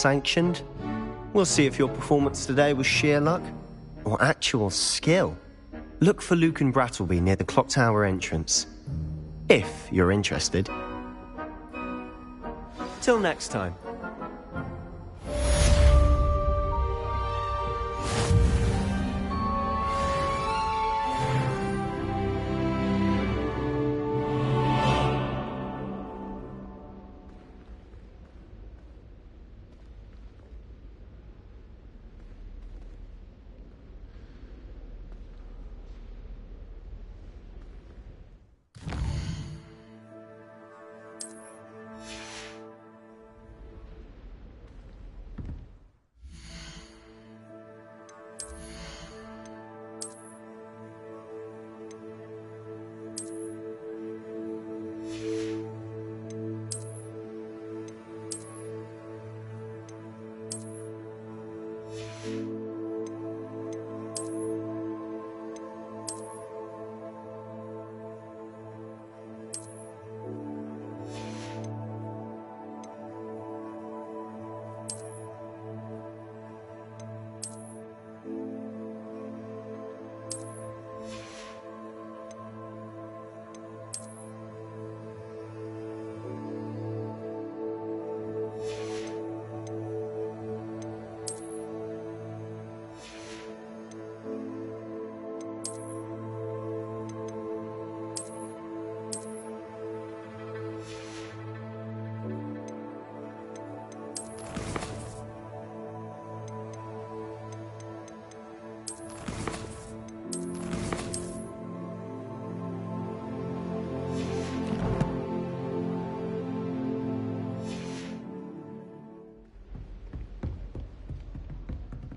unsanctioned. We'll see if your performance today was sheer luck or actual skill. Look for Lucan Brattleby near the clock tower entrance, if you're interested. Till next time.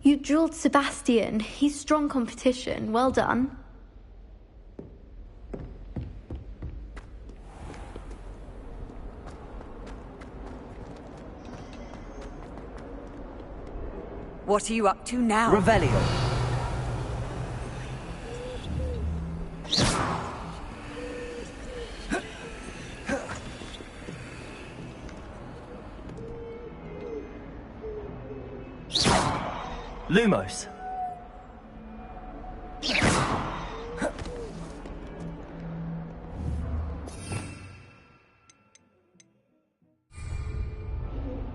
You drilled Sebastian. He's strong competition. Well done. What are you up to now? Revelio. Lumos.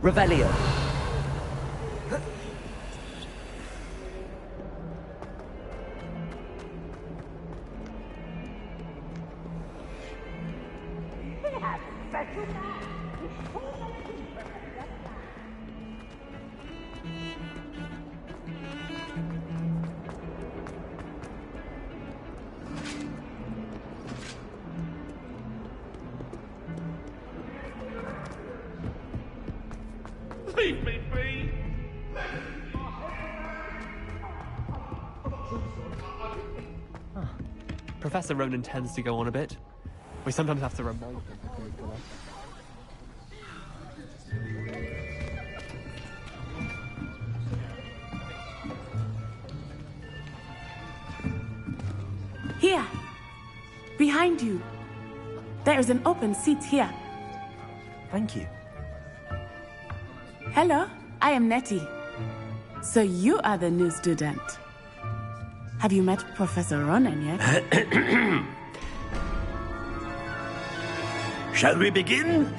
Revelio. Leave me be! Professor Ronan tends to go on a bit. We sometimes have to remind him. Here! Behind you! There is an open seat here. Thank you. Hello, I am Nettie. So you are the new student. Have you met Professor Ronan yet? Shall we begin?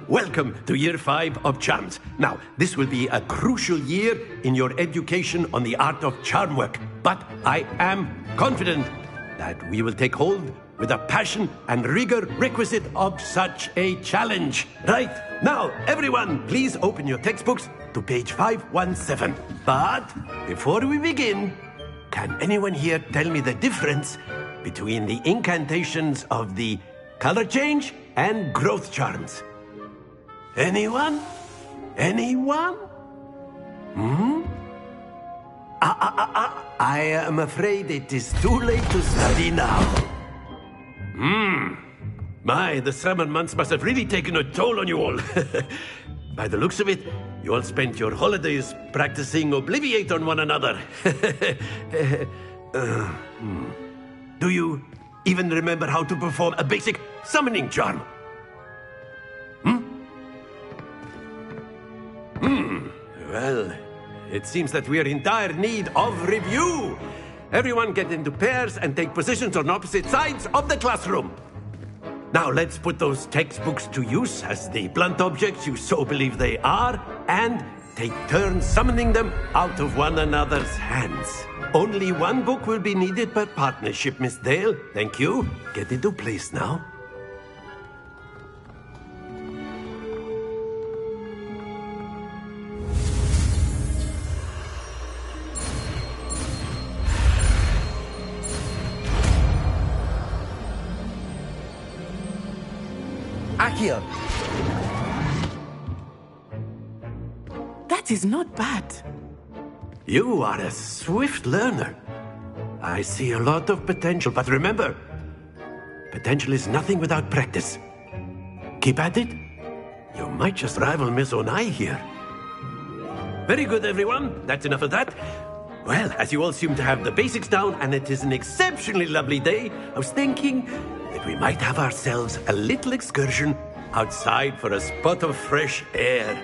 Welcome to Year 5 of Charms. Now, this will be a crucial year in your education on the art of charm work, but I am confident that we will take hold with the passion and rigor requisite of such a challenge. Right, now, everyone, please open your textbooks to page 517. But before we begin, can anyone here tell me the difference between the incantations of the color change and growth charms? Anyone? Anyone? I am afraid it is too late to study now. My, the summer months must have really taken a toll on you all. By the looks of it, you all spent your holidays practicing Obliviate on one another. Do you even remember how to perform a basic summoning charm? Well, it seems that we are in dire need of review. Everyone get into pairs and take positions on opposite sides of the classroom. Now let's put those textbooks to use as the blunt objects you so believe they are, and take turns summoning them out of one another's hands. Only one book will be needed per partnership, Miss Dale. Thank you. Get into place now. Accio! That is not bad. You are a swift learner. I see a lot of potential, but remember, potential is nothing without practice. Keep at it. You might just rival Miss Onai here. Very good, everyone. That's enough of that. Well, as you all seem to have the basics down, and it is an exceptionally lovely day, I was thinking that we might have ourselves a little excursion outside for a spot of fresh air.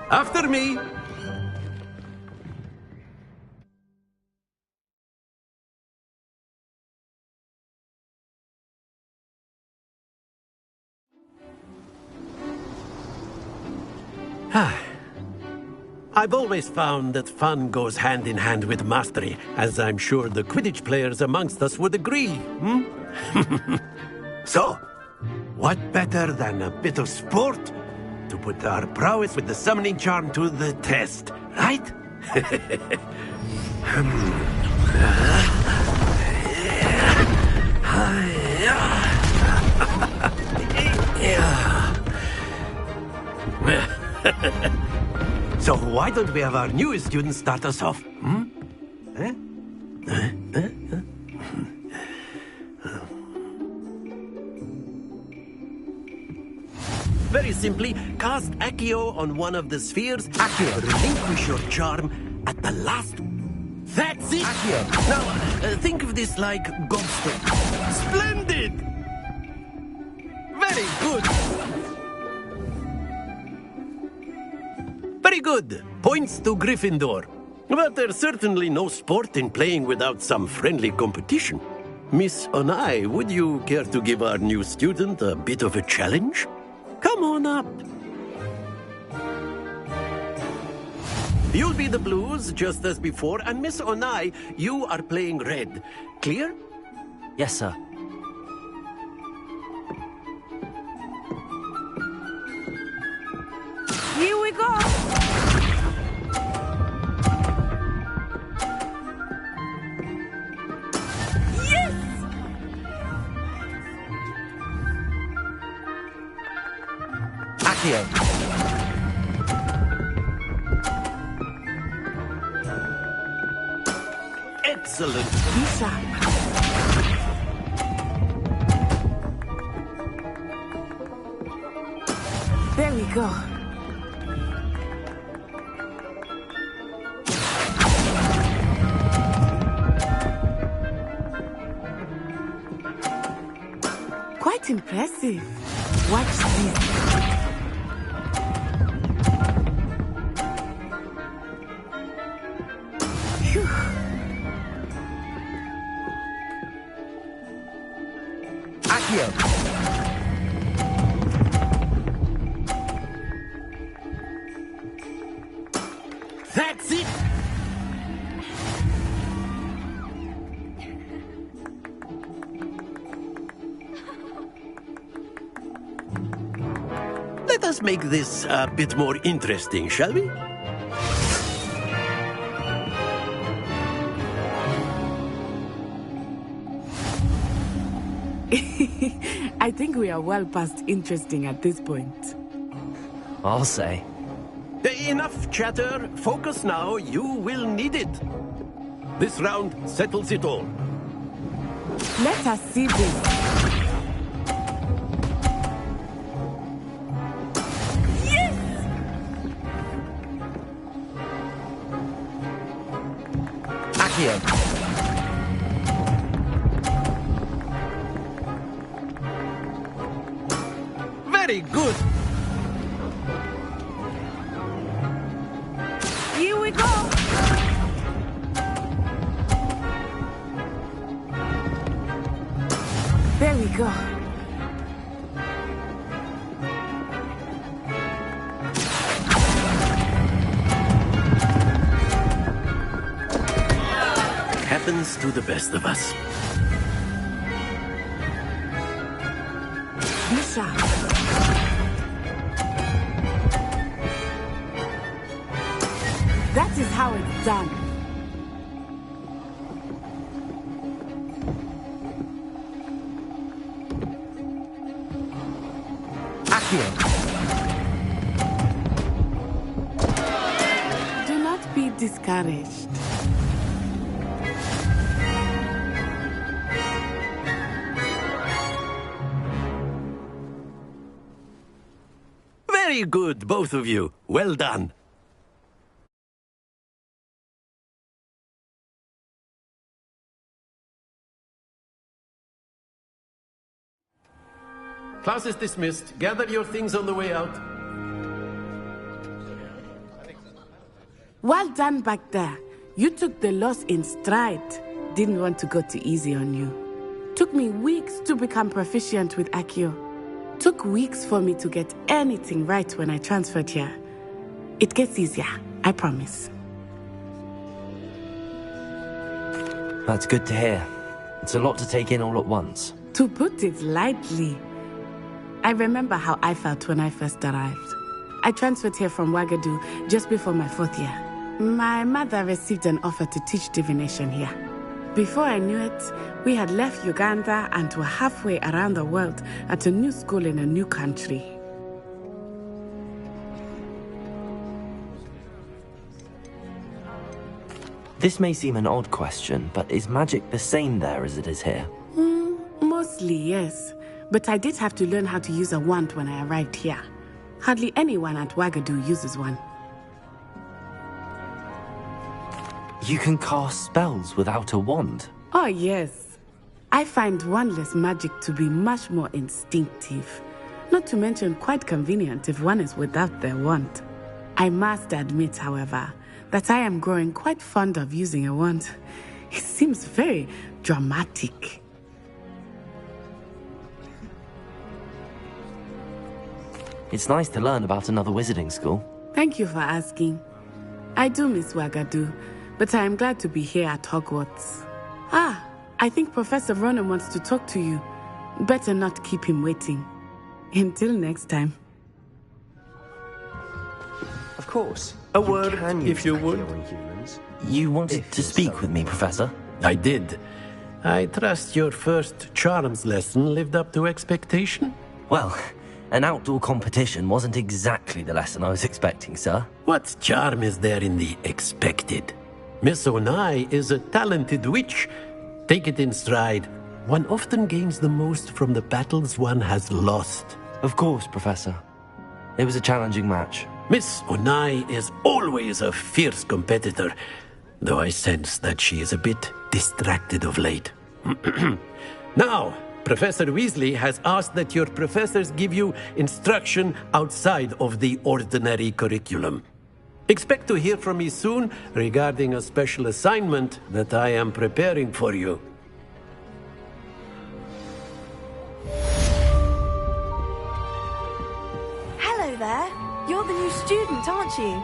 After me. I've always found that fun goes hand in hand with mastery, as I'm sure the Quidditch players amongst us would agree, So, what better than a bit of sport to put our prowess with the summoning charm to the test, right? So why don't we have our newest student start us off? Very simply, cast Accio on one of the spheres. Accio, relinquish your charm at the last. That's it! Accio. Now, think of this like gobstone. Splendid! Very good! Very good. Points to Gryffindor. But there's certainly no sport in playing without some friendly competition. Miss Onai, would you care to give our new student a bit of a challenge? Come on up. You'll be the blues, just as before, and Miss Onai, you are playing red. Clear? Yes, sir. Here we go! Accio! Excellent. Lisa. There we go. Quite impressive. Watch this. Phew. Accio! That's it! Let us make this a bit more interesting, shall we? I think we are well past interesting at this point. I'll say. Enough chatter. Focus now. You will need it. This round settles it all. Let us see this. Accio! Very good. we go! There we go. Happens to the best of us. Be sharp. That is how it's done. Accio. Do not be discouraged. Very good, both of you. Well done. Class is dismissed. Gather your things on the way out. Well done back there. You took the loss in stride. Didn't want to go too easy on you. Took me weeks to become proficient with Accio. Took weeks for me to get anything right when I transferred here. It gets easier, I promise. That's good to hear. It's a lot to take in all at once. To put it lightly, I remember how I felt when I first arrived. I transferred here from Ouagadougou just before my 4th year. My mother received an offer to teach divination here. Before I knew it, we had left Uganda and were halfway around the world at a new school in a new country. This may seem an odd question, but is magic the same there as it is here? Mostly, yes. But I did have to learn how to use a wand when I arrived here. Hardly anyone at Ouagadougou uses one. You can cast spells without a wand? Oh, yes. I find wandless magic to be much more instinctive. Not to mention quite convenient if one is without their wand. I must admit, however, that I am growing quite fond of using a wand. It seems very dramatic. It's nice to learn about another wizarding school. Thank you for asking. I do miss Ouagadougou, but I am glad to be here at Hogwarts. I think Professor Ronen wants to talk to you. Better not keep him waiting. Until next time. Of course. A word, can if you use would. Accio on humans. You wanted If to you're speak so with me, Professor? I did. I trust your first charms lesson lived up to expectation? Well, an outdoor competition wasn't exactly the lesson I was expecting, sir. What charm is there in the expected? Miss Onai is a talented witch. Take it in stride. One often gains the most from the battles one has lost. Of course, Professor. It was a challenging match. Miss Onai is always a fierce competitor, though I sense that she is a bit distracted of late. Now, Professor Weasley has asked that your professors give you instruction outside of the ordinary curriculum. Expect to hear from me soon regarding a special assignment that I am preparing for you. Hello there. You're the new student, aren't you?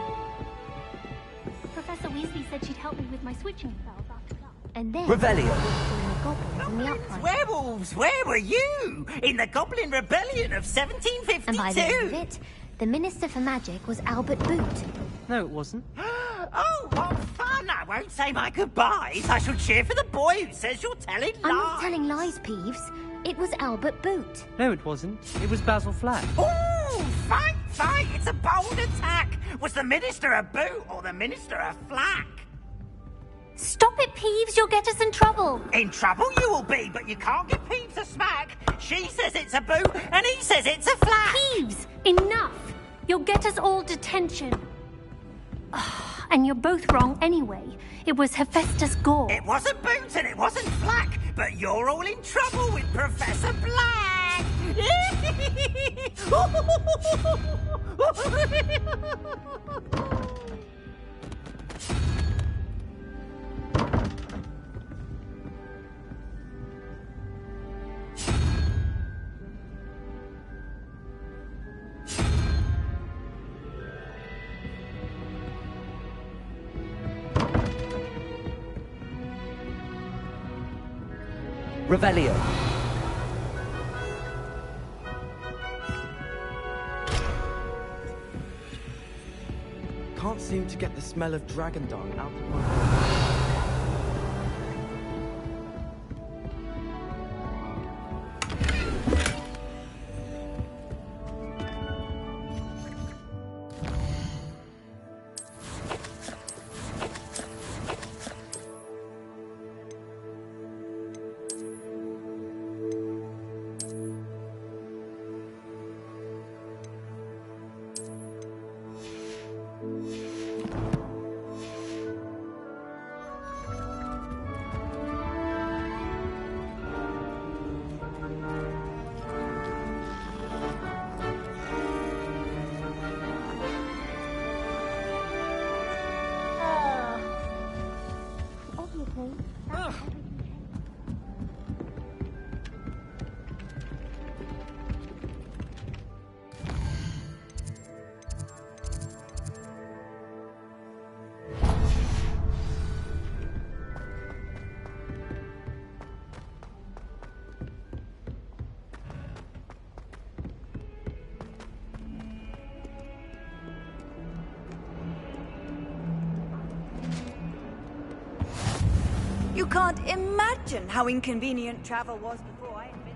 Professor Weasley said she'd help me with my switching spells after class. And then... Revelio. The goblins and the upright. Werewolves, where were you? In the Goblin Rebellion of 1752? And by the end of it, the Minister for Magic was Albert Boot. No, it wasn't. Oh, what fun! I won't say my goodbyes. I shall cheer for the boy who says you're telling lies. I'm not telling lies, Peeves. It was Albert Boot. No, it wasn't. It was Basil Flack. Ooh, fight, fight! It's a bold attack. Was the Minister a boot or the Minister a flack? Stop it, Peeves. You'll get us in trouble. In trouble you will be, but you can't give Peeves a smack. She says it's a boot, and he says it's a flack. Peeves, enough. You'll get us all detention. And you're both wrong anyway. It was Hephaestus Gore. It wasn't boot and it wasn't flack, but you're all in trouble with Professor Black. Revelio. Can't seem to get the smell of dragon dung out of my... You can't imagine how inconvenient travel was before I invented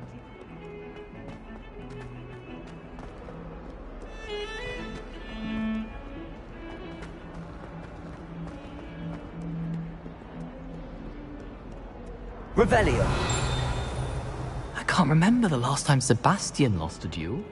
Revelio. I can't remember the last time Sebastian lost a duel.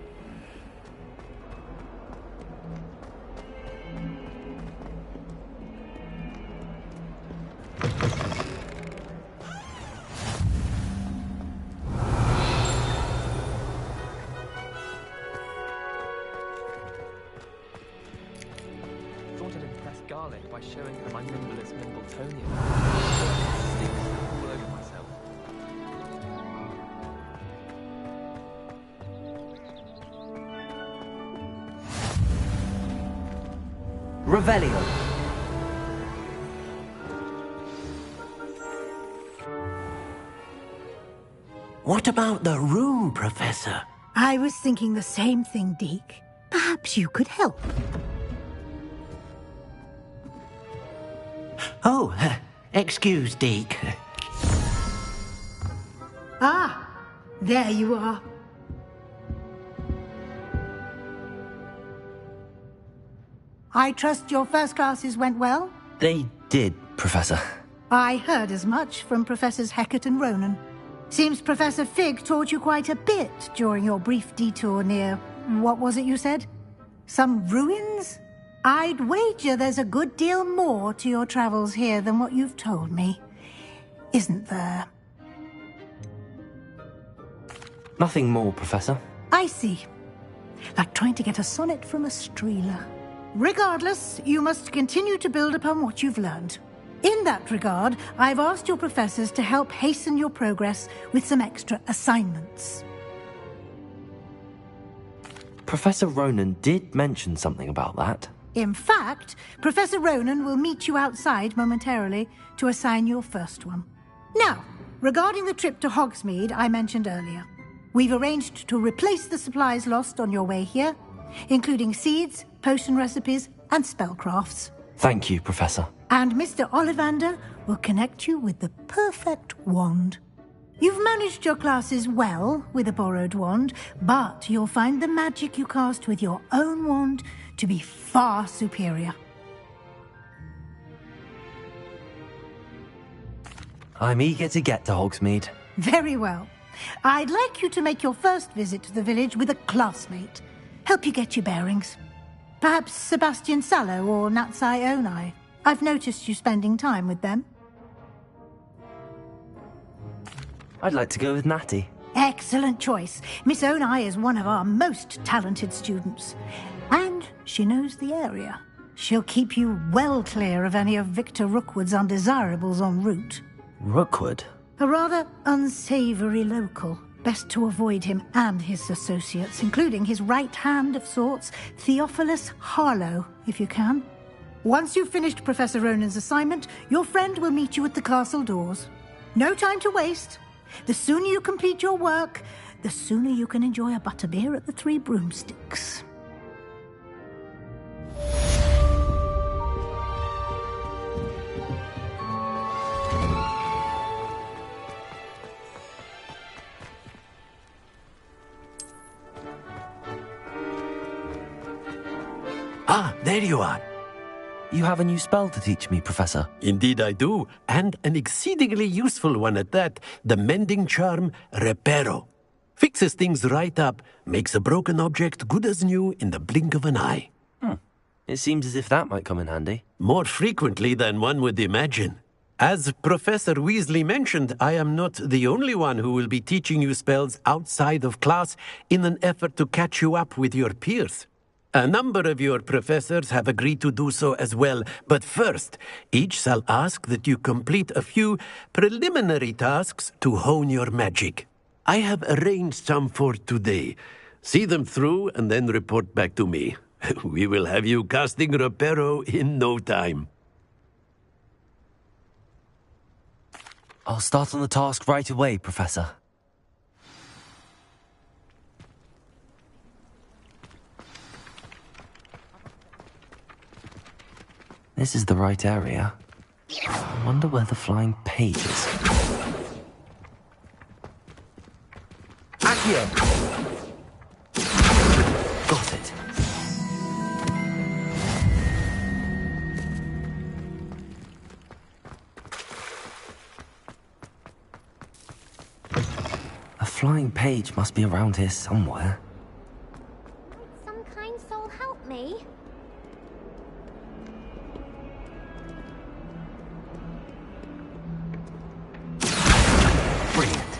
By showing her my nimblest Mimbletonia. Sticks all over myself. Revelio. What about the room, Professor? I was thinking the same thing, Deke. Perhaps you could help. Oh, excuse, Deke. Ah, there you are. I trust your first classes went well? They did, Professor. I heard as much from Professors Hecat and Ronan. Seems Professor Fig taught you quite a bit during your brief detour near... what was it you said? Some ruins? I'd wager there's a good deal more to your travels here than what you've told me. Isn't there? Nothing more, Professor. I see. Like trying to get a sonnet from a streeler. Regardless, you must continue to build upon what you've learned. In that regard, I've asked your professors to help hasten your progress with some extra assignments. Professor Ronan did mention something about that. In fact, Professor Ronan will meet you outside momentarily to assign your first one. Now, regarding the trip to Hogsmeade I mentioned earlier, we've arranged to replace the supplies lost on your way here, including seeds, potion recipes, and spellcrafts. Thank you, Professor. And Mr. Ollivander will connect you with the perfect wand. You've managed your classes well with a borrowed wand, but you'll find the magic you cast with your own wand to be far superior. I'm eager to get to Hogsmeade. Very well. I'd like you to make your first visit to the village with a classmate. Help you get your bearings. Perhaps Sebastian Sallow or Natsai Onai. I've noticed you spending time with them. I'd like to go with Natty. Excellent choice. Miss Onai is one of our most talented students. And she knows the area. She'll keep you well clear of any of Victor Rookwood's undesirables en route. Rookwood? A rather unsavory local. Best to avoid him and his associates, including his right hand of sorts, Theophilus Harlow, if you can. Once you've finished Professor Ronan's assignment, your friend will meet you at the castle doors. No time to waste. The sooner you complete your work, the sooner you can enjoy a butterbeer at the Three Broomsticks. Ah, there you are. You have a new spell to teach me, Professor. Indeed I do, and an exceedingly useful one at that. The mending charm, Reparo. Fixes things right up, makes a broken object good as new in the blink of an eye. It seems as if that might come in handy. More frequently than one would imagine. As Professor Weasley mentioned, I am not the only one who will be teaching you spells outside of class in an effort to catch you up with your peers. A number of your professors have agreed to do so as well, but first, each shall ask that you complete a few preliminary tasks to hone your magic. I have arranged some for today. See them through and then report back to me. We will have you casting Reparo in no time. I'll start on the task right away, Professor. This is the right area. I wonder where the flying page is. Accio! Got it. A flying page must be around here somewhere. Might some kind soul help me? Brilliant.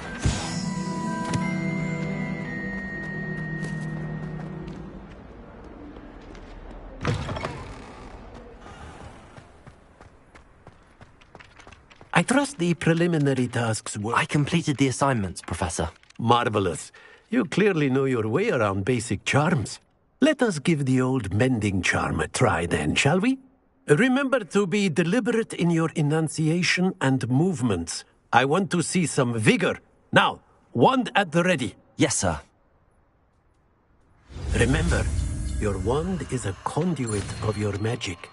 I trust the preliminary tasks were... I completed the assignments, Professor. Marvelous. You clearly know your way around basic charms. Let us give the old mending charm a try then, shall we? Remember to be deliberate in your enunciation and movements. I want to see some vigor. Now, wand at the ready. Yes, sir. Remember, your wand is a conduit of your magic.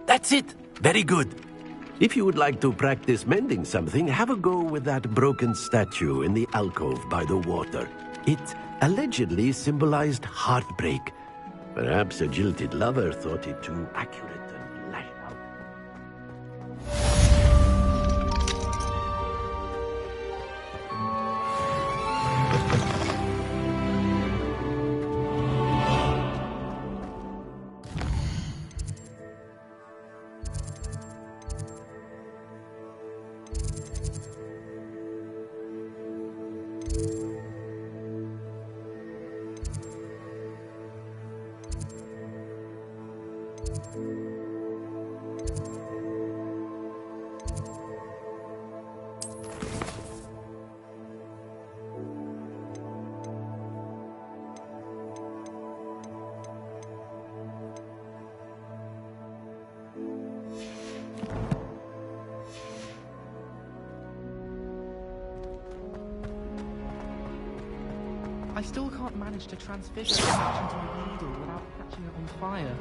That's it. Very good. If you would like to practice mending something, have a go with that broken statue in the alcove by the water. It allegedly symbolized heartbreak. Perhaps a jilted lover thought it too accurate and lashed out. I still can't manage to transfigure the match into a needle without catching it on fire.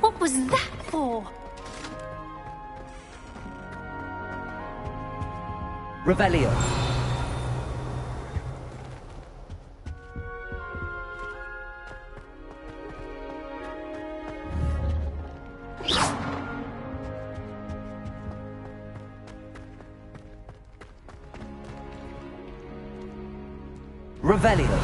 What was that for? Revelio. Revelio.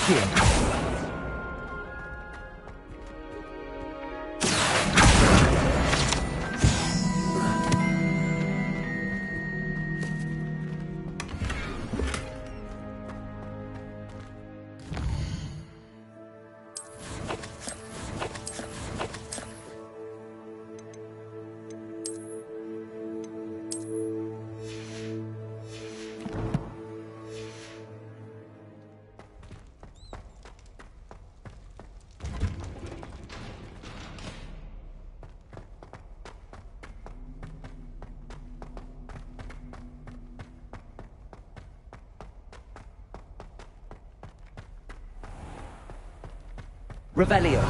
Accio. Revelio.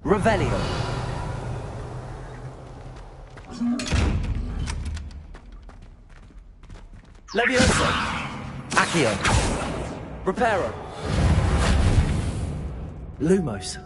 Revelio. Levioso. Accio. Reparo. Lumos.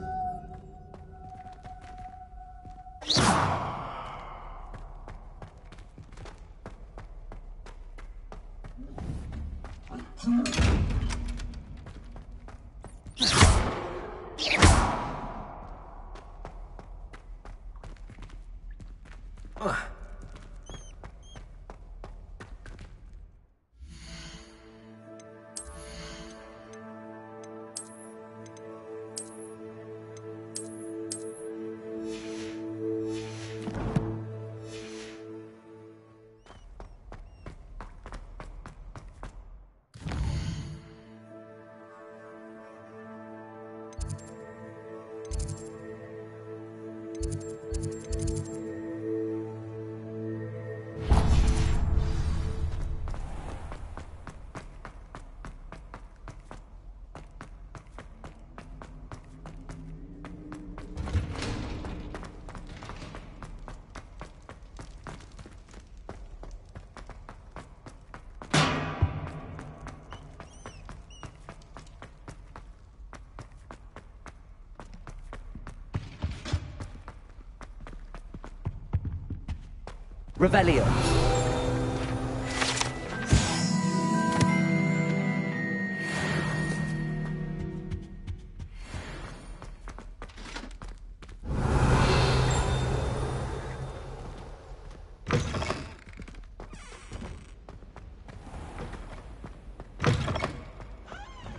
Revelio.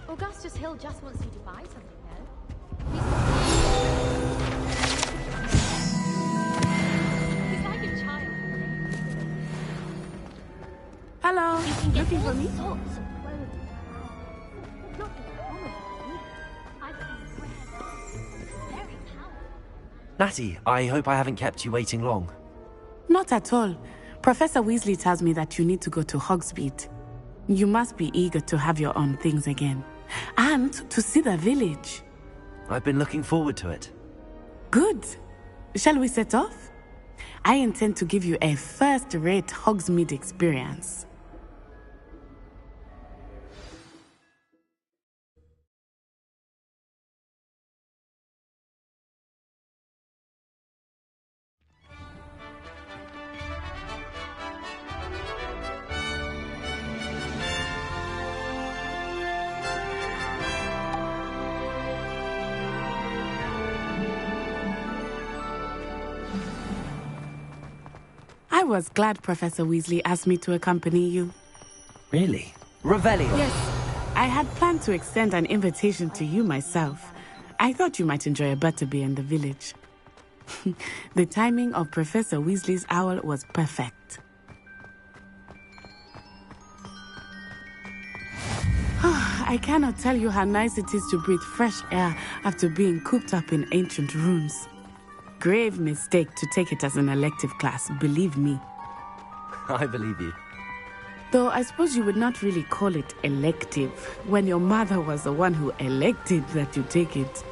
Augustus Hill just wants you to buy something, no? He's like a child. Hello, looking for me? Natty, I hope I haven't kept you waiting long. Not at all. Professor Weasley tells me that you need to go to Hogsmeade. You must be eager to have your own things again. And to see the village. I've been looking forward to it. Good. Shall we set off? I intend to give you a first-rate Hogsmeade experience. I was glad Professor Weasley asked me to accompany you. Really? Revelio? Yes. I had planned to extend an invitation to you myself. I thought you might enjoy a butterbeer in the village. The timing of Professor Weasley's owl was perfect. I cannot tell you how nice it is to breathe fresh air after being cooped up in ancient rooms. Grave mistake to take it as an elective class, believe me. I believe you. Though I suppose you would not really call it elective when your mother was the one who elected that you take it.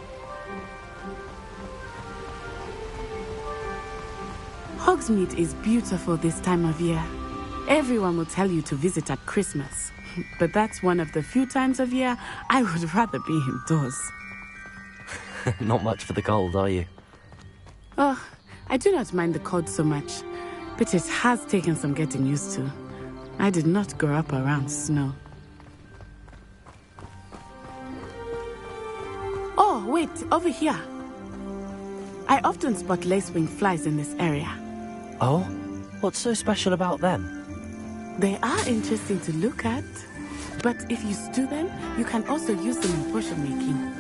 Hogsmeade is beautiful this time of year. Everyone will tell you to visit at Christmas. but that's one of the few times of year I would rather be indoors. Not much for the cold, are you? Oh, I do not mind the cold so much, but it has taken some getting used to. I did not grow up around snow. Oh, wait, over here. I often spot lacewing flies in this area. Oh? What's so special about them? They are interesting to look at, but if you stew them, you can also use them in potion making.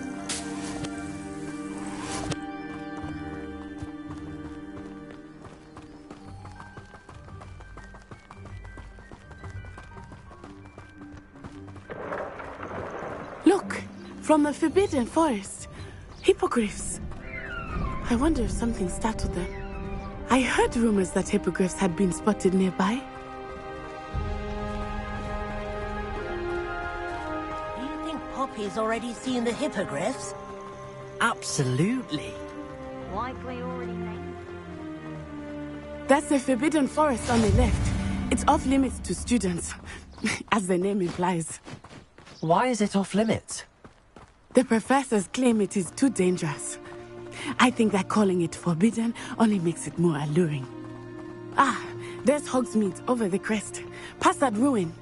Look, from the Forbidden Forest, hippogriffs. I wonder if something startled them. I heard rumors that hippogriffs had been spotted nearby. Do you think Poppy's already seen the hippogriffs? Absolutely. Likely already named. That's the Forbidden Forest on the left. It's off limits to students, as the name implies. Why is it off limits? The professors claim it is too dangerous. I think that calling it forbidden only makes it more alluring. Ah, there's Hogsmeade over the crest. Past that ruin.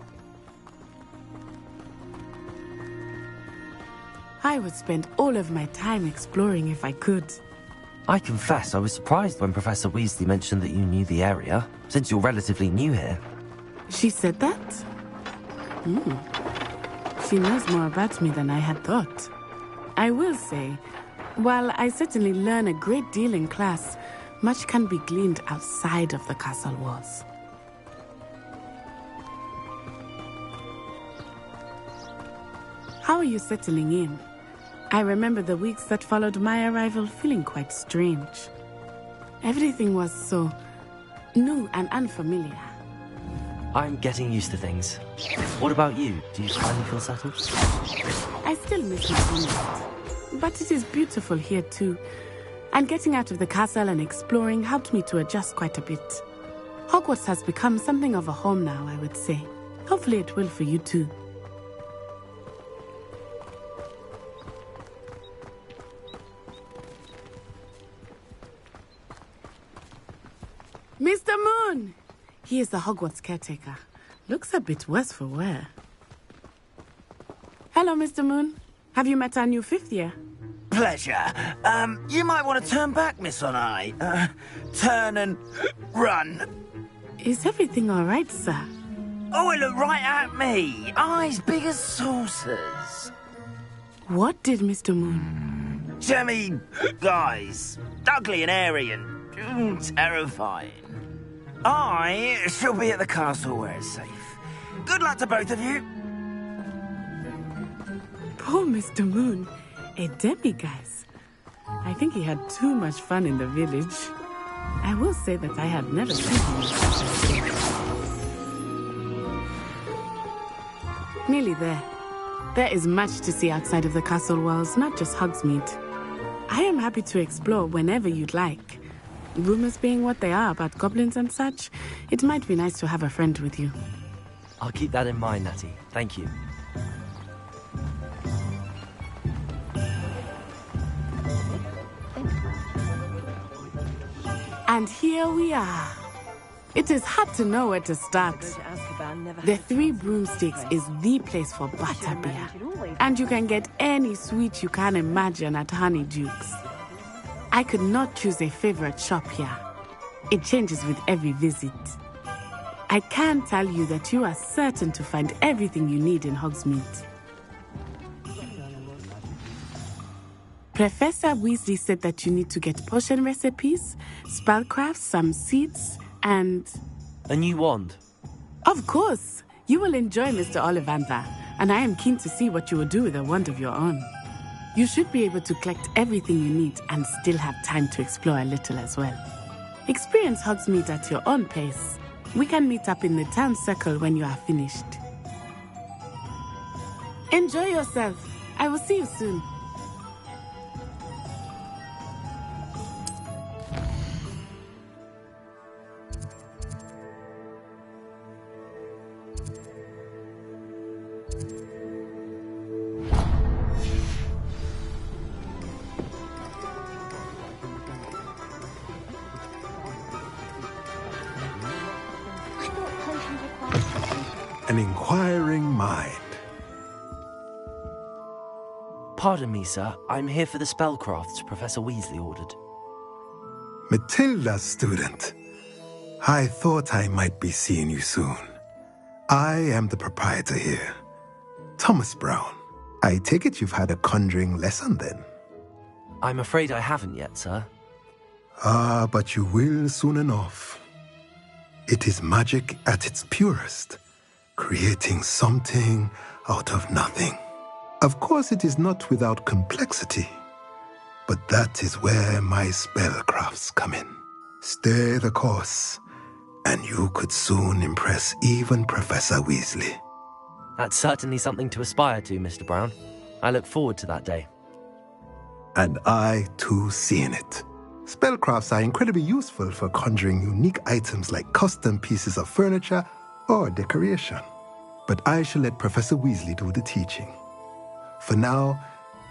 I would spend all of my time exploring if I could. I confess I was surprised when Professor Weasley mentioned that you knew the area, since you're relatively new here. She said that? She knows more about me than I had thought. I will say, while I certainly learn a great deal in class, much can be gleaned outside of the castle walls. How are you settling in? I remember the weeks that followed my arrival feeling quite strange. Everything was so new and unfamiliar. I'm getting used to things. What about you? Do you finally feel settled? I still miss my homeland, but it is beautiful here too. And getting out of the castle and exploring helped me to adjust quite a bit. Hogwarts has become something of a home now, I would say. Hopefully it will for you too. Mr. Moon! He is the Hogwarts caretaker. Looks a bit worse for wear. Hello, Mr. Moon. Have you met our new fifth year? Pleasure. You might want to turn back, Miss Onai. Turn and run. Is everything all right, sir? Oh, it looked right at me. Eyes big as saucers. What did Mr. Moon? Jemmy guys. Ugly and airy and terrifying. I shall be at the castle where it's safe. Good luck to both of you. Poor Mr. Moon. A demiguise. I think he had too much fun in the village. I will say that I have never seen him in such a state. Nearly there. There is much to see outside of the castle walls, not just Hogsmeade. I am happy to explore whenever you'd like. Rumors being what they are about goblins and such, it might be nice to have a friend with you. I'll keep that in mind, Natty. Thank you. And here we are. It is hard to know where to start. The Three Broomsticks is the place for butterbeer. And you can get any sweet you can imagine at Honeydukes. I could not choose a favorite shop here. It changes with every visit. I can tell you that you are certain to find everything you need in Hogsmeade. Professor Weasley said that you need to get potion recipes, spellcrafts, some seeds, and... A new wand? Of course! You will enjoy Mr. Ollivander, and I am keen to see what you will do with a wand of your own. You should be able to collect everything you need and still have time to explore a little as well. Experience Hogsmeade at your own pace. We can meet up in the town circle when you are finished. Enjoy yourself. I will see you soon. An inquiring mind. Pardon me, sir. I'm here for the spellcrafts Professor Weasley ordered. Matilda's student. I thought I might be seeing you soon. I am the proprietor here, Thomas Brown. I take it you've had a conjuring lesson then? I'm afraid I haven't yet, sir. Ah, but you will soon enough. It is magic at its purest, creating something out of nothing. Of course, it is not without complexity, but that is where my spellcrafts come in. Stay the course, and you could soon impress even Professor Weasley. That's certainly something to aspire to, Mr. Brown. I look forward to that day. And I, too, seeing it. Spellcrafts are incredibly useful for conjuring unique items like custom pieces of furniture or decoration. But I shall let Professor Weasley do the teaching. For now,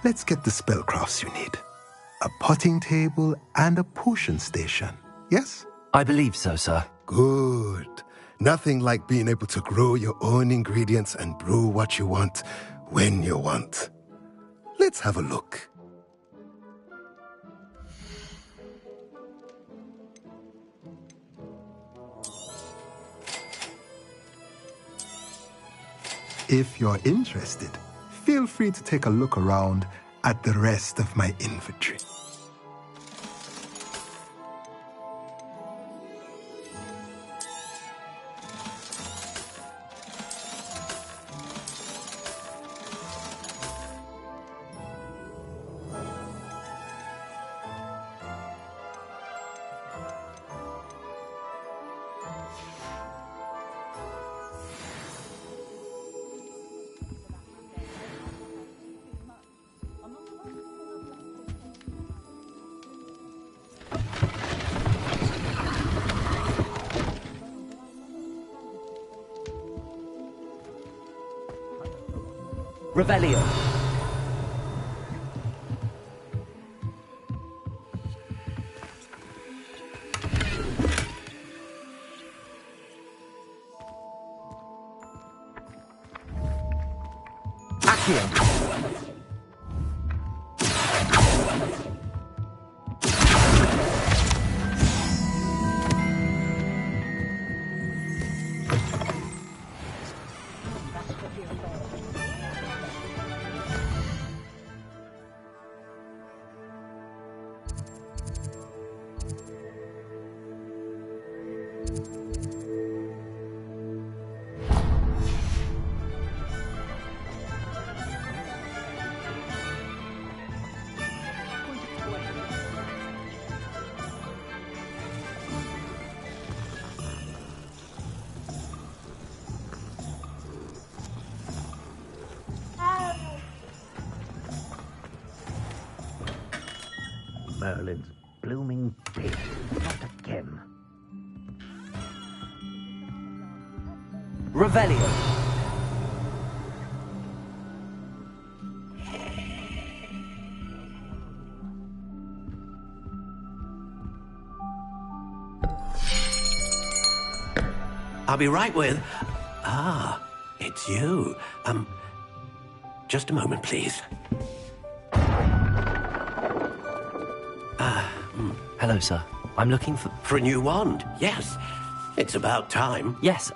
let's get the spellcrafts you need. A potting table and a potion station, yes? I believe so, sir. Good. Nothing like being able to grow your own ingredients and brew what you want when you want. Let's have a look. If you're interested, feel free to take a look around at the rest of my inventory. Revelio. Accio. Merlin's blooming dead. Not again. Revelio. I'll be right with... Ah, it's you. Just a moment, please. Hello, sir. I'm looking for... For a new wand, yes. It's about time. Yes,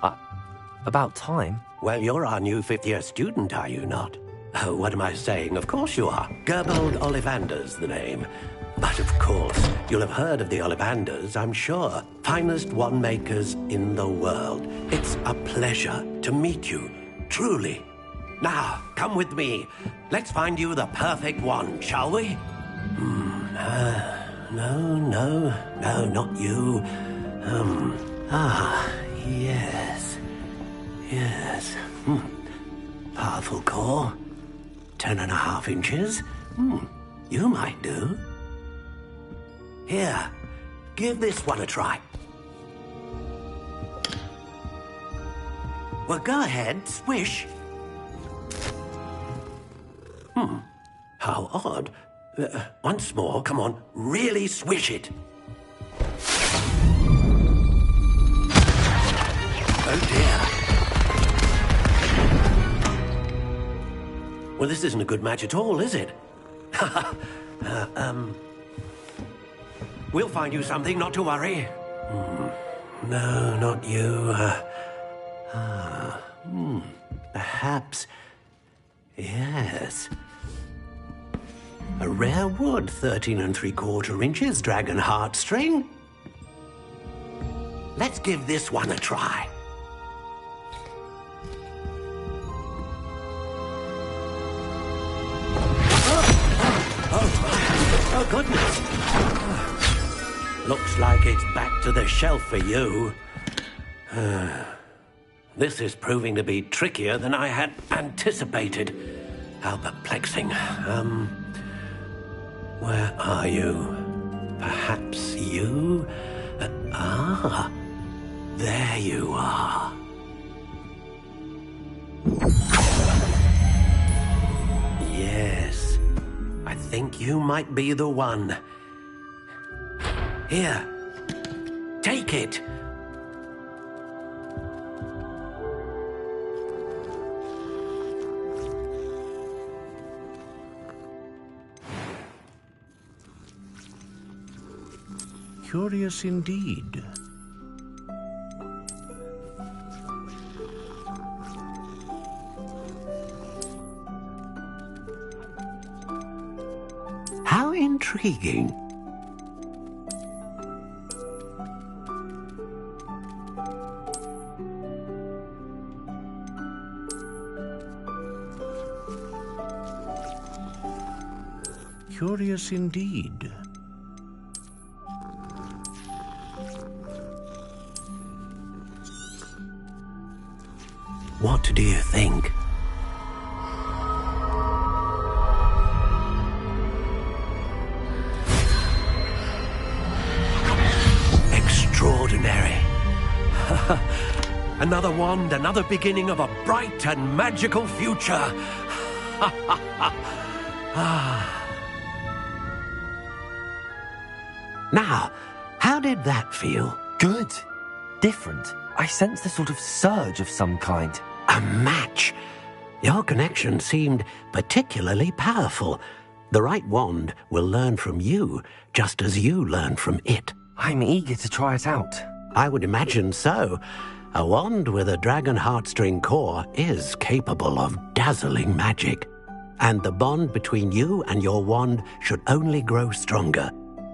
about time? Well, you're our new fifth-year student, are you not? Oh, what am I saying? Of course you are. Gerbold Ollivander's the name. But of course, you'll have heard of the Ollivanders, I'm sure. Finest wand makers in the world. It's a pleasure to meet you, truly. Now, come with me. Let's find you the perfect wand, shall we? No, not you. Yes. Powerful core. 10.5 inches. You might do. Here, give this one a try. Well, go ahead, swish. How odd. Once more, come on, really swish it. Oh dear. Well, this isn't a good match at all, is it? We'll find you something, not to worry. No, not you. Perhaps. Yes. A rare wood, 13 3/4 inches, dragon heartstring. Let's give this one a try. Oh, goodness. Looks like it's back to the shelf for you. This is proving to be trickier than I had anticipated. How perplexing. Where are you? Perhaps you? There you are. Yes, I think you might be the one. Here, take it. Curious indeed. How intriguing. Curious indeed. What do you think? Extraordinary. Another wand, another beginning of a bright and magical future. Now, how did that feel? Good. Different. I sensed a sort of surge of some kind. A match. Your connection seemed particularly powerful. The right wand will learn from you, just as you learn from it. I'm eager to try it out. I would imagine so. A wand with a dragon heartstring core is capable of dazzling magic. And the bond between you and your wand should only grow stronger.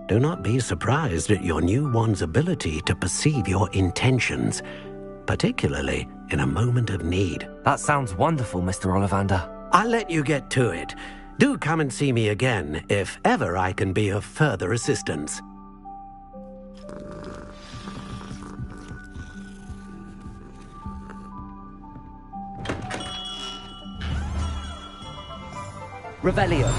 Do not be surprised at your new wand's ability to perceive your intentions, particularly in a moment of need. That sounds wonderful, Mr. Ollivander. I'll let you get to it. Do come and see me again if ever I can be of further assistance. Revelio.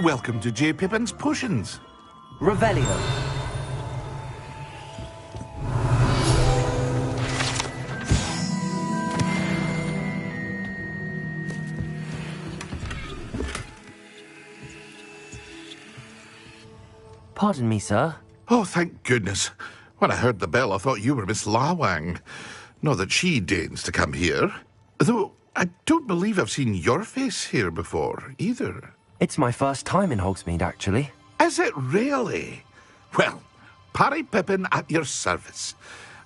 Welcome to J. Pippin's Potions. Revelio. Pardon me, sir. Oh, thank goodness. When I heard the bell, I thought you were Miss Lawang. Not that she deigns to come here. Though I don't believe I've seen your face here before, either. It's my first time in Hogsmeade, actually. Is it really? Well, Parry Pippin at your service.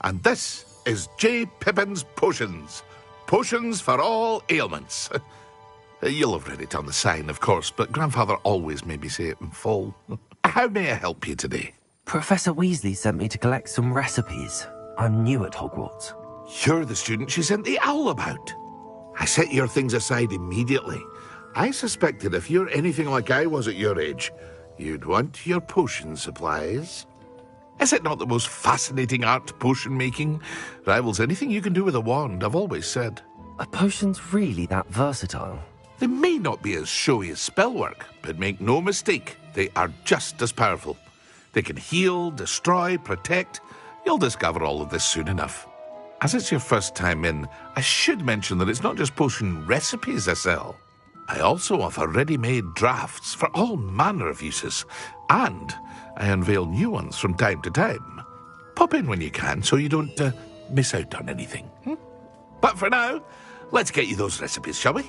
And this is J. Pippin's Potions. Potions for all ailments. You'll have read it on the sign, of course, but Grandfather always made me say it in full. How may I help you today? Professor Weasley sent me to collect some recipes. I'm new at Hogwarts. You're the student she sent the owl about. I set your things aside immediately. I suspected if you're anything like I was at your age, you'd want your potion supplies. Is it not the most fascinating art, potion making? Rivals anything you can do with a wand, I've always said. Are potions really that versatile? They may not be as showy as spellwork, but make no mistake, they are just as powerful. They can heal, destroy, protect. You'll discover all of this soon enough. As it's your first time in, I should mention that it's not just potion recipes I sell. I also offer ready-made drafts for all manner of uses, and I unveil new ones from time to time. Pop in when you can so you don't miss out on anything. But for now, let's get you those recipes, shall we?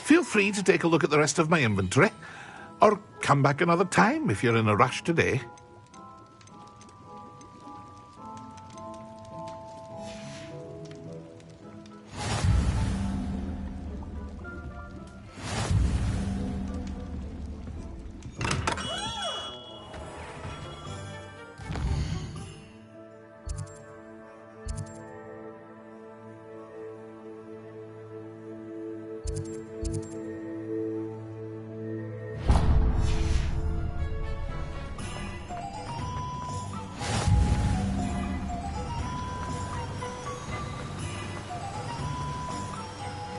Feel free to take a look at the rest of my inventory, or come back another time if you're in a rush today.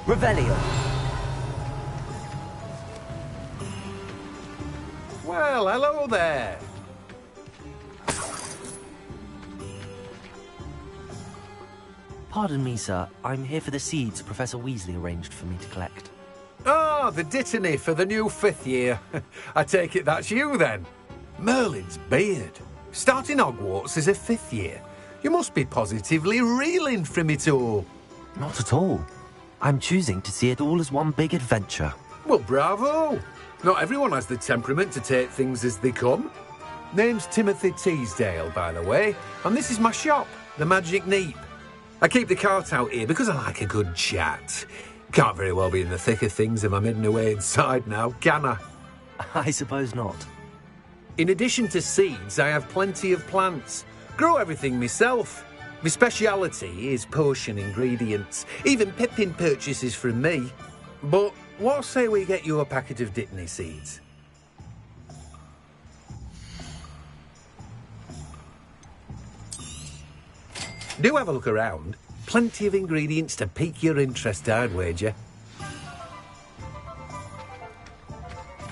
Revelio. Well, hello there. Pardon me, sir. I'm here for the seeds Professor Weasley arranged for me to collect. Ah, the Dittany for the new 5th year. I take it that's you, then. Merlin's beard. Starting Hogwarts as a 5th year. You must be positively reeling from it all. Not at all. I'm choosing to see it all as one big adventure. Well, bravo. Not everyone has the temperament to take things as they come. Name's Timothy Teasdale, by the way, and this is my shop, the Magic Neep. I keep the cart out here because I like a good chat. Can't very well be in the thick of things if I'm hidden away inside now, can I? I suppose not. In addition to seeds, I have plenty of plants. Grow everything myself. My speciality is potion ingredients. Even Pippin purchases from me. But what say we get you a packet of Dittany seeds? Do have a look around. Plenty of ingredients to pique your interest, I'd wager.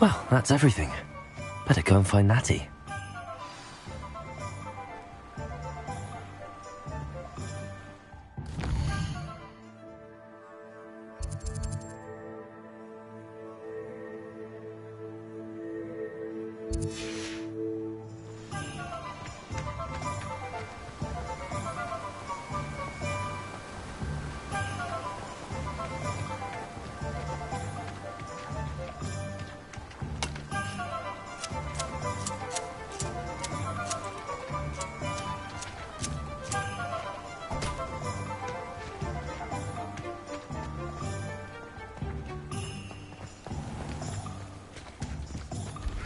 Well, that's everything. Better go and find Natty.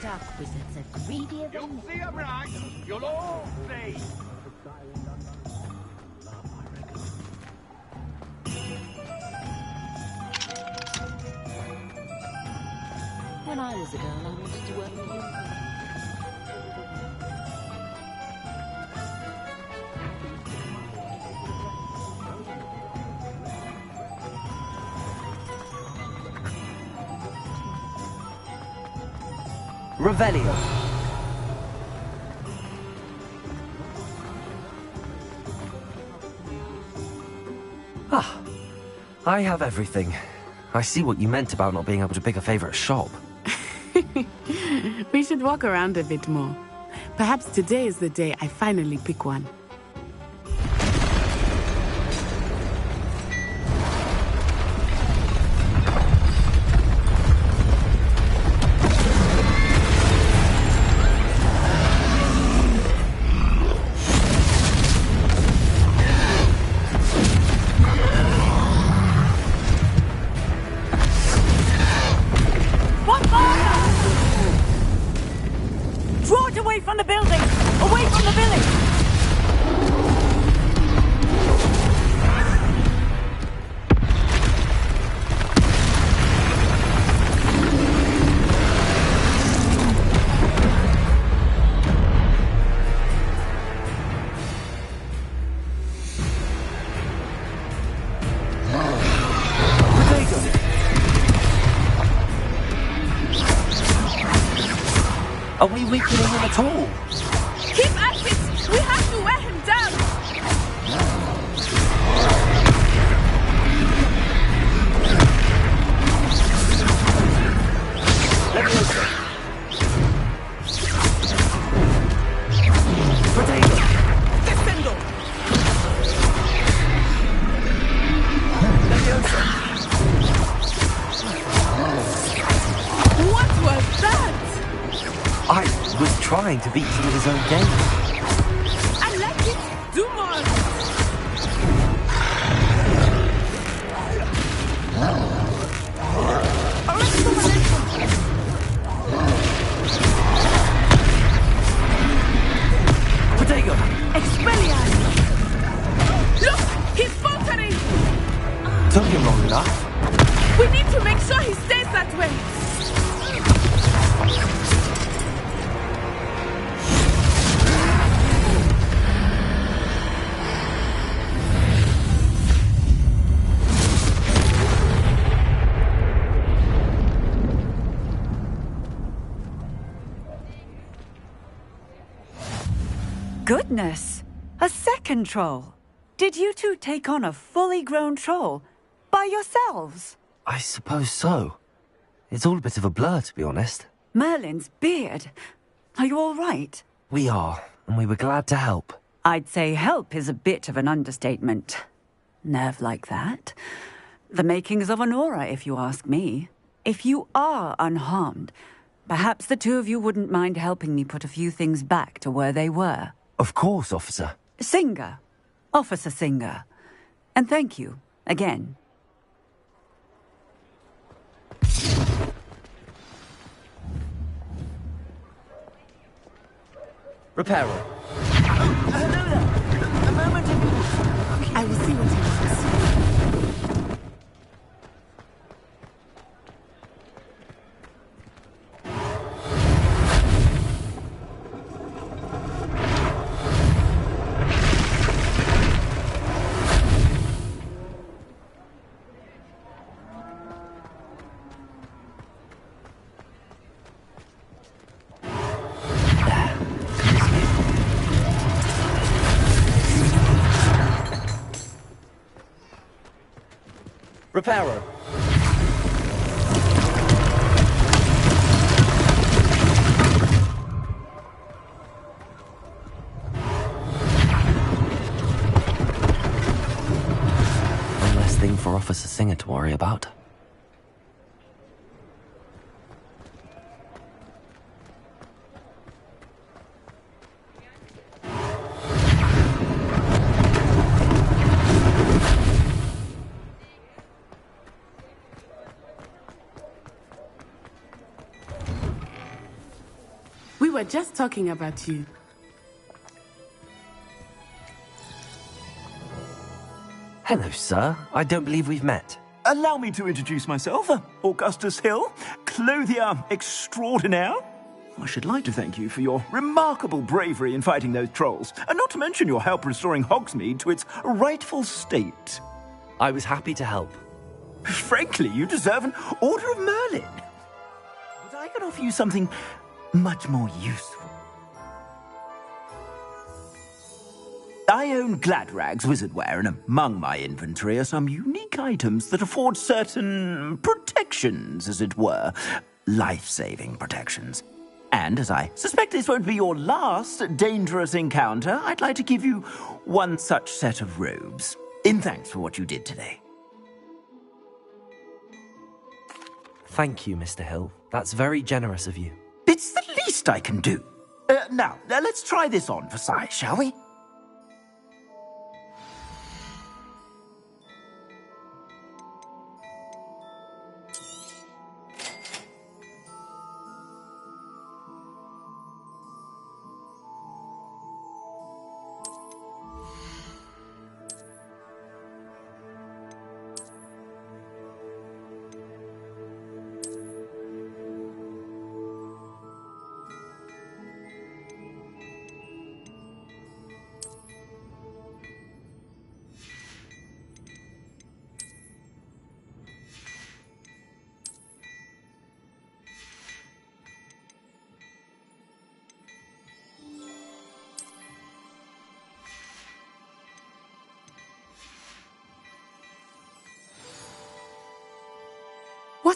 Dark wizards are greedier than... You'll see 'em right. You'll all see. When I was a girl, I wanted to work with you. Revelio. Ah, I have everything. I see what you meant about not being able to pick a favorite shop. We should walk around a bit more. Perhaps today is the day I finally pick one. Away from the building! Away from the village! Are we weakening him at all? Keep at it! We have to wear him down! Let me open. Potato! Descendo! Let me open. What was that? I was trying to beat him with his own game. I like it! Do more! Potato! Expelliarmus! Look! He's faltering! Took him long enough. We need to make sure he stays that way! Goodness! A second troll! Did you two take on a fully grown troll? By yourselves? I suppose so. It's all a bit of a blur, to be honest. Merlin's beard. Are you all right? We are, and we were glad to help. I'd say help is a bit of an understatement. Nerve like that. The makings of an aura, if you ask me. If you are unharmed, perhaps the two of you wouldn't mind helping me put a few things back to where they were. Of course, officer. Singer. Officer Singer. And thank you, again. Reparo. Hello there. A moment of... I will see what he wants. Reparo. One less thing for Officer Singer to worry about. We were just talking about you. Hello, sir. I don't believe we've met. Allow me to introduce myself. Augustus Hill, clothier extraordinaire. I should like to thank you for your remarkable bravery in fighting those trolls, and not to mention your help restoring Hogsmeade to its rightful state. I was happy to help. Frankly, you deserve an Order of Merlin. But I could offer you something much more useful. I own Gladrag's wizardware, and among my inventory are some unique items that afford certain protections, as it were. Life-saving protections. And as I suspect this won't be your last dangerous encounter, I'd like to give you one such set of robes, in thanks for what you did today. Thank you, Mr. Hill. That's very generous of you. It's the least I can do. Now, let's try this on for size, shall we?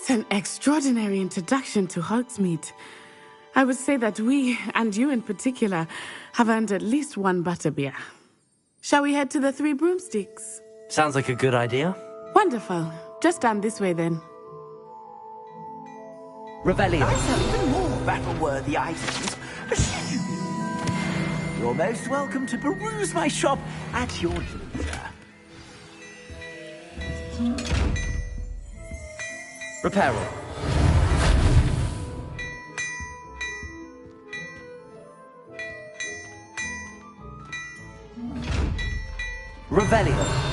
What an extraordinary introduction to Hogsmeade. I would say that we, and you in particular, have earned at least one butterbeer. Shall we head to the Three Broomsticks? Sounds like a good idea. Wonderful. Just down this way then. Revelio. I sell even more battle-worthy items. You're most welcome to peruse my shop at your leisure. Reparo. Revelio.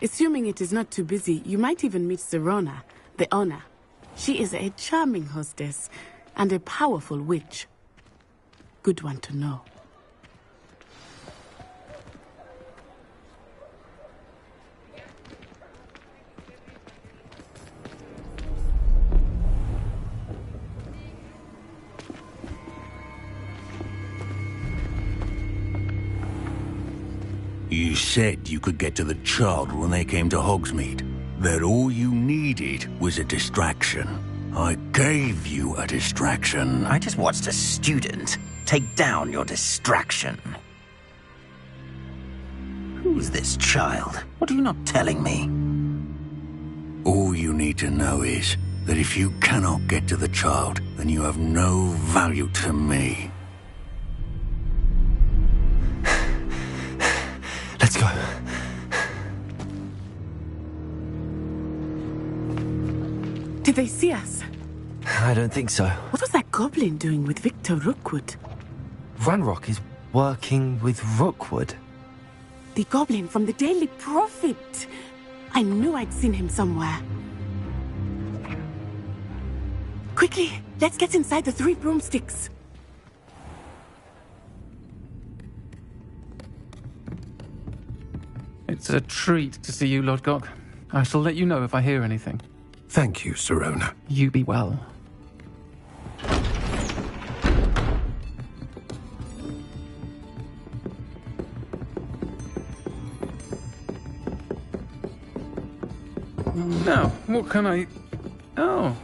Assuming it is not too busy, you might even meet Sirona, the owner. She is a charming hostess and a powerful witch. Good one to know. You said you could get to the child when they came to Hogsmeade. That all you needed was a distraction. I gave you a distraction. I just watched a student take down your distraction. Who's this child? What are you not telling me? All you need to know is that if you cannot get to the child, then you have no value to me. Let's go. Did they see us? I don't think so. What was that goblin doing with Victor Rookwood? Ranrock is working with Rookwood. The goblin from the Daily Prophet. I knew I'd seen him somewhere. Quickly, let's get inside the Three Broomsticks. It's a treat to see you, Lodgok. I shall let you know if I hear anything. Thank you, Sirona. You be well. Now, what can I... Oh,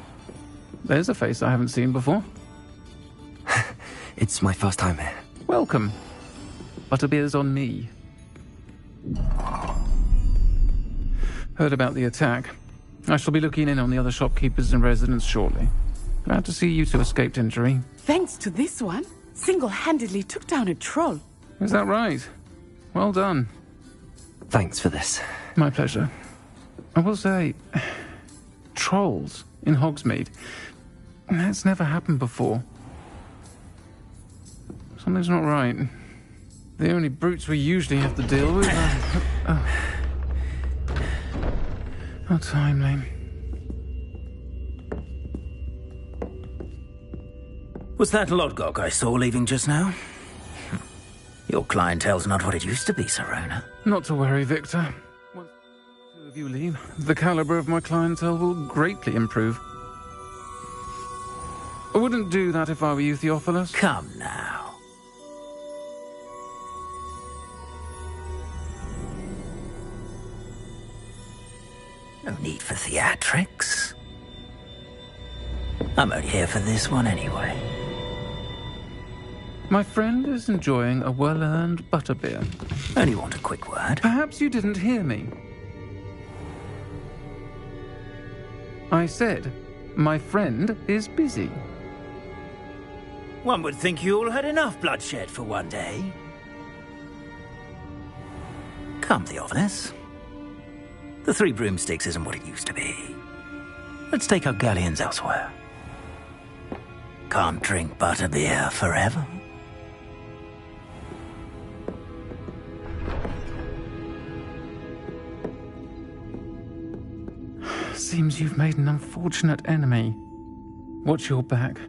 there's a face I haven't seen before. It's my first time here. Welcome. Butterbeer's on me. Heard about the attack. I shall be looking in on the other shopkeepers and residents shortly. Glad to see you two escaped injury. Thanks to this one, single-handedly took down a troll. Is that right? Well done. Thanks for this. My pleasure. I will say, trolls in Hogsmeade. That's never happened before. Something's not right. The only brutes we usually have to deal with are... How timely. Was that Lodgok I saw leaving just now? Your clientele's not what it used to be, Sirona. Not to worry, Victor. Once two of you leave, the caliber of my clientele will greatly improve. I wouldn't do that if I were you, Theophilus. Come now. No need for theatrics. I'm only here for this one anyway. My friend is enjoying a well-earned butterbeer. Only want a quick word. Perhaps you didn't hear me. I said, my friend is busy. One would think you all had enough bloodshed for one day. Come, Theophilus. The Three Broomsticks isn't what it used to be. Let's take our galleons elsewhere. Can't drink butterbeer forever. Seems you've made an unfortunate enemy. Watch your back.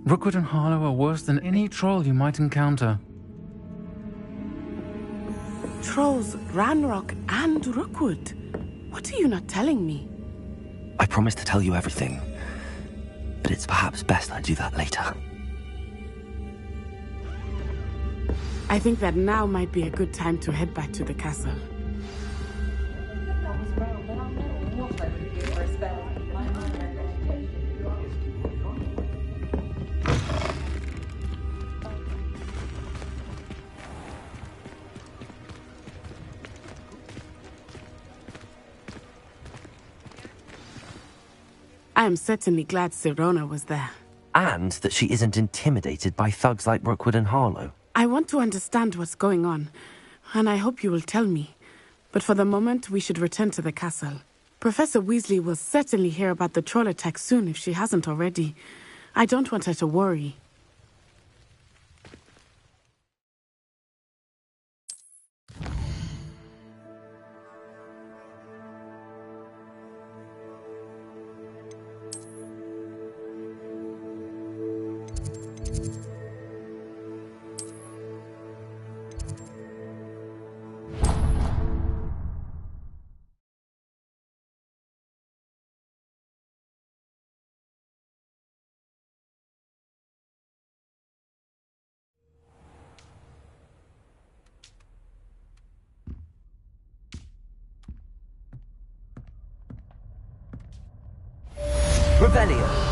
Rookwood and Harlow are worse than any troll you might encounter. Trolls, Ranrock, and Rookwood. What are you not telling me? I promise to tell you everything, but it's perhaps best I do that later. I think that now might be a good time to head back to the castle. I am certainly glad Sirona was there. And that she isn't intimidated by thugs like Rookwood and Harlow. I want to understand what's going on, and I hope you will tell me. But for the moment, we should return to the castle. Professor Weasley will certainly hear about the troll attack soon if she hasn't already. I don't want her to worry. Revelio.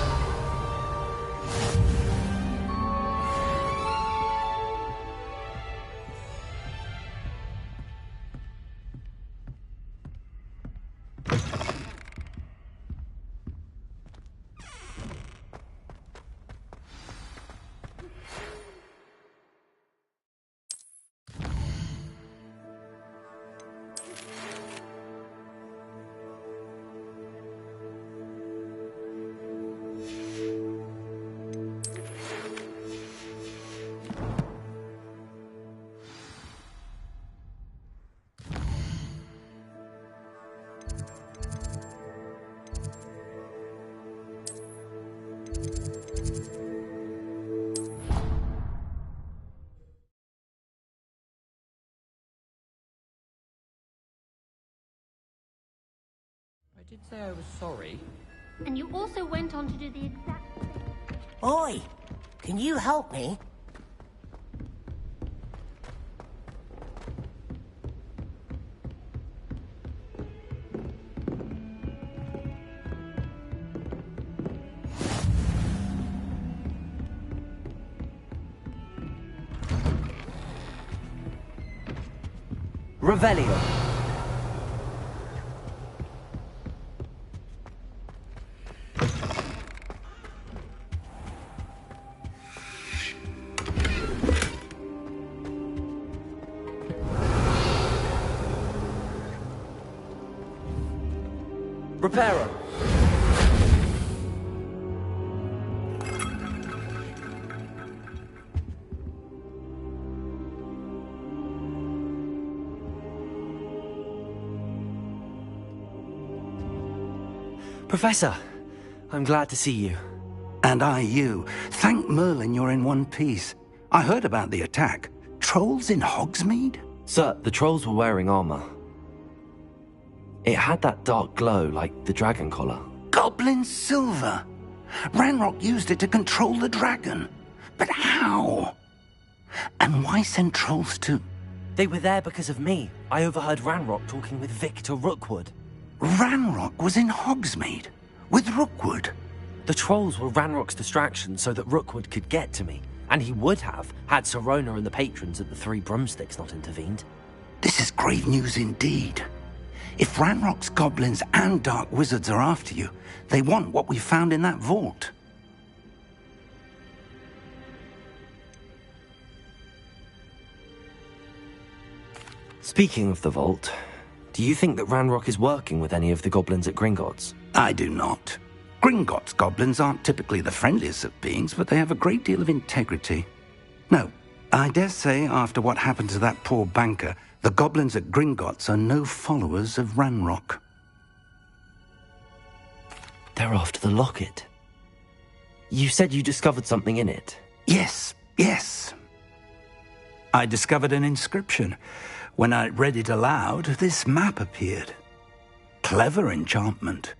I did say I was sorry. And you also went on to do the exact same. Oi! Can you help me? Revelio. Reparo. Professor, I'm glad to see you. And I you. Thank Merlin you're in one piece. I heard about the attack. Trolls in Hogsmeade? Sir, the trolls were wearing armor. It had that dark glow like the dragon collar. Goblin silver! Ranrock used it to control the dragon. But how? And why send trolls to... They were there because of me. I overheard Ranrock talking with Victor Rookwood. Ranrock was in Hogsmeade? With Rookwood? The trolls were Ranrock's distraction so that Rookwood could get to me. And he would have, had Sirona and the patrons at the Three Broomsticks not intervened. This is grave news indeed. If Ranrock's goblins and dark wizards are after you, they want what we found in that vault. Speaking of the vault, do you think that Ranrock is working with any of the goblins at Gringotts? I do not. Gringotts goblins aren't typically the friendliest of beings, but they have a great deal of integrity. No, I dare say after what happened to that poor banker, the goblins at Gringotts are no followers of Ranrock. They're after the locket. You said you discovered something in it. Yes. I discovered an inscription. When I read it aloud, this map appeared. Clever enchantment.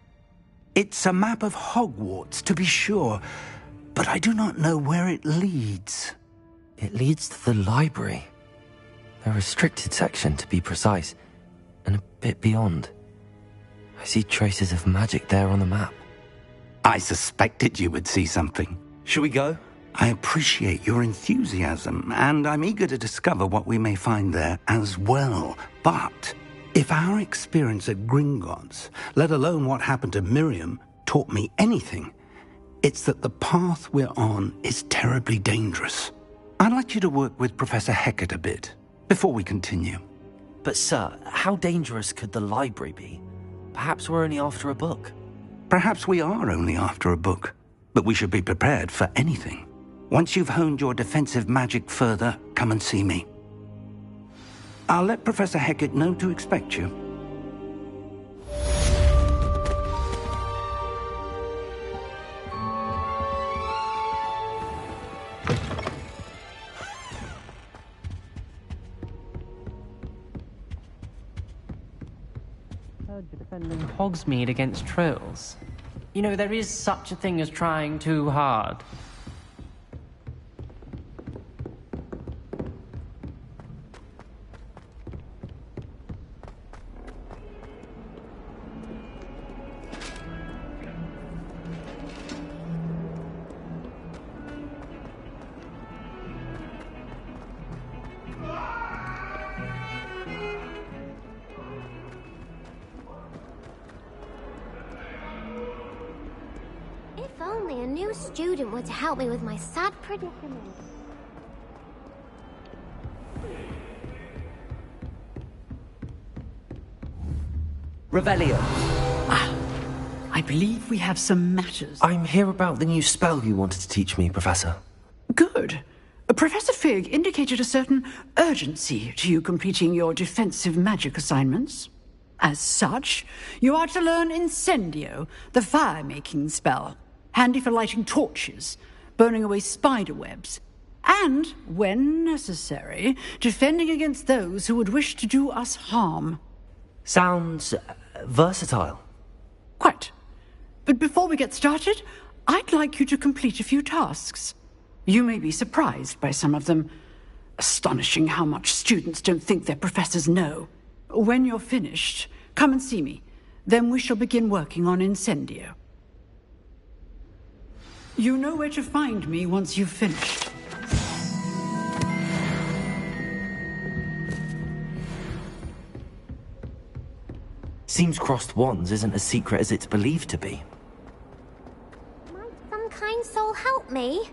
It's a map of Hogwarts, to be sure, but I do not know where it leads. It leads to the library. A restricted section, to be precise, and a bit beyond. I see traces of magic there on the map. I suspected you would see something. Shall we go? I appreciate your enthusiasm, and I'm eager to discover what we may find there as well. But if our experience at Gringotts, let alone what happened to Miriam, taught me anything, it's that the path we're on is terribly dangerous. I'd like you to work with Professor Hecat a bit before we continue. But sir, how dangerous could the library be? Perhaps we're only after a book. Perhaps we are only after a book, but we should be prepared for anything. Once you've honed your defensive magic further, come and see me. I'll let Professor Hecat know to expect you. Heard you're defending Hogsmeade against trolls. You know, there is such a thing as trying too hard. If only a new student were to help me with my sad predicament. Revelio. I believe we have some matters. I'm here about the new spell you wanted to teach me, Professor. Good. Professor Fig indicated a certain urgency to you completing your defensive magic assignments. As such, you are to learn Incendio, the fire-making spell, handy for lighting torches, burning away spider webs, and, when necessary, defending against those who would wish to do us harm. Sounds versatile. Quite. But before we get started, I'd like you to complete a few tasks. You may be surprised by some of them. Astonishing how much students don't think their professors know. When you're finished, come and see me. Then we shall begin working on Incendio. You know where to find me once you've finished. Seems crossed wands isn't as secret as it's believed to be. Might some kind soul help me?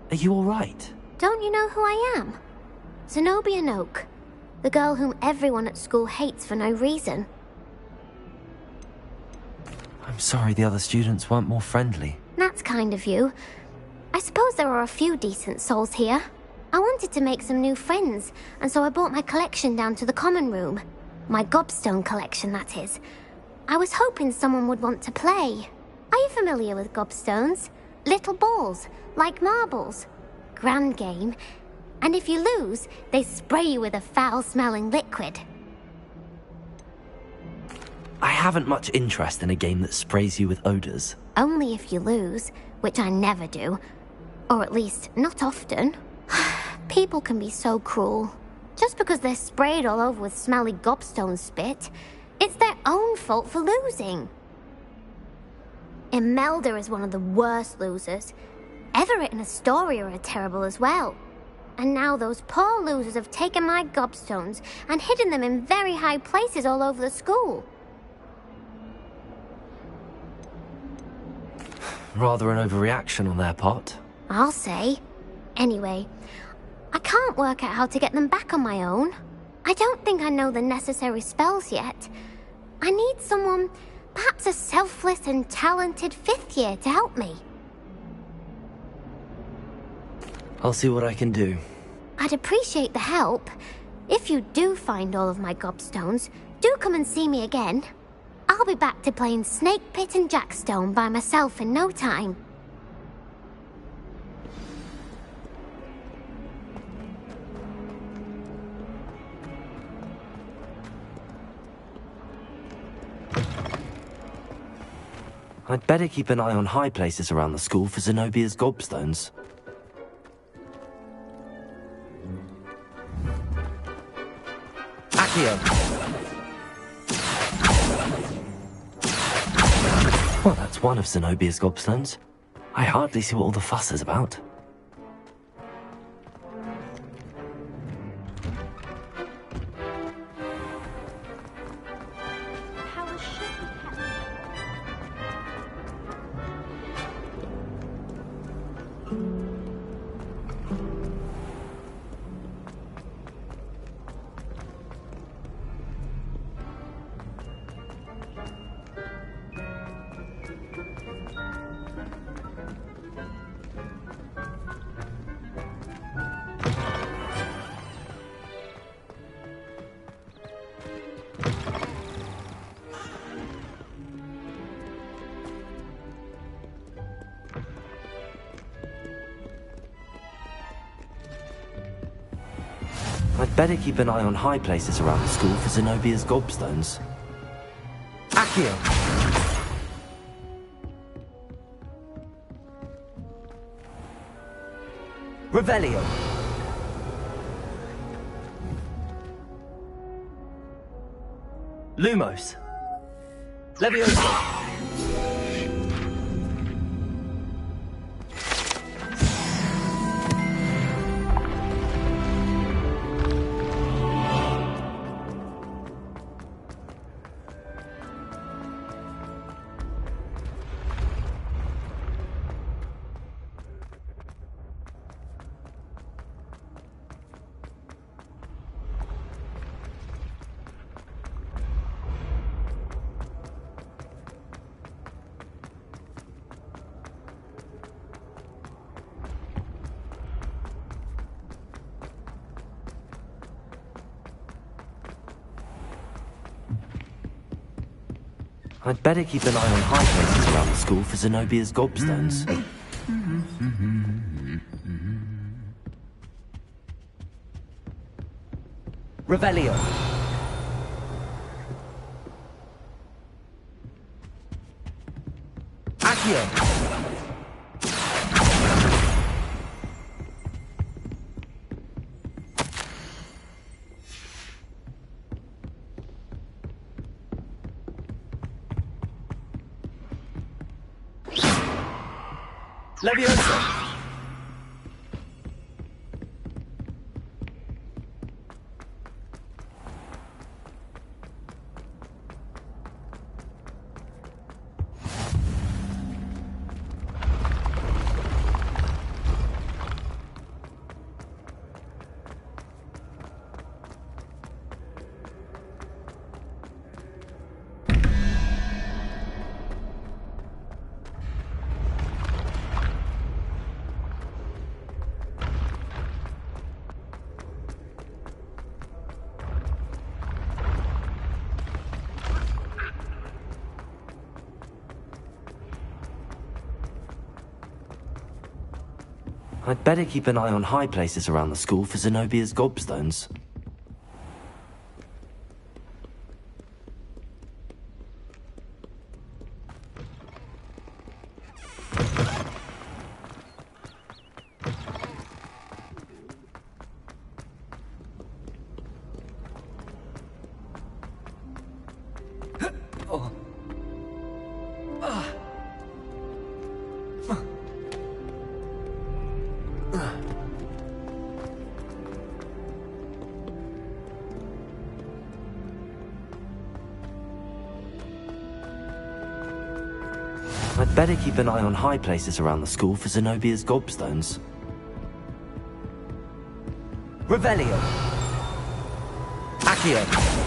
Are you all right? Don't you know who I am? Zenobia Noak, the girl whom everyone at school hates for no reason. I'm sorry the other students weren't more friendly. That's kind of you. I suppose there are a few decent souls here. I wanted to make some new friends, and so I brought my collection down to the common room. My gobstone collection, that is. I was hoping someone would want to play. Are you familiar with gobstones? Little balls, like marbles. Grand game. And if you lose, they spray you with a foul-smelling liquid. I haven't much interest in a game that sprays you with odors. Only if you lose, which I never do. Or at least, not often. People can be so cruel. Just because they're sprayed all over with smelly gobstone spit, it's their own fault for losing. Imelda is one of the worst losers. Everett and Astoria are terrible as well. And now those poor losers have taken my gobstones and hidden them in very high places all over the school. Rather an overreaction on their part. I'll say. Anyway, I can't work out how to get them back on my own. I don't think I know the necessary spells yet. I need someone, perhaps a selfless and talented fifth year to help me. I'll see what I can do. I'd appreciate the help. If you do find all of my gobstones, do come and see me again. I'll be back to playing Snake Pit and Jackstone by myself in no time. I'd better keep an eye on high places around the school for Zenobia's gobstones. Accio! Well, that's one of Zenobia's gobstones. I hardly see what all the fuss is about. I'd better keep an eye on high places around the school for Zenobia's gobstones. Accio! Revelio! Lumos! Levioso! I'd better keep an eye on high places around the school for Zenobia's gobstones. Revelio! Accio! Levioso! I'd better keep an eye on high places around the school for Zenobia's gobstones. I'd better keep an eye on high places around the school for Zenobia's gobstones. Revelio! Accio!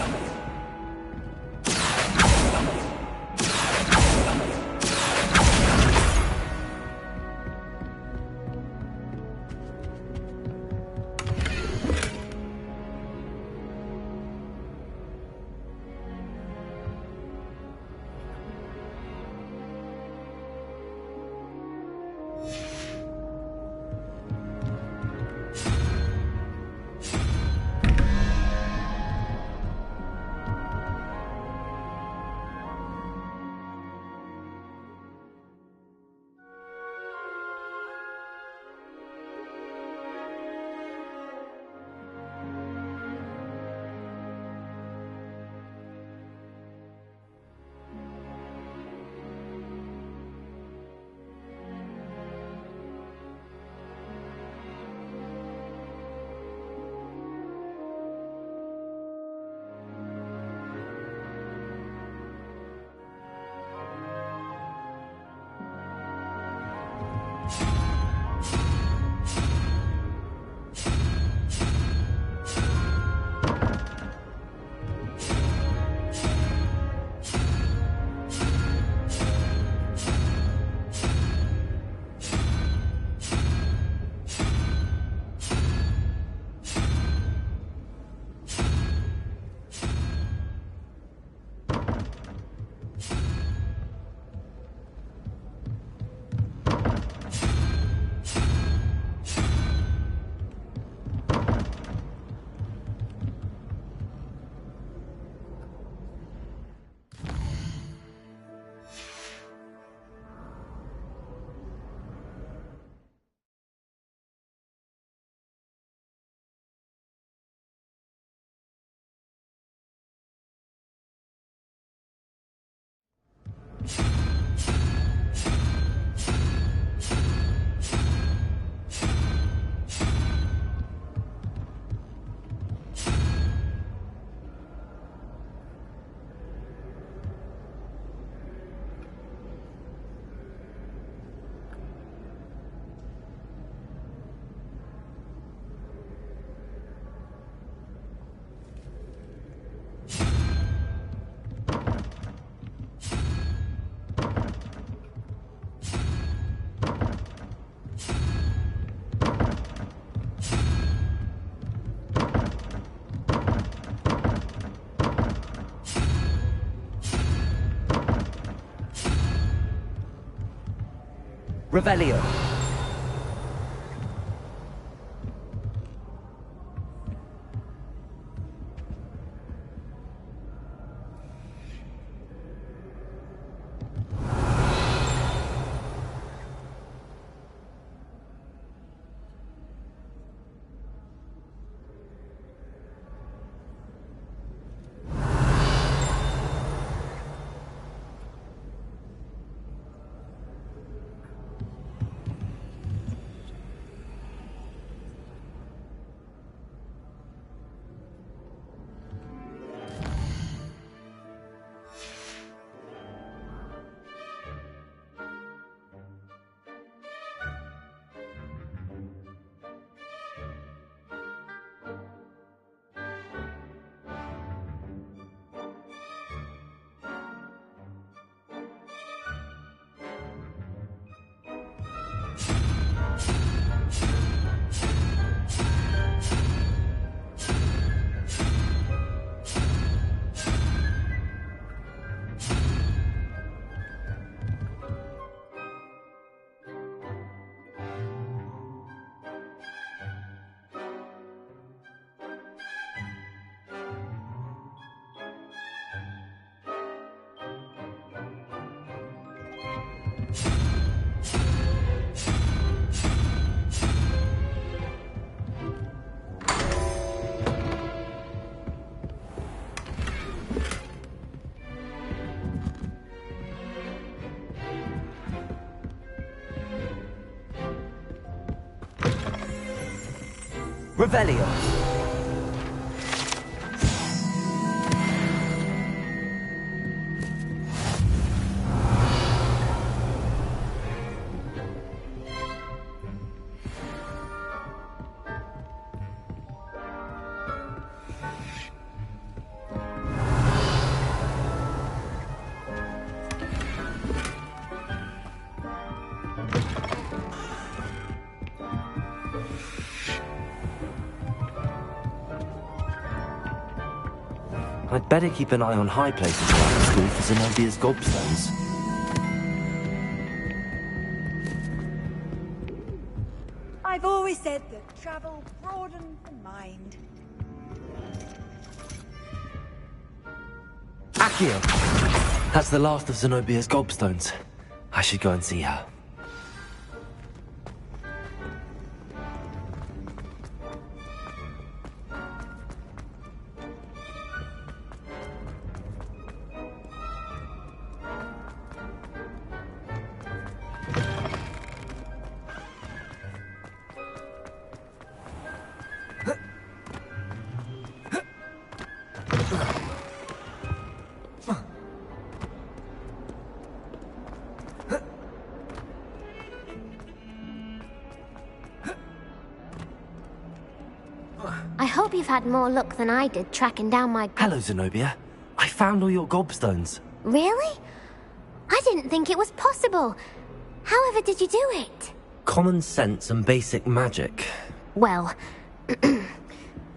Revelio. Revelio. I'd better keep an eye on high places around the school for Zenobia's gobstones. I've always said that travel broadens the mind. Accio! That's the last of Zenobia's gobstones. I should go and see her. I hope you've had more luck than I did tracking down my... Hello, Zenobia. I found all your gobstones. Really? I didn't think it was possible. However did you do it? Common sense and basic magic. Well,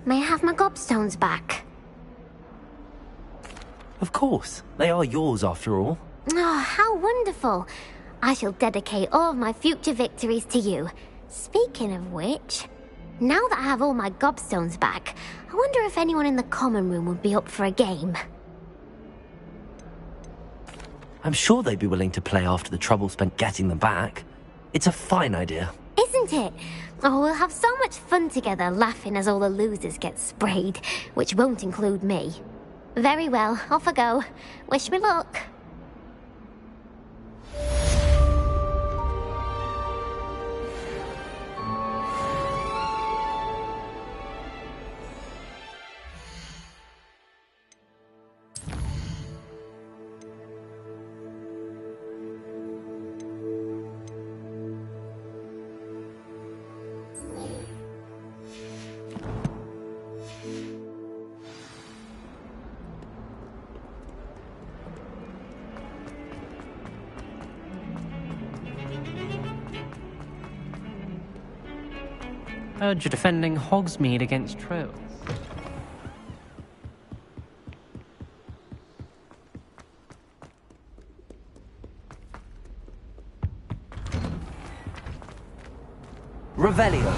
may I have my gobstones back? Of course. They are yours, after all. Oh, how wonderful. I shall dedicate all of my future victories to you. Speaking of which, now that I have all my gobstones back, I wonder if anyone in the common room would be up for a game. I'm sure they'd be willing to play after the trouble spent getting them back. It's a fine idea. Isn't it? Oh, we'll have so much fun together laughing as all the losers get sprayed, which won't include me. Very well, off I go. Wish me luck. Heard you're defending Hogsmeade against trolls. Revelio.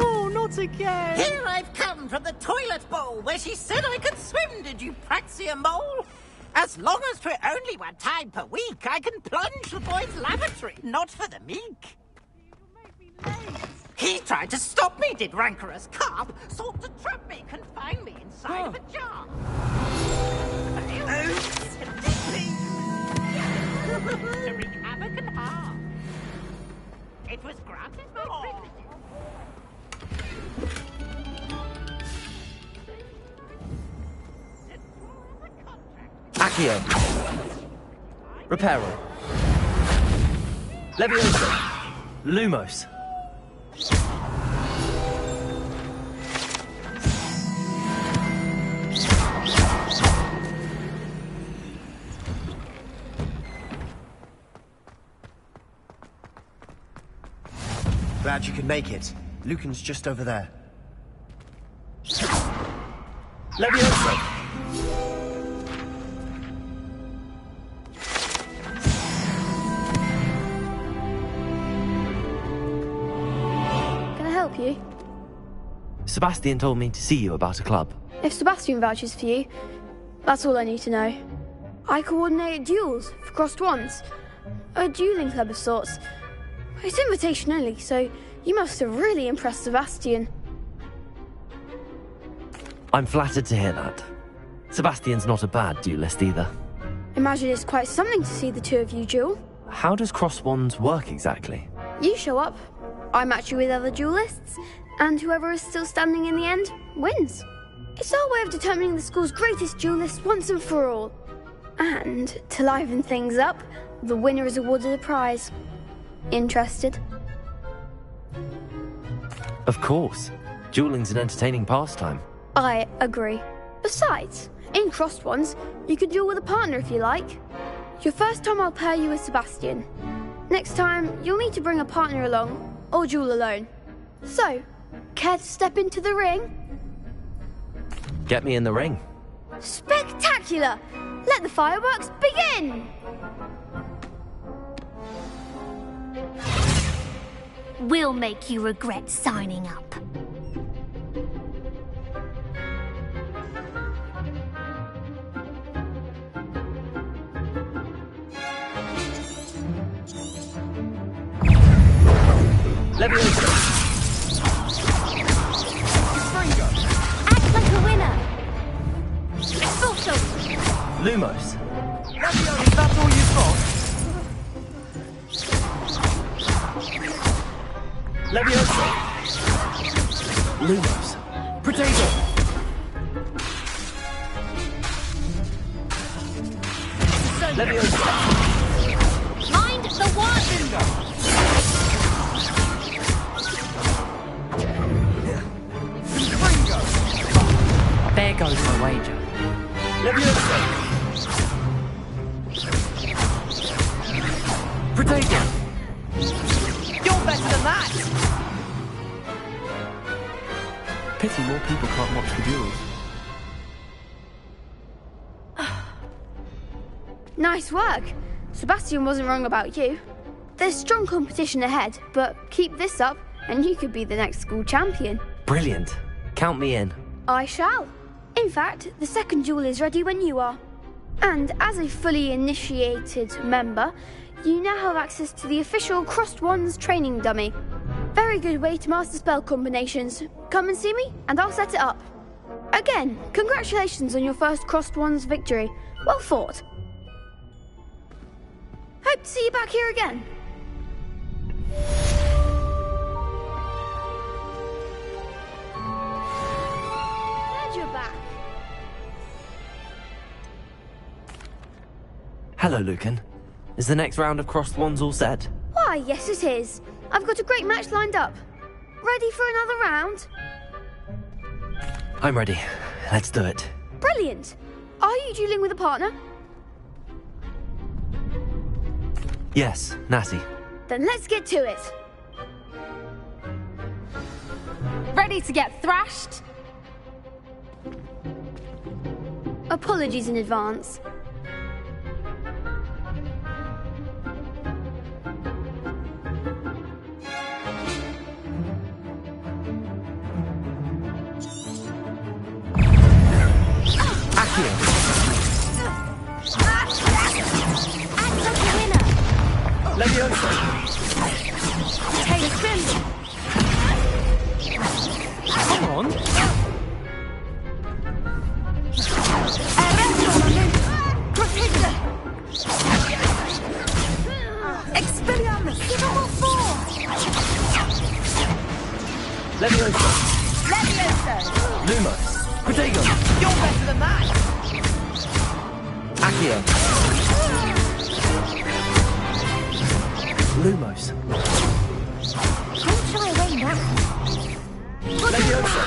Oh, not again! Here I've come from the toilet bowl where she said I could swim, did you praxia mole? As long as 'twere only one time per week, I can plunge the boy's lavatory, not for the meek. He tried to stop me, did rancorous carp, sought to trap me, confine me inside of a jar. To wreak havoc and harm. It was granted by privileges. Accio. Reparo. Levioso. Lumos. Glad you could make it. Lucan's just over there. Levioso. Can I help you? Sebastian told me to see you about a club. If Sebastian vouches for you, that's all I need to know. I coordinate duels for Crossed Wands. A dueling club of sorts. It's invitation only, so you must have really impressed Sebastian. I'm flattered to hear that. Sebastian's not a bad duelist either. Imagine it's quite something to see the two of you duel. How does Crossed Wands work exactly? You show up, I match you with other duelists, and whoever is still standing in the end wins. It's our way of determining the school's greatest duelist once and for all. And to liven things up, the winner is awarded a prize. Interested? Of course. Dueling's an entertaining pastime. I agree. Besides, in Crossed Wands, you can duel with a partner if you like. Your first time I'll pair you with Sebastian. Next time, you'll need to bring a partner along, or duel alone. So, care to step into the ring? Get me in the ring. Spectacular! Let the fireworks begin! We'll make you regret signing up. Levioso. Act like a winner. Expulso. Lumos. Is that all you've got? Levioso. Lumos. Potato. Levioso. Mind the one. There goes my wager. Levioso. Potato. You're better than that! Pity more people can't watch the duels. Nice work. Sebastian wasn't wrong about you. There's strong competition ahead, but keep this up and you could be the next school champion. Brilliant. Count me in. I shall. In fact, the second duel is ready when you are. And as a fully initiated member, you now have access to the official Crossed Wands training dummy. Very good way to master spell combinations. Come and see me, and I'll set it up. Again, congratulations on your first Crossed Wands victory. Well fought. Hope to see you back here again. Glad you're back. Hello, Lucan. Is the next round of Crossed Wands all set? Why, yes it is. I've got a great match lined up. Ready for another round? I'm ready. Let's do it. Brilliant. Are you dueling with a partner? Yes, Natty. Then let's get to it. Ready to get thrashed? Apologies in advance. Leviosa! Take spin! Come on! Protector! Expelliarmus! Double force! Leviosa! Leviosa! Lumos! Protego! You're better than that! Accio! Lumos! Don't shy away now. Leviosa!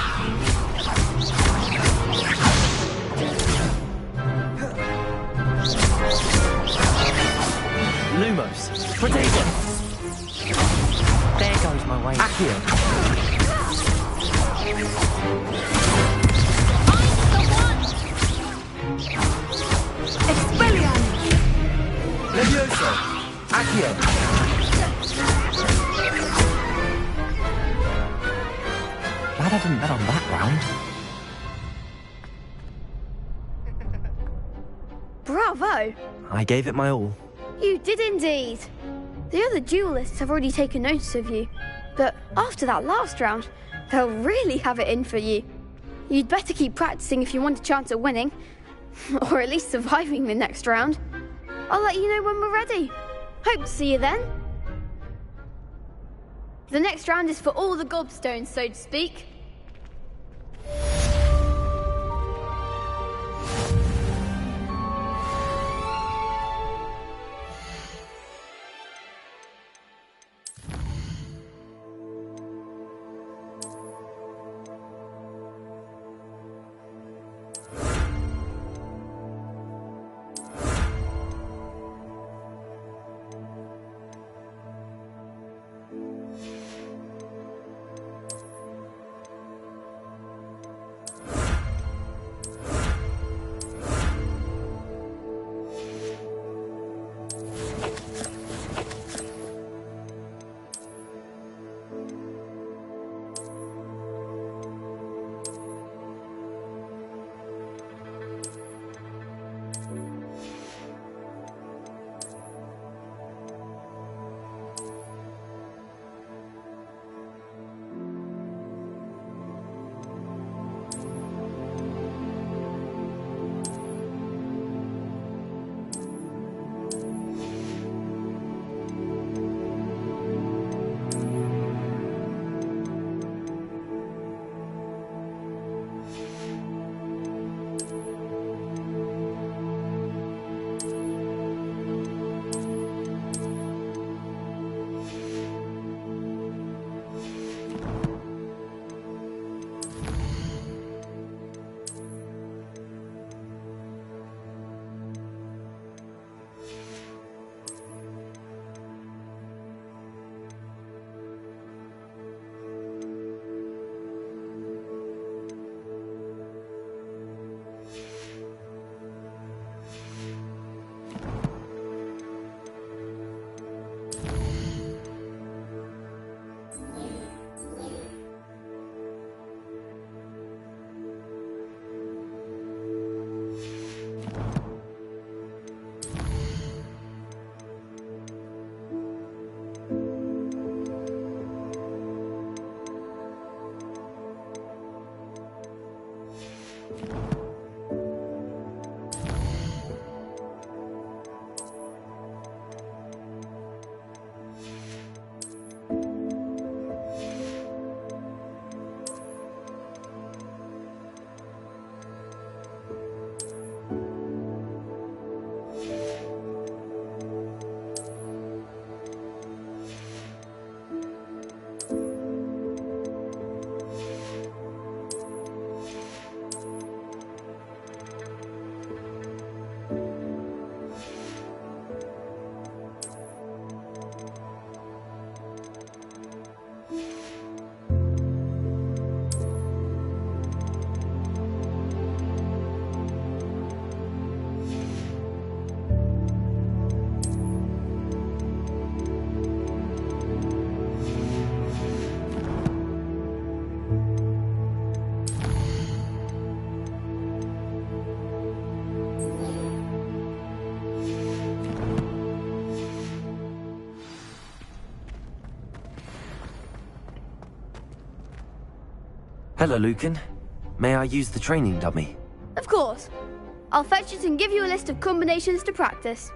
Lumos! Protego! There goes my way. Accio! Expelliarmus! Leviosa! Accio! Glad I didn't bet on that round. Bravo! I gave it my all. You did indeed. The other duelists have already taken notice of you, but after that last round, they'll really have it in for you. You'd better keep practicing if you want a chance at winning, or at least surviving the next round. I'll let you know when we're ready. Hope to see you then. The next round is for all the gobstones, so to speak. Hello, Lucan. May I use the training dummy? Of course. I'll fetch it and give you a list of combinations to practice.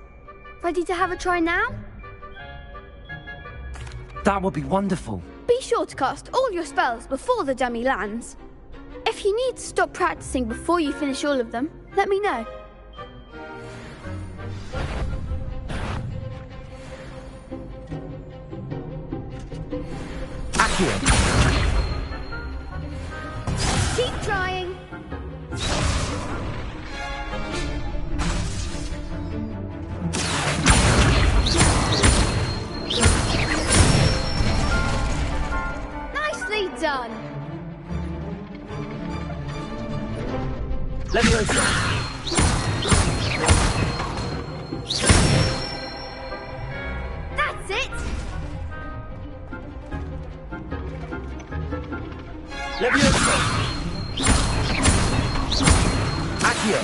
Ready to have a try now? That would be wonderful. Be sure to cast all your spells before the dummy lands. If you need to stop practicing before you finish all of them, let me know. Accio. Keep trying. Nicely done. Leviosa. That's it. Leviosa. Accio.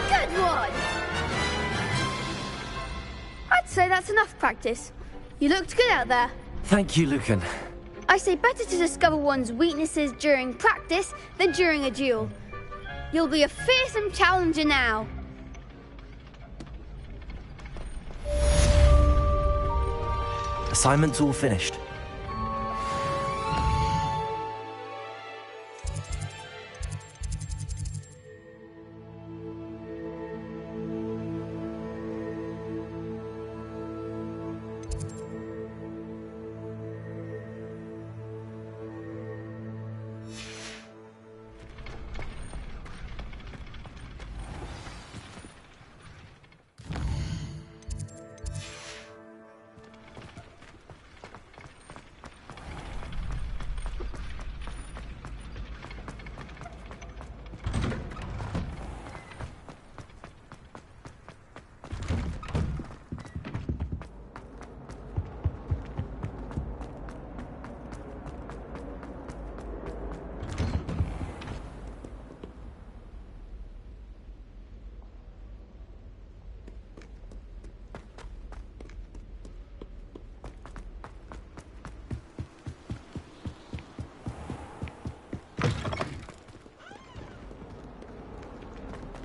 Good one. I'd say that's enough practice. You looked good out there. Thank you, Lucan. I say better to discover one's weaknesses during practice than during a duel. You'll be a fearsome challenger now. Assignment's all finished.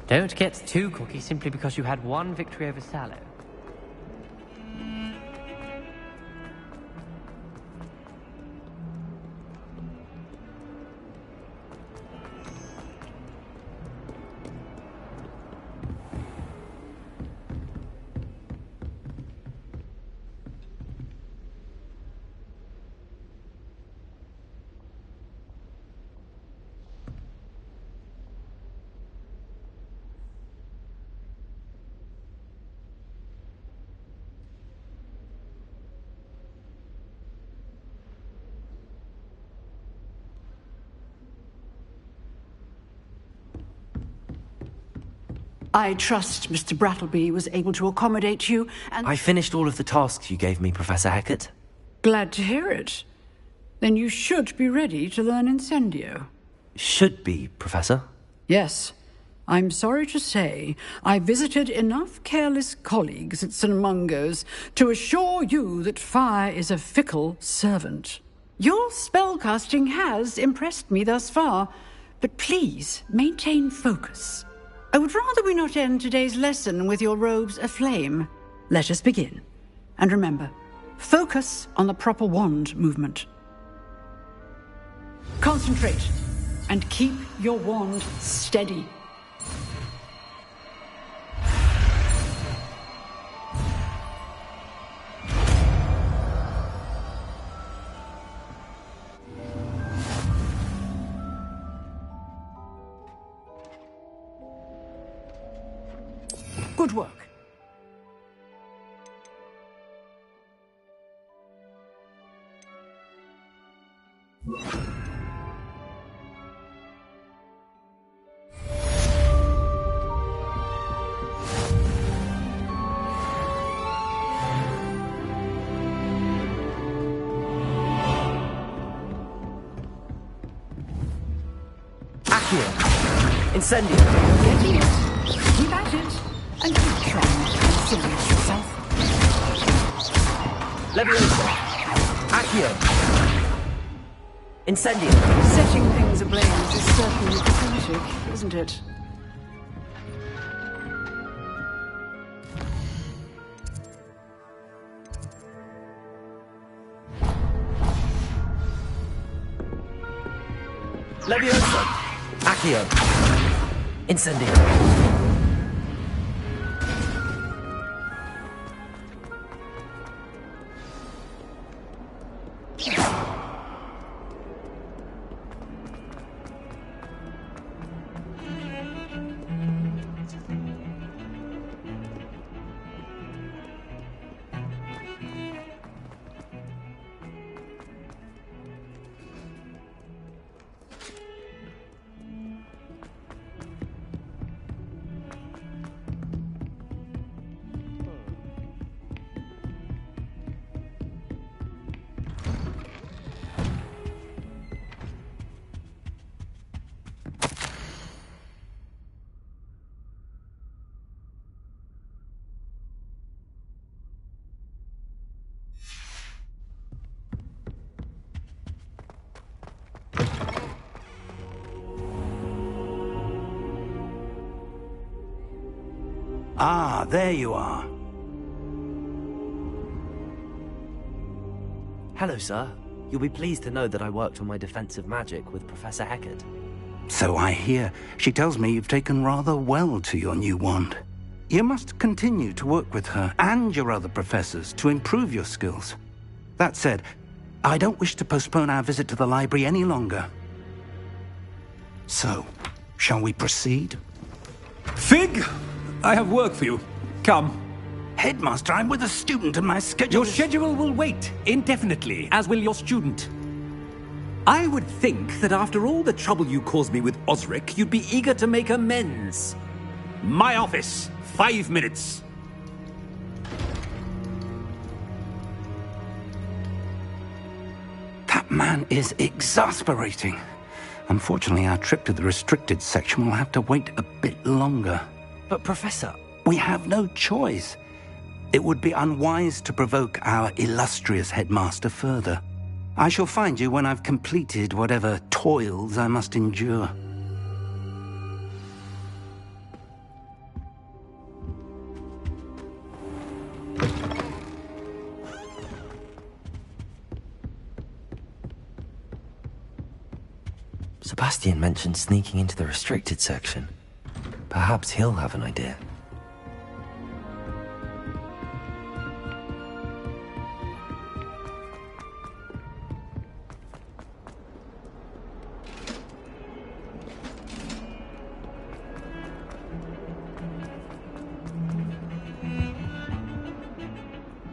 Don't get too cocky simply because you had one victory over Sallow. I trust Mr. Brattleby was able to accommodate you, and I finished all of the tasks you gave me, Professor Hecat. glad to hear it. Then you should be ready to learn Incendio. Should be, Professor. Yes. I'm sorry to say, I visited enough careless colleagues at St. Mungo's to assure you that fire is a fickle servant. Your spellcasting has impressed me thus far, but please maintain focus. I would rather we not end today's lesson with your robes aflame. Let us begin. And remember, focus on the proper wand movement. Concentrate, and keep your wand steady. Good work. Accio. Incendio. Keep at it, and keep trying to conciliate yourself. Leviosa. Incendio! Setting things ablaze is certainly pathetic, isn't it? Levioso! Accio! Incendio! Ah, there you are. Hello, sir. You'll be pleased to know that I worked on my defensive magic with Professor Hecat. So I hear. She tells me you've taken rather well to your new wand. You must continue to work with her and your other professors to improve your skills. That said, I don't wish to postpone our visit to the library any longer. So, shall we proceed? Fig! I have work for you. Come. Headmaster, I'm with a student and my schedule... Your schedule will wait indefinitely, as will your student. I would think that after all the trouble you caused me with Osric, you'd be eager to make amends. My office, 5 minutes. That man is exasperating. Unfortunately, our trip to the restricted section will have to wait a bit longer. But, Professor... We have no choice. It would be unwise to provoke our illustrious headmaster further. I shall find you when I've completed whatever toils I must endure. Sebastian mentioned sneaking into the restricted section. Perhaps he'll have an idea.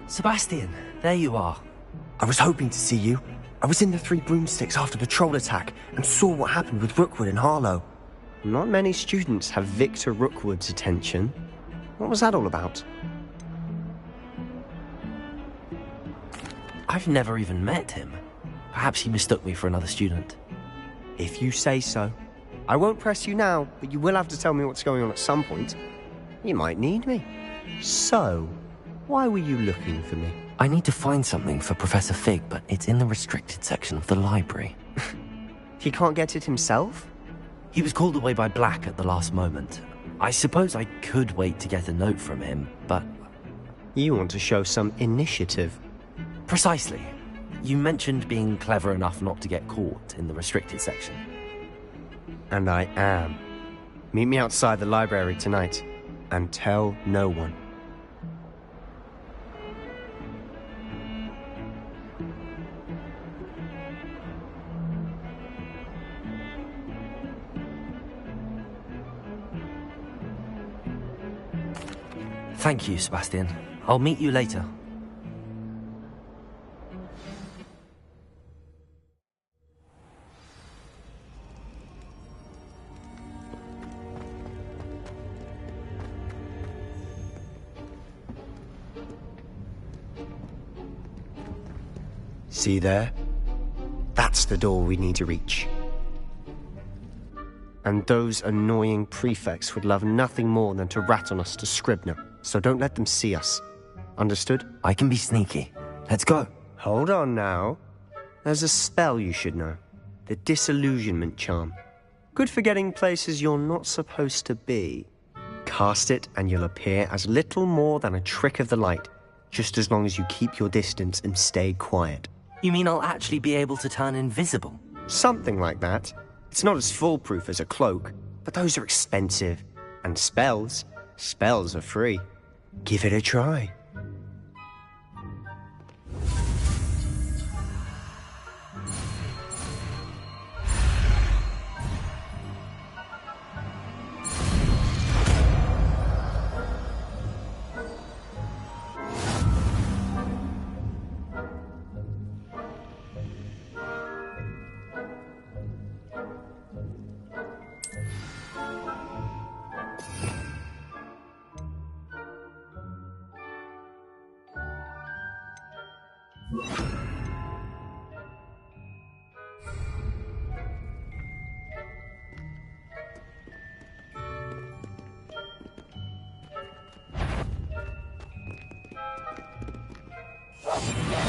Sebastian, there you are. I was hoping to see you. I was in the Three Broomsticks after the troll attack and saw what happened with Rookwood and Harlow. Not many students have Victor Rookwood's attention. What was that all about? I've never even met him. Perhaps he mistook me for another student. If you say so. I won't press you now, but you will have to tell me what's going on at some point. You might need me. So, why were you looking for me? I need to find something for Professor Fig, but it's in the restricted section of the library. He can't get it himself? He was called away by Black at the last moment. I suppose I could wait to get a note from him, but... You want to show some initiative. Precisely. You mentioned being clever enough not to get caught in the restricted section. And I am. Meet me outside the library tonight, and tell no one. Thank you, Sebastian. I'll meet you later. See there? That's the door we need to reach. And those annoying prefects would love nothing more than to rat on us to Scribner, so don't let them see us. Understood? I can be sneaky. Let's go. Hold on now. There's a spell you should know. The disillusionment charm. Good for getting places you're not supposed to be. Cast it and you'll appear as little more than a trick of the light, just as long as you keep your distance and stay quiet. You mean I'll actually be able to turn invisible? Something like that. It's not as foolproof as a cloak, but those are expensive. And spells are free. Give it a try.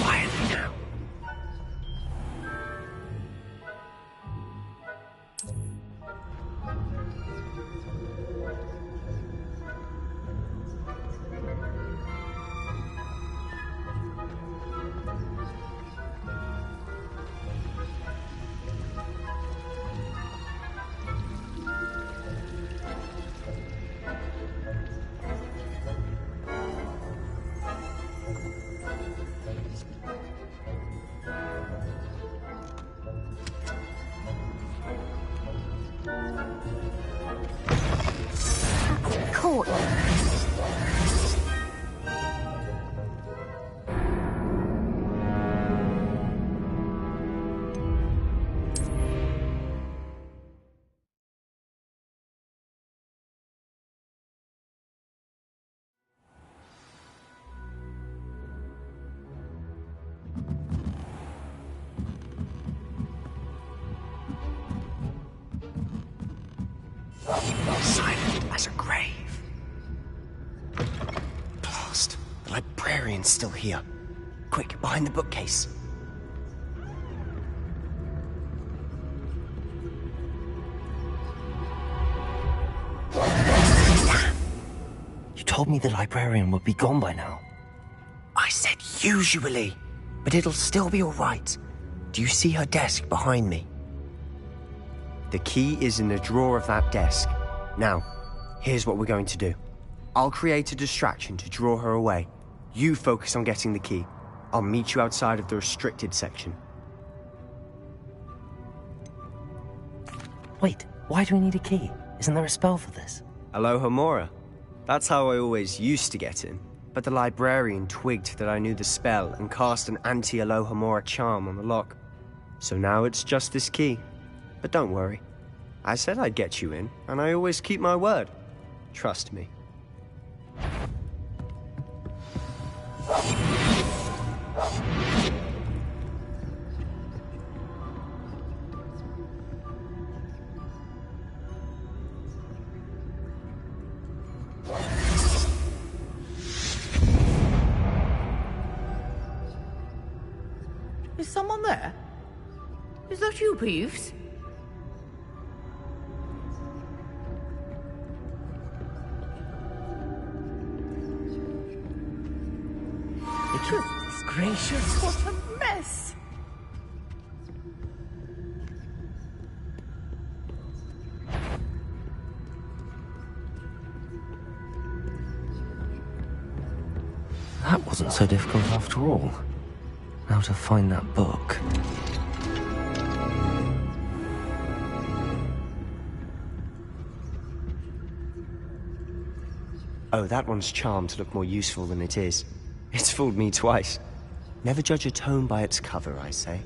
Quietly now. Court. Silent as a grave. Blast. The librarian's still here. Quick, behind the bookcase. You told me the librarian would be gone by now. I said usually, but it'll still be all right. Do you see her desk behind me? The key is in the drawer of that desk. Now, here's what we're going to do. I'll create a distraction to draw her away. You focus on getting the key. I'll meet you outside of the restricted section. Wait, why do we need a key? Isn't there a spell for this? Alohomora. That's how I always used to get in. But the librarian twigged that I knew the spell and cast an anti-Alohomora charm on the lock. So now it's just this key. But don't worry. I said I'd get you in, and I always keep my word. Trust me. Is someone there? Is that you, Peeves? Goodness gracious, what a mess! That wasn't so difficult after all. Now to find that book. Oh, that one's charmed to look more useful than it is. It's fooled me twice. Never judge a tome by its cover, I say.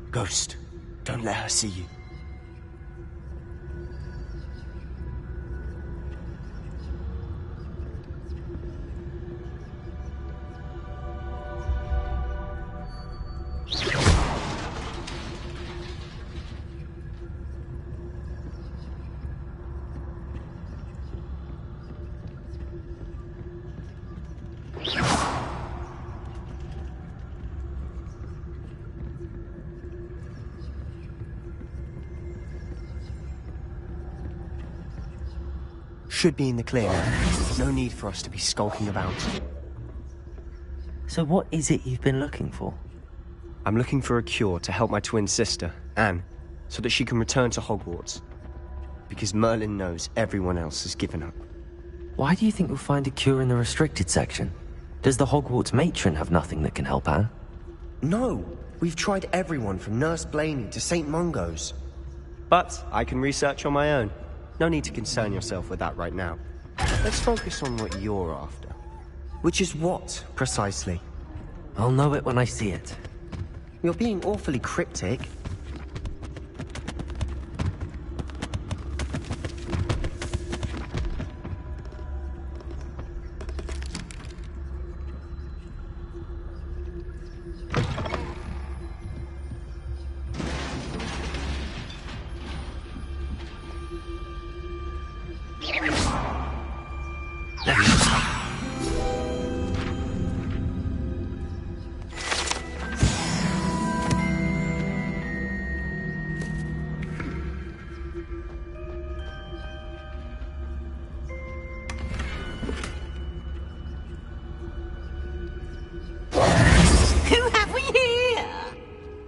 Ghost, don't let her see you. should be in the clear now. No need for us to be skulking about. So what is it you've been looking for? I'm looking for a cure to help my twin sister, Anne, so that she can return to Hogwarts. Because Merlin knows everyone else has given up. Why do you think we'll find a cure in the restricted section? Does the Hogwarts matron have nothing that can help Anne? No! We've tried everyone from Nurse Blaney to St. Mungo's. But I can research on my own. No need to concern yourself with that right now. Let's focus on what you're after. Which is what, precisely? I'll know it when I see it. You're being awfully cryptic. Who have we here?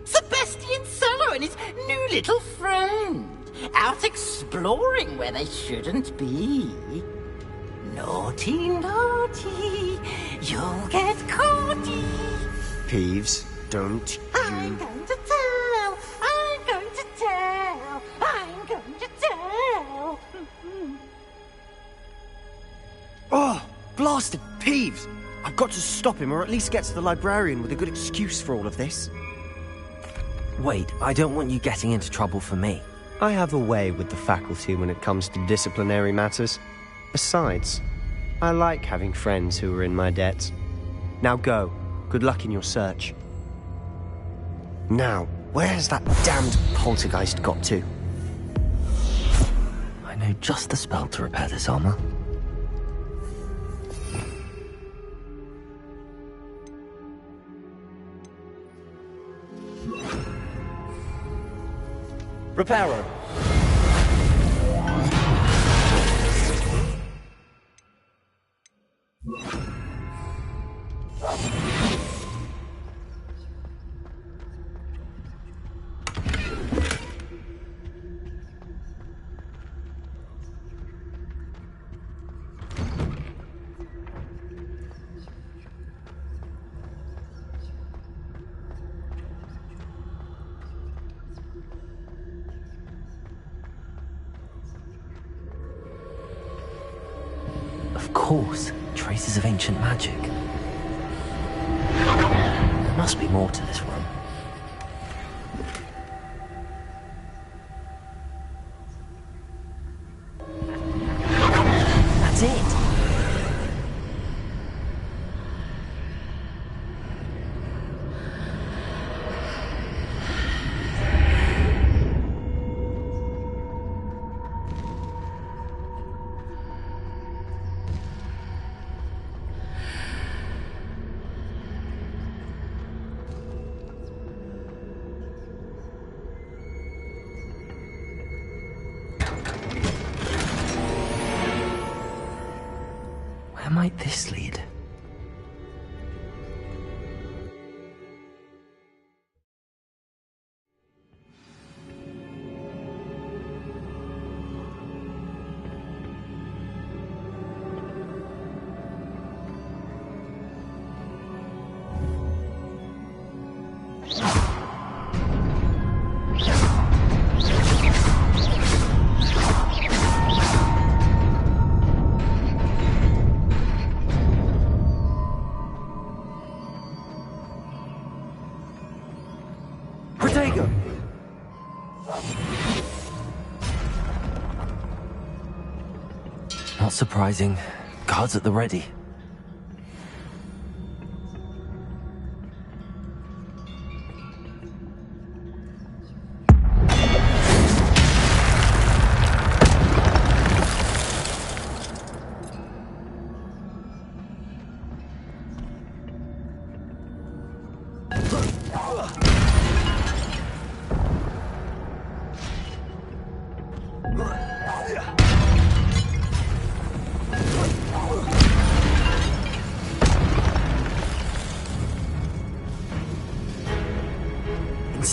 Sebastian Sallow and his new little friend. Out exploring where they shouldn't be. Naughty, naughty. You'll get caughty. Peeves, don't I'm going to tell. I'm going to tell. I'm going to tell. Oh, blasted Peeves! I've got to stop him, or at least get to the librarian with a good excuse for all of this. Wait, I don't want you getting into trouble for me. I have a way with the faculty when it comes to disciplinary matters. Besides, I like having friends who are in my debt. Now go. Good luck in your search. Now, where has that damned poltergeist got to? I know just the spell to repair this armor. Reparo. Of course, traces of ancient magic. There must be more to this room. That's it! Where might this lead? Protego! Not surprising. Guards at the ready.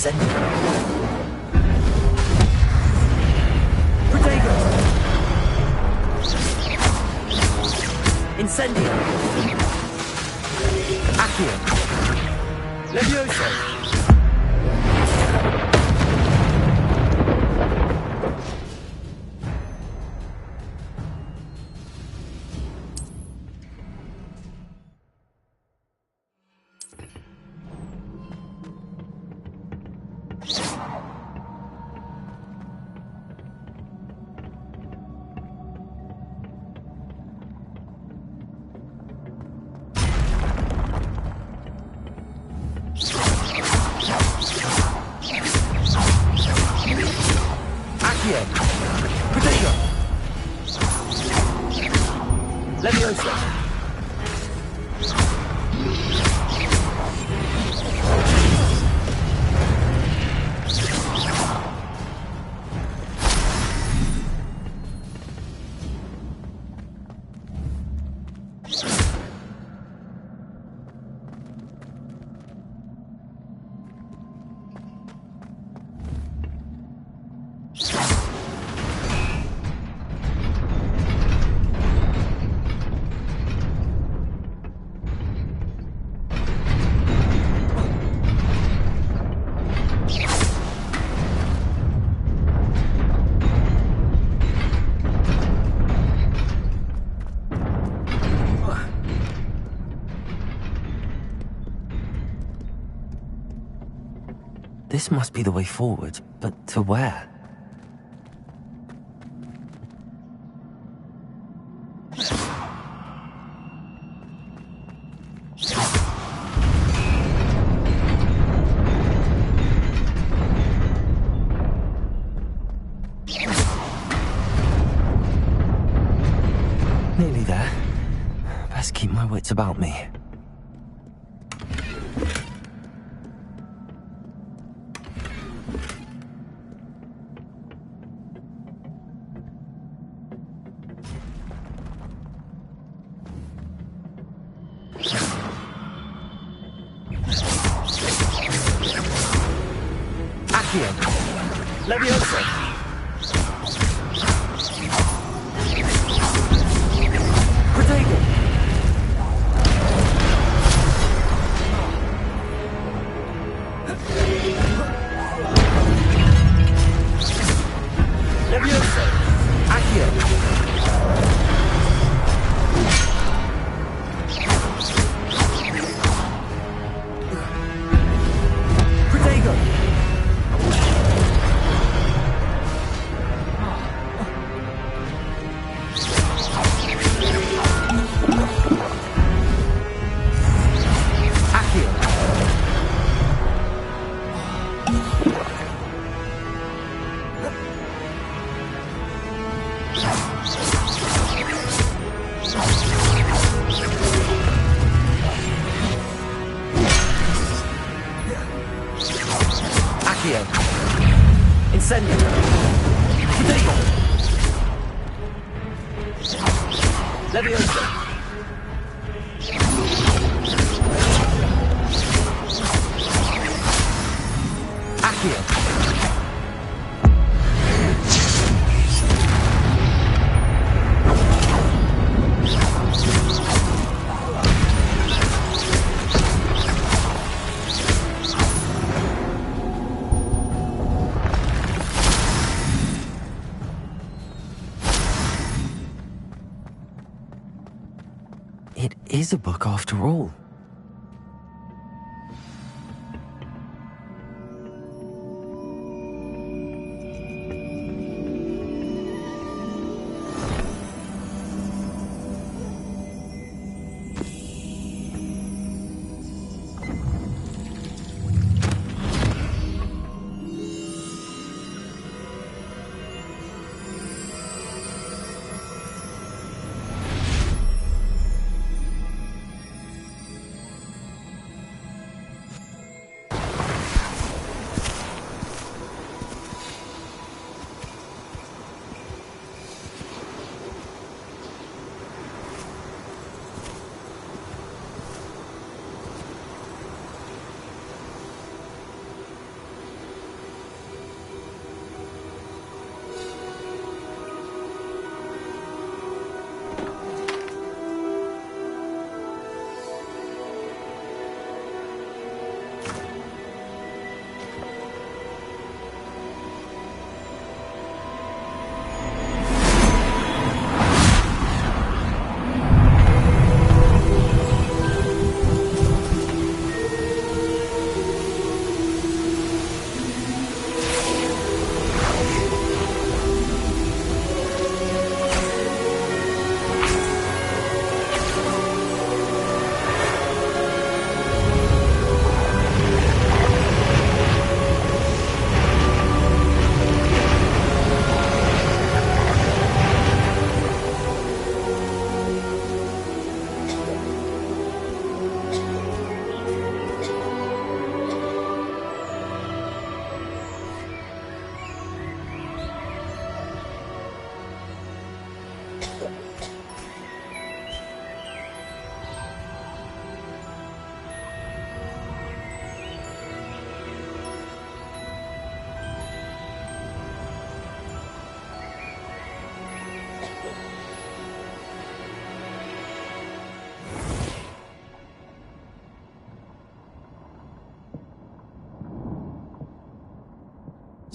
Incendio. Protego. Incendio. Accio. Levioso. This must be the way forward, but to where? Nearly there. Best keep my wits about me. It is a book after all.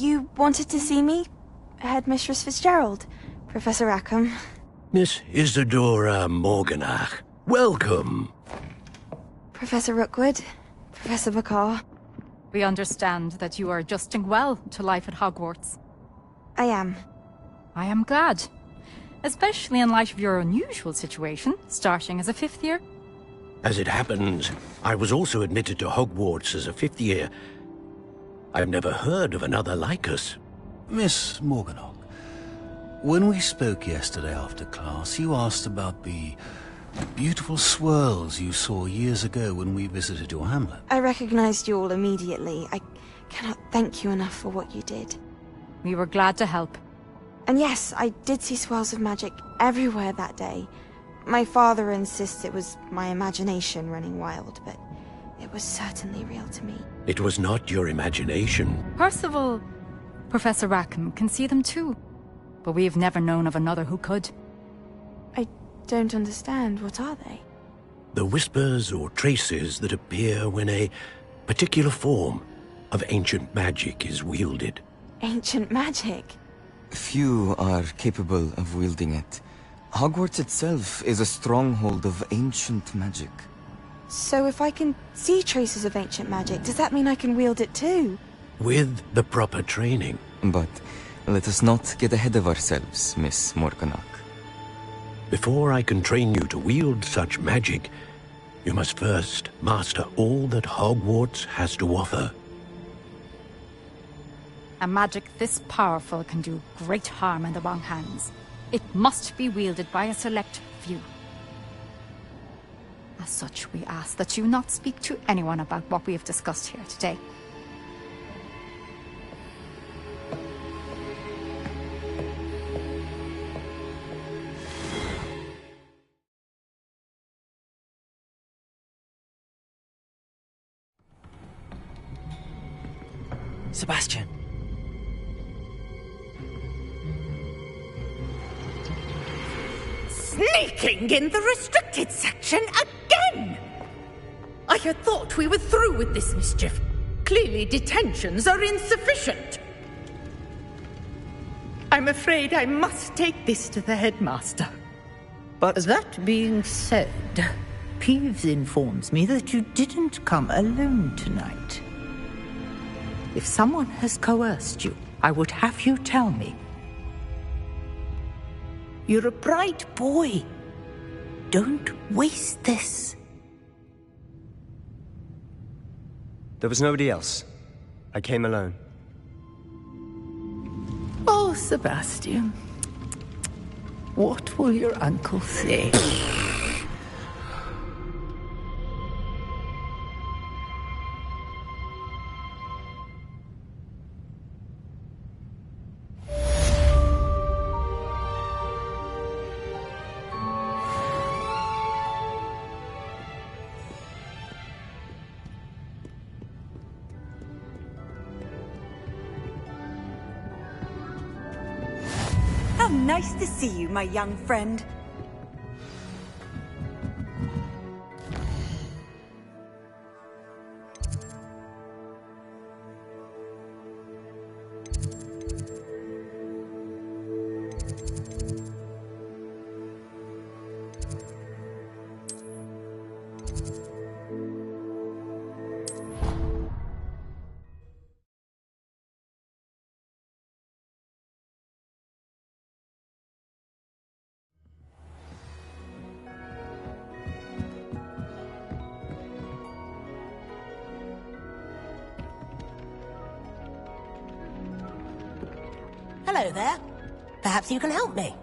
You wanted to see me? Headmistress Fitzgerald, Professor Rackham. Miss Isadora Morganach, welcome. Professor Rookwood, Professor Bakar. We understand that you are adjusting well to life at Hogwarts. I am. I am glad. Especially in light of your unusual situation, starting as a 5th year. As it happens, I was also admitted to Hogwarts as a 5th year. I've never heard of another like us. Miss Morganach, when we spoke yesterday after class, you asked about the beautiful swirls you saw years ago when we visited your hamlet. I recognized you all immediately. I cannot thank you enough for what you did. We were glad to help. And yes, I did see swirls of magic everywhere that day. My father insists it was my imagination running wild, but it was certainly real to me. It was not your imagination. Percival, Professor Rackham can see them too. But we have never known of another who could. I don't understand. What are they? The whispers or traces that appear when a particular form of ancient magic is wielded. Ancient magic? Few are capable of wielding it. Hogwarts itself is a stronghold of ancient magic. So if I can see traces of ancient magic, does that mean I can wield it too? With the proper training. But let us not get ahead of ourselves, Miss Morganach. Before I can train you to wield such magic, you must first master all that Hogwarts has to offer. A magic this powerful can do great harm in the wrong hands. It must be wielded by a select few. As such, we ask that you not speak to anyone about what we have discussed here today. Sebastian. Sneaking in the restricted section again! I had thought we were through with this mischief. Clearly detentions are insufficient. I'm afraid I must take this to the headmaster. But that being said, Peeves informs me that you didn't come alone tonight. If someone has coerced you, I would have you tell me. You're a bright boy. Don't waste this. There was nobody else. I came alone. Oh, Sebastian. What will your uncle say? How nice to see you, my young friend. Hello there. Perhaps you can help me.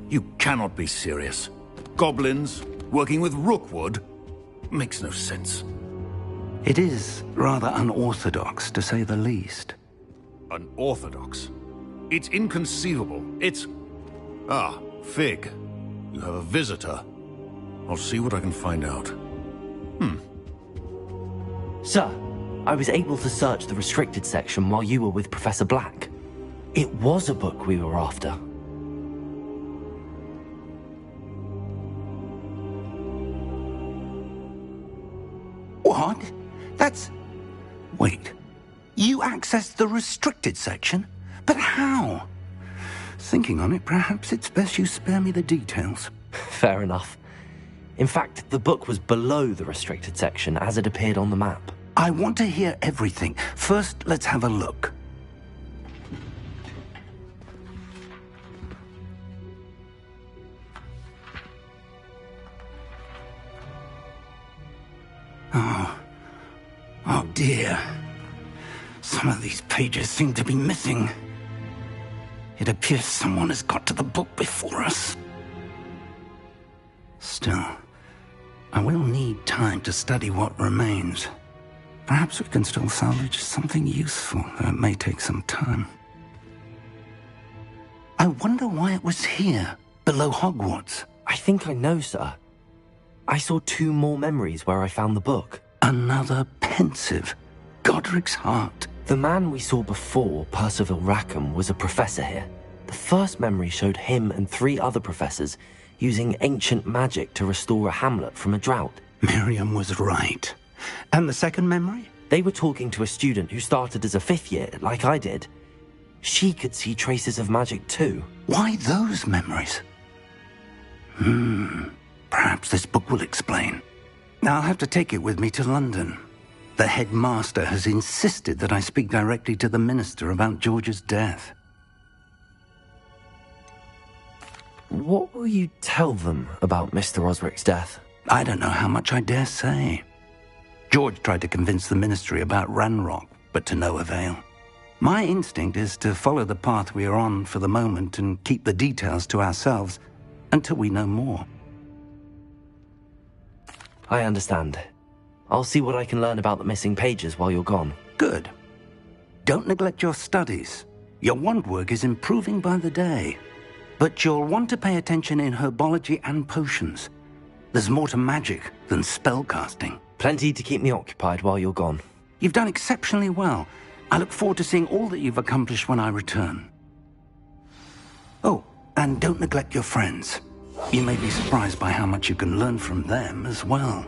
You cannot be serious. Goblins, Working with Rookwood? Makes no sense. It is rather unorthodox, to say the least. Unorthodox? It's inconceivable. It's... Ah, Fig. You have a visitor. I'll see what I can find out. Sir, I was able to search the restricted section while you were with Professor Black. It was a book we were after. What? That's... Wait. You accessed the restricted section? But how? Thinking on it, perhaps it's best you spare me the details. Fair enough. In fact, the book was below the restricted section as it appeared on the map. I want to hear everything. First, let's have a look. Oh dear. Some of these pages seem to be missing. It appears someone has got to the book before us. Still, I will need time to study what remains. Perhaps we can still salvage something useful, though it may take some time. I wonder why it was here, below Hogwarts. I think I know, sir. I saw 2 more memories where I found the book. Another pensive. Godric's heart. The man we saw before, Percival Rackham, was a professor here. The first memory showed him and 3 other professors using ancient magic to restore a hamlet from a drought. Miriam was right. And the second memory? They were talking to a student who started as a 5th year, like I did. She could see traces of magic too. Why those memories? Perhaps this book will explain. I'll have to take it with me to London. The headmaster has insisted that I speak directly to the minister about George's death. What will you tell them about Mr. Osric's death? I don't know how much I dare say. George tried to convince the ministry about Ranrock, but to no avail. My instinct is to follow the path we are on for the moment and keep the details to ourselves until we know more. I understand. I'll see what I can learn about the missing pages while you're gone. Good. Don't neglect your studies. Your wand work is improving by the day. But you'll want to pay attention in herbology and potions. There's more to magic than spellcasting. Plenty to keep me occupied while you're gone. You've done exceptionally well. I look forward to seeing all that you've accomplished when I return. Oh, and don't neglect your friends. You may be surprised by how much you can learn from them as well.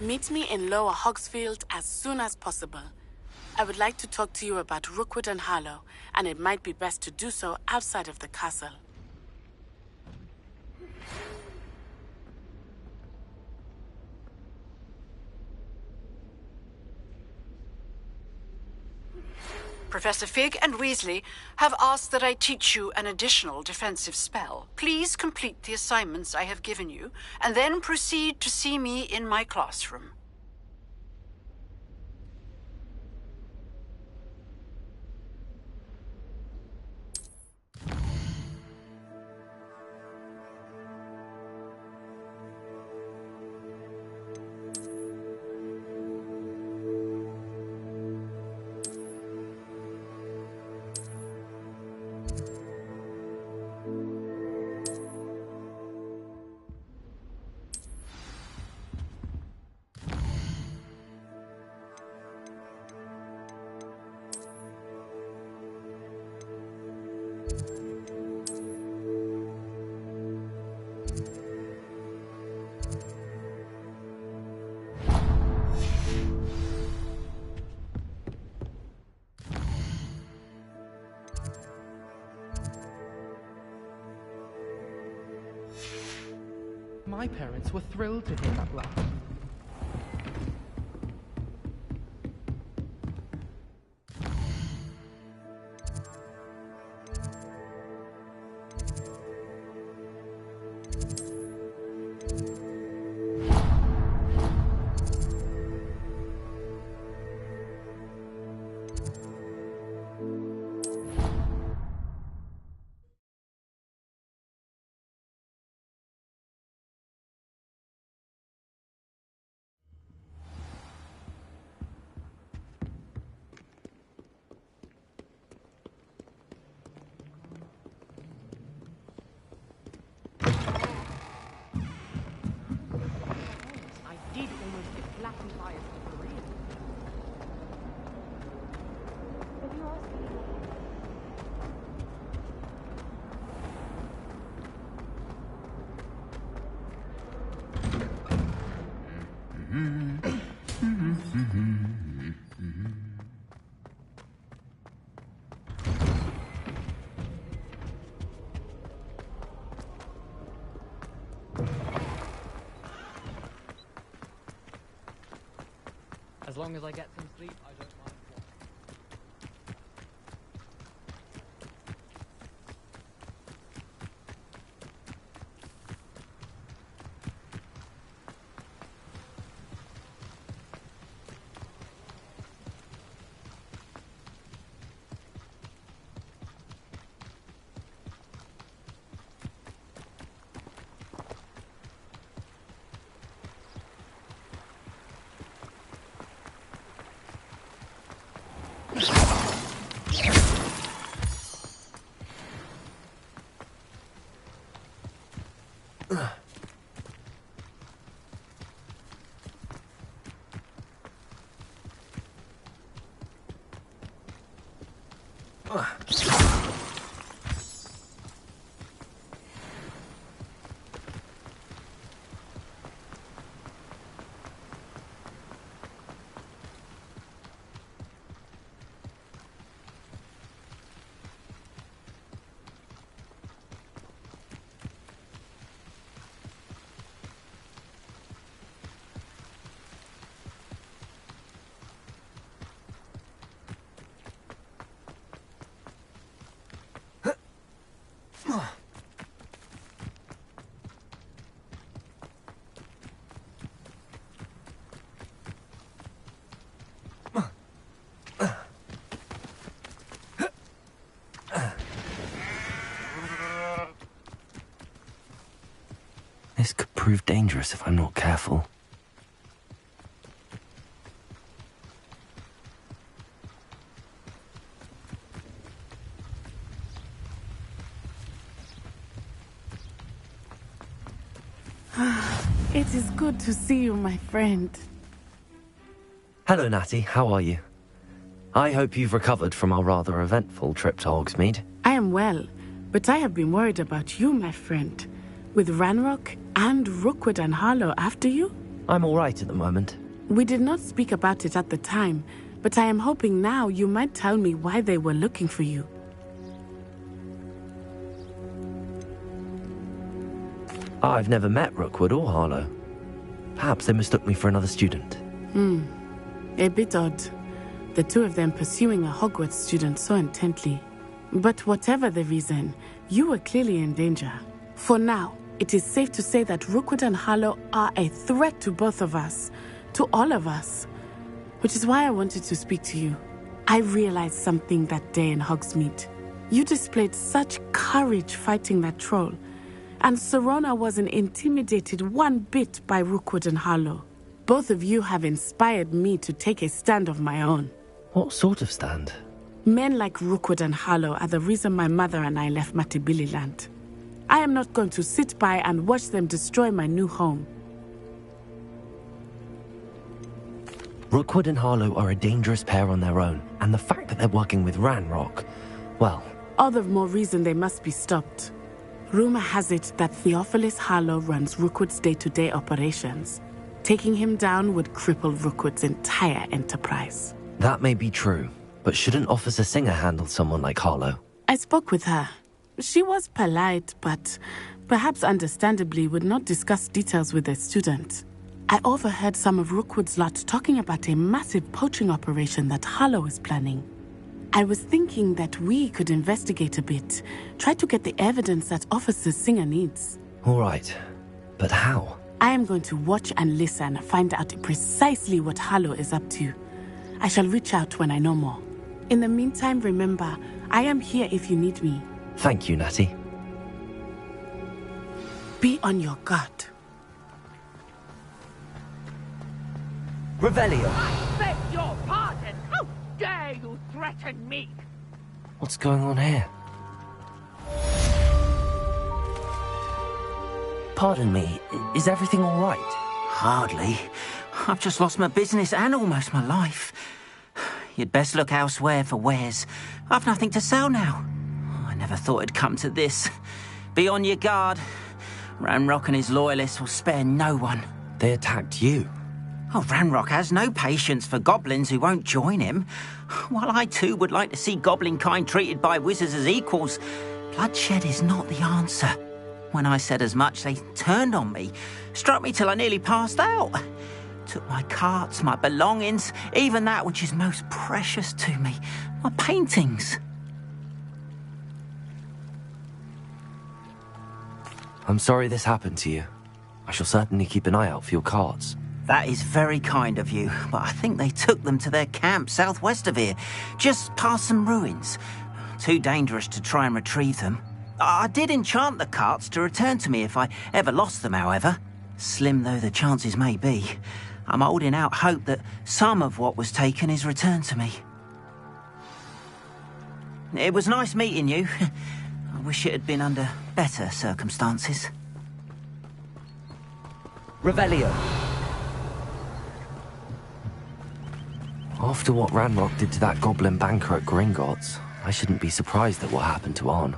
Meet me in Lower Hogsfield as soon as possible. I would like to talk to you about Rookwood and Harlow, and it might be best to do so outside of the castle. Professor Fig and Weasley have asked that I teach you an additional defensive spell. Please complete the assignments I have given you, and then proceed to see me in my classroom. My parents were thrilled to hear that laugh. As long as I get some sleep, I don't mind. This could prove dangerous if I'm not careful. It is good to see you, my friend. Hello, Natty. How are you? I hope you've recovered from our rather eventful trip to Hogsmeade. I am well, but I have been worried about you, my friend. With Ranrock and Rookwood and Harlow after you? I'm all right at the moment. We did not speak about it at the time, but I am hoping now you might tell me why they were looking for you. I've never met Rookwood or Harlow. Perhaps they mistook me for another student. A bit odd. The two of them pursuing a Hogwarts student so intently. But whatever the reason, you were clearly in danger. For now, it is safe to say that Rookwood and Harlow are a threat to both of us. To all of us. Which is why I wanted to speak to you. I realized something that day in Hogsmeade. You displayed such courage fighting that troll. And Sirona wasn't intimidated one bit by Rookwood and Harlow. Both of you have inspired me to take a stand of my own. What sort of stand? Men like Rookwood and Harlow are the reason my mother and I left Matabeleland. I am not going to sit by and watch them destroy my new home. Rookwood and Harlow are a dangerous pair on their own, and the fact that they're working with Ranrock, well... All the more reason they must be stopped. Rumor has it that Theophilus Harlow runs Rookwood's day-to-day operations. Taking him down would cripple Rookwood's entire enterprise. That may be true, but shouldn't Officer Singer handle someone like Harlow? I spoke with her. She was polite, but perhaps understandably would not discuss details with a student. I overheard some of Rookwood's lot talking about a massive poaching operation that Harlow is planning. I was thinking that we could investigate a bit, try to get the evidence that Officer Singer needs. All right, but how? I am going to watch and listen, find out precisely what Harlow is up to. I shall reach out when I know more. In the meantime, remember, I am here if you need me. Thank you, Natty. Be on your guard. Revelio! I beg your pardon! How dare you threaten me? What's going on here? Pardon me, is everything all right? Hardly. I've just lost my business and almost my life. You'd best look elsewhere for wares. I've nothing to sell now. I never thought it'd come to this. Be on your guard. Ranrock and his loyalists will spare no one. They attacked you? Oh, Ranrock has no patience for goblins who won't join him. While I too would like to see goblin kind treated by wizards as equals, bloodshed is not the answer. When I said as much, they turned on me, struck me till I nearly passed out. Took my carts, my belongings, even that which is most precious to me, my paintings. I'm sorry this happened to you. I shall certainly keep an eye out for your carts. That is very kind of you, but I think they took them to their camp southwest of here, just past some ruins. Too dangerous to try and retrieve them. I did enchant the carts to return to me if I ever lost them, however. Slim though the chances may be, I'm holding out hope that some of what was taken is returned to me. It was nice meeting you. I wish it had been under better circumstances. Revelio! After what Ranrock did to that goblin banker at Gringotts, I shouldn't be surprised at what happened to Arn.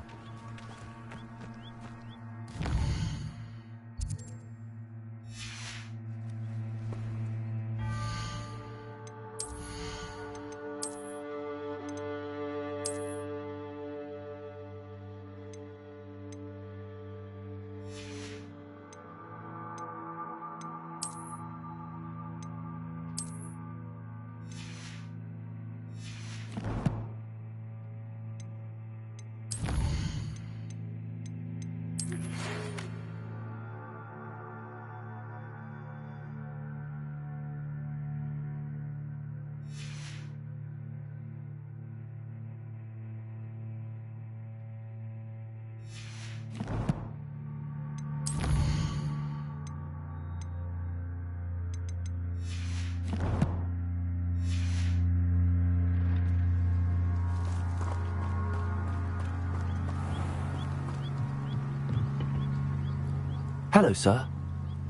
Hello, sir.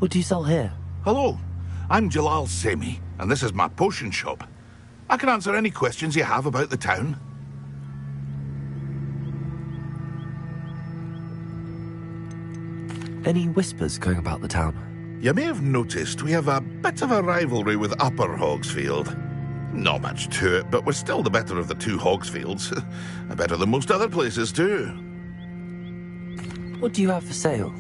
What do you sell here? Hello, I'm Jalal Semi, and this is my potion shop. I can answer any questions you have about the town. Any whispers going about the town? You may have noticed we have a bit of a rivalry with Upper Hogsfield. Not much to it, but we're still the better of the two Hogsfields. Better than most other places, too. What do you have for sale?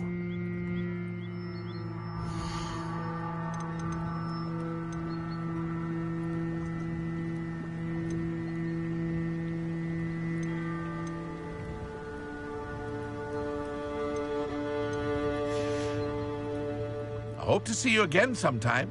I hope to see you again sometime.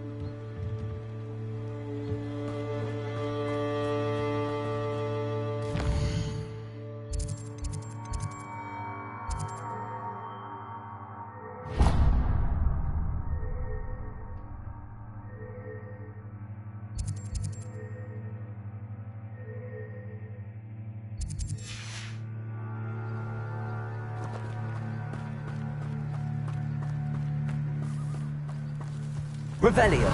Revelio.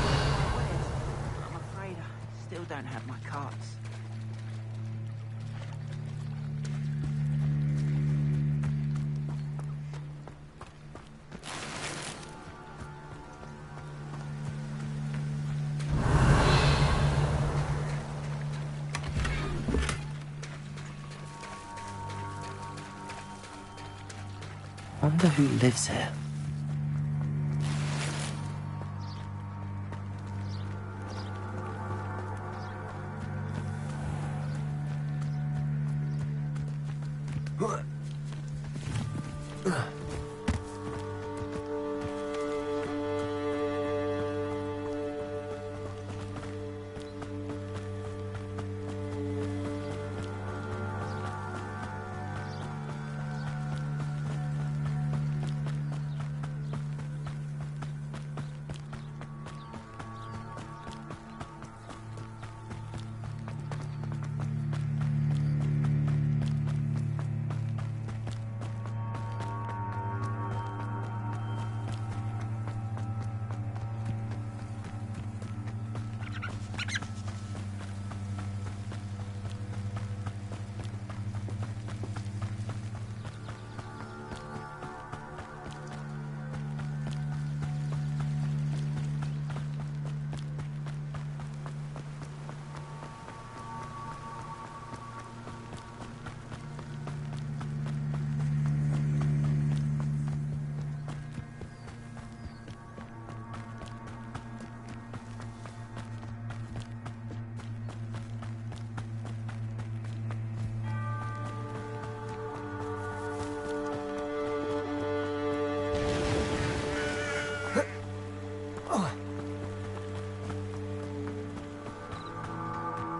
I'm afraid I still don't have my cards. Wonder who lives here.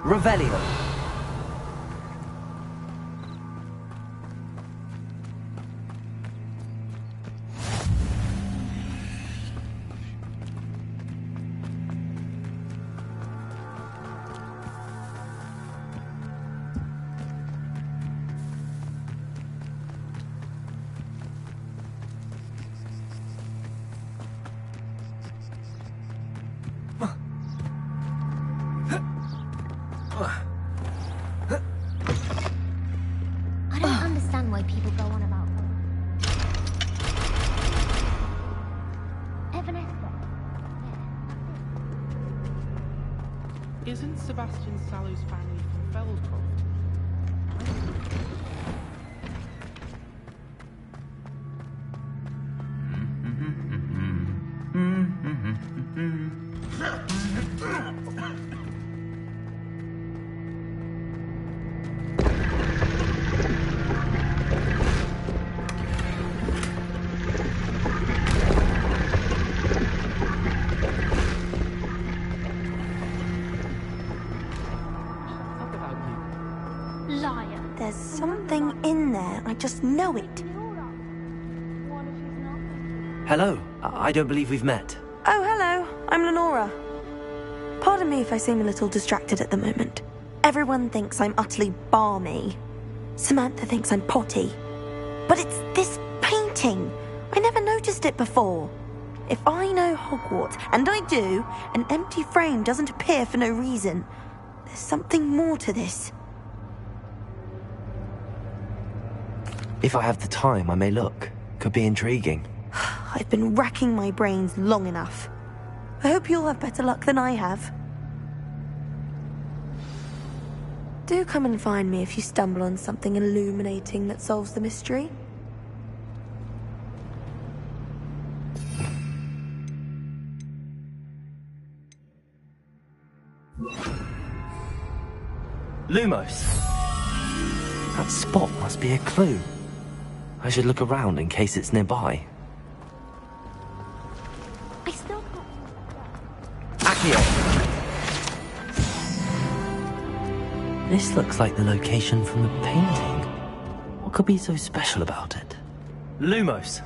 Revelio. I don't understand why people go on about Evanescence. Isn't Sebastian Sallow's family from Feldcroft? Liar. There's something in there. I just know it. Hello. I don't believe we've met. Oh, hello. I'm Lenora. Pardon me if I seem a little distracted at the moment. Everyone thinks I'm utterly balmy. Samantha thinks I'm potty. But it's this painting. I never noticed it before. If I know Hogwarts, and I do, an empty frame doesn't appear for no reason. There's something more to this. If I have the time, I may look. Could be intriguing. I've been racking my brains long enough. I hope you'll have better luck than I have. Do come and find me if you stumble on something illuminating that solves the mystery. Lumos! That spot must be a clue. I should look around in case it's nearby. I still can't... Accio! This looks like the location from the painting. What could be so special about it? Lumos!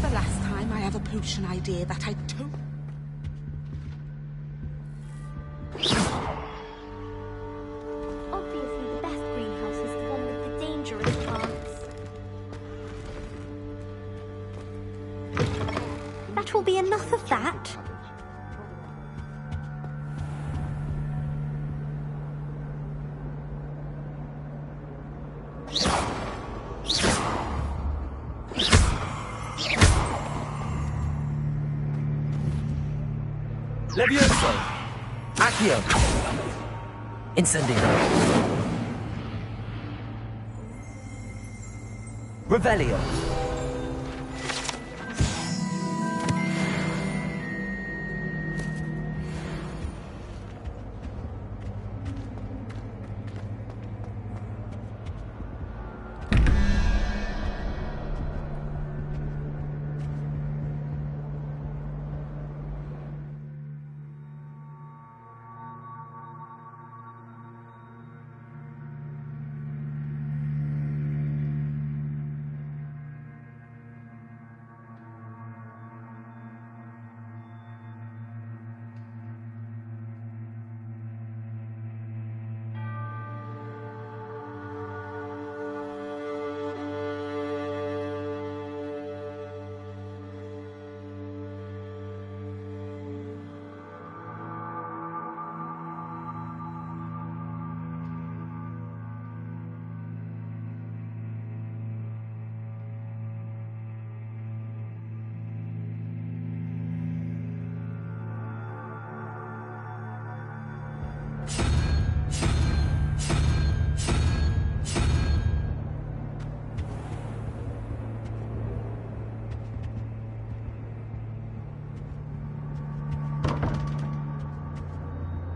The last time I have a potion idea that I don't... Obviously, the best greenhouse is the one with the dangerous plants. That will be enough of that. Levioso! Accio! Incendio! Revelio!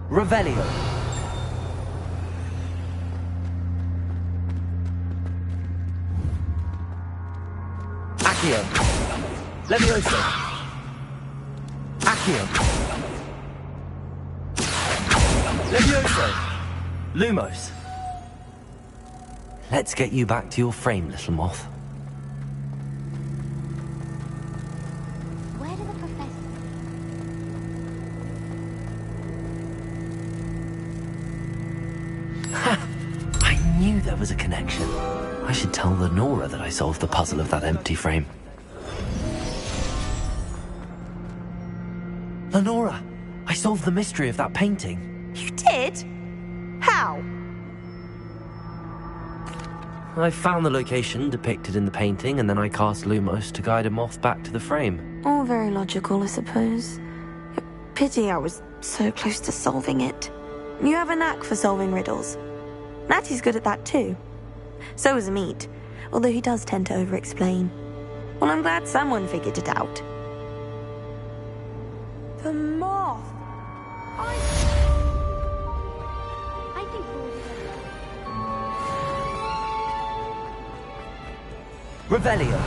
Revelio. Accio. Levioso. Accio. Levioso. Lumos. Let's get you back to your frame, little moth. There was a connection. I should tell Lenora that I solved the puzzle of that empty frame. Lenora, I solved the mystery of that painting. You did? How? I found the location depicted in the painting, and then I cast Lumos to guide a moth back to the frame. All very logical, I suppose. Pity I was so close to solving it. You have a knack for solving riddles. Natty's good at that too. So is Meat, although he does tend to over-explain. Well, I'm glad someone figured it out. The moth! I think we'll... Revelio.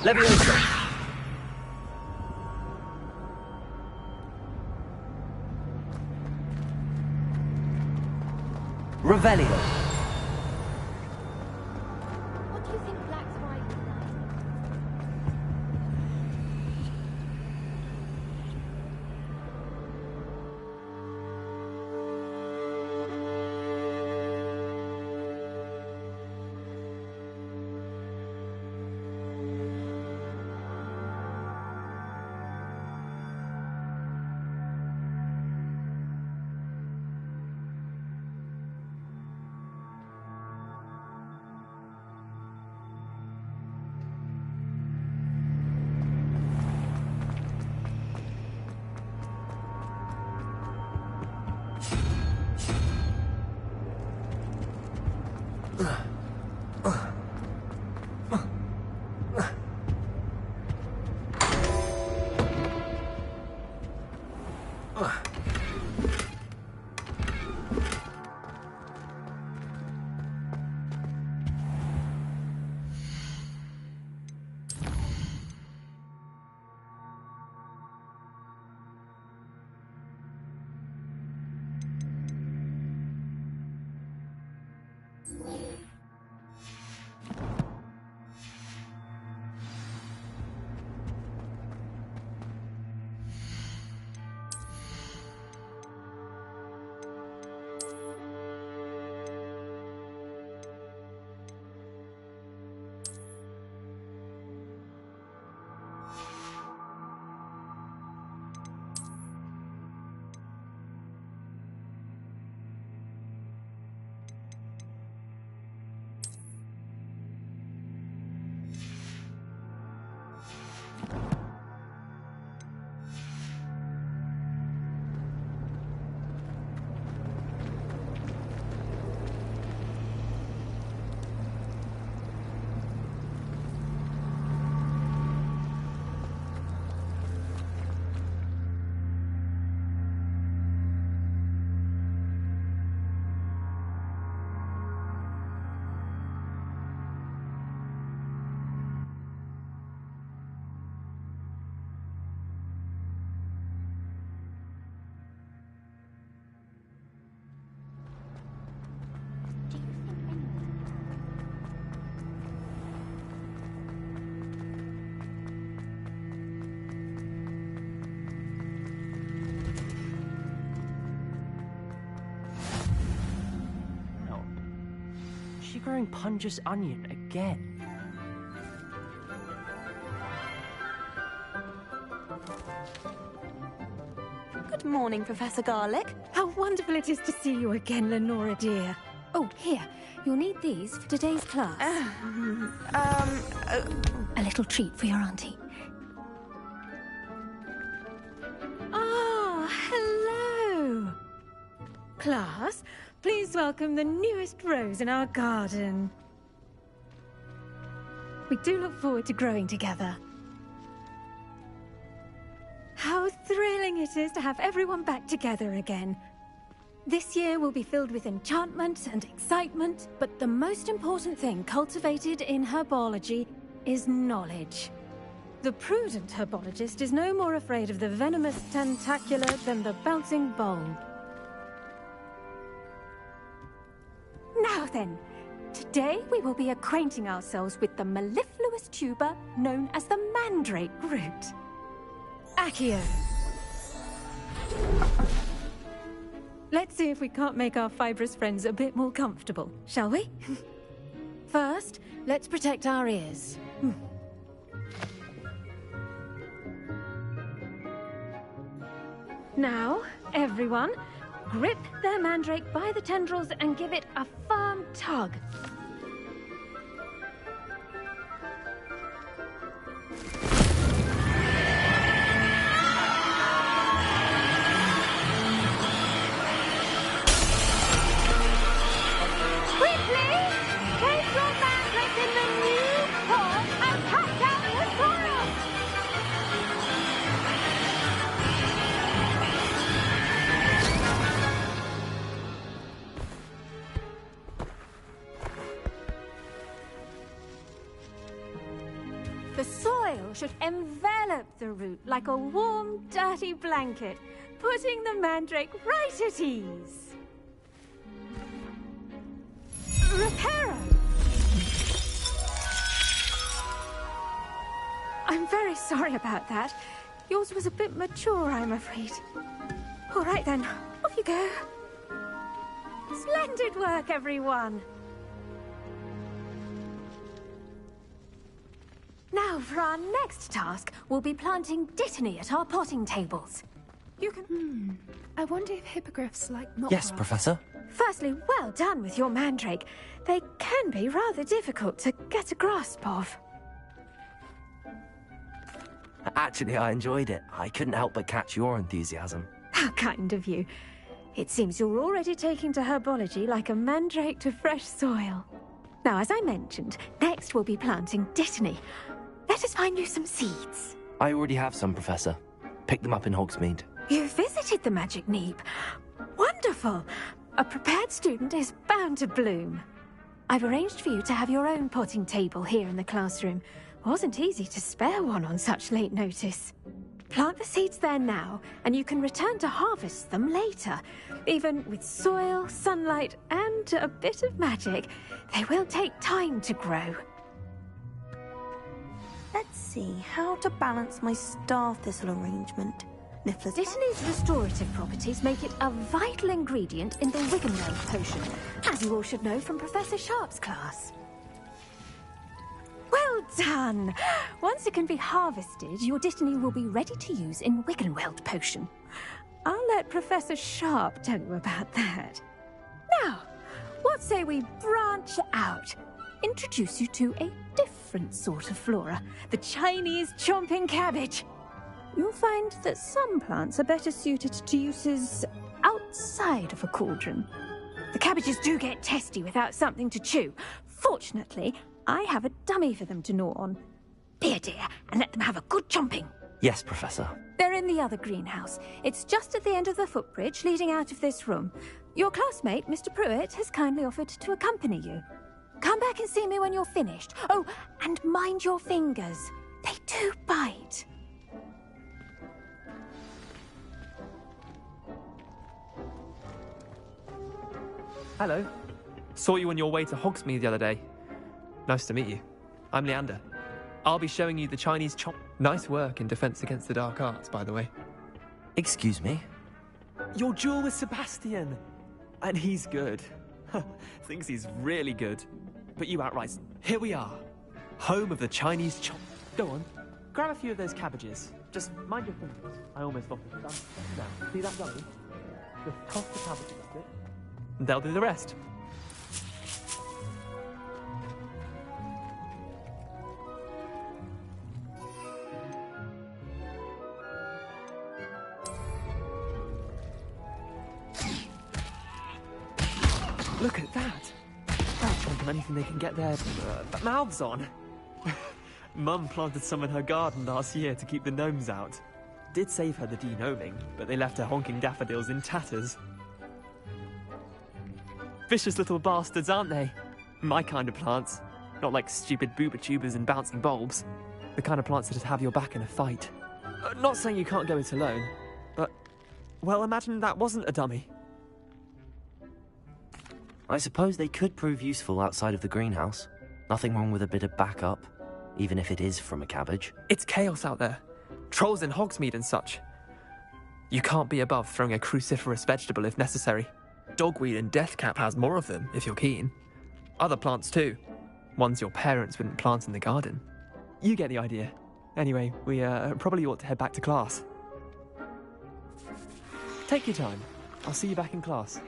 Leviosa! Revelio. What do you think Black's ride was like? Is she growing Punja's onion again? Good morning, Professor Garlick. How wonderful it is to see you again, Lenora dear. Oh, here. You'll need these for today's class. A little treat for your auntie. Ah, hello. Class, please welcome the newest rose in our garden. We do look forward to growing together. How thrilling it is to have everyone back together again. This year will be filled with enchantment and excitement, but the most important thing cultivated in herbology is knowledge. The prudent herbologist is no more afraid of the venomous tentacular than the bouncing bulb. Now then, today we will be acquainting ourselves with the mellifluous tuber known as the mandrake root. Accio. Let's see if we can't make our fibrous friends a bit more comfortable, shall we? First, let's protect our ears. Now, everyone, grip their mandrake by the tendrils and give it a firm tug. The sword soil should envelop the root like a warm, dirty blanket, putting the mandrake right at ease. Reparo! I'm very sorry about that. Yours was a bit mature, I'm afraid. All right then, off you go. Splendid work, everyone! Now, for our next task, we'll be planting dittany at our potting tables. You can... I wonder if hippogriffs like knotgrass. Yes, Professor. Firstly, well done with your mandrake. They can be rather difficult to get a grasp of. Actually, I enjoyed it. I couldn't help but catch your enthusiasm. How kind of you. It seems you're already taking to herbology like a mandrake to fresh soil. Now, as I mentioned, next we'll be planting dittany. Let us find you some seeds. I already have some, Professor. Picked them up in Hogsmeade. You visited the Magic Neep. Wonderful! A prepared student is bound to bloom. I've arranged for you to have your own potting table here in the classroom. Wasn't easy to spare one on such late notice. Plant the seeds there now, and you can return to harvest them later. Even with soil, sunlight, and a bit of magic, they will take time to grow. Let's see how to balance my star thistle arrangement. Dittany's restorative properties make it a vital ingredient in the Wiggenweld potion, as you all should know from Professor Sharp's class. Well done! Once it can be harvested, your dittany will be ready to use in Wiggenweld potion. I'll let Professor Sharp tell you about that. Now, what say we branch out? Introduce you to a different sort of flora, the Chinese chomping cabbage. You'll find that some plants are better suited to uses outside of a cauldron. The cabbages do get testy without something to chew. Fortunately, I have a dummy for them to gnaw on. Be a dear and let them have a good chomping. Yes, Professor. They're in the other greenhouse. It's just at the end of the footbridge leading out of this room. Your classmate, Mr. Pruitt, has kindly offered to accompany you. Come back and see me when you're finished. Oh, and mind your fingers. They do bite. Hello. Saw you on your way to Hogsmeade the other day. Nice to meet you. I'm Leander. I'll be showing you the Chinese chomp. Nice work in Defense Against the Dark Arts, by the way. Excuse me? Your duel with Sebastian. And he's good. Thinks he's really good. But you outright. Here we are. Home of the Chinese chomp. Go on. Grab a few of those cabbages. Just mind your fingers. I almost lost it. Now, see that dummy? Just toss the cabbages at it. And they'll do the rest. Look at that! They'll chomp on anything they can get their mouths on. Mum planted some in her garden last year to keep the gnomes out. Did save her the de-gnoming, but they left her honking daffodils in tatters. Vicious little bastards, aren't they? My kind of plants. Not like stupid booba tubers and bouncing bulbs. The kind of plants that'd have your back in a fight. Not saying you can't go it alone, but... well, imagine that wasn't a dummy. I suppose they could prove useful outside of the greenhouse. Nothing wrong with a bit of backup, even if it is from a cabbage. It's chaos out there. Trolls in Hogsmeade and such. You can't be above throwing a cruciferous vegetable if necessary. Dogweed and deathcap has more of them, if you're keen. Other plants too. Ones your parents wouldn't plant in the garden. You get the idea. Anyway, we probably ought to head back to class. Take your time. I'll see you back in class.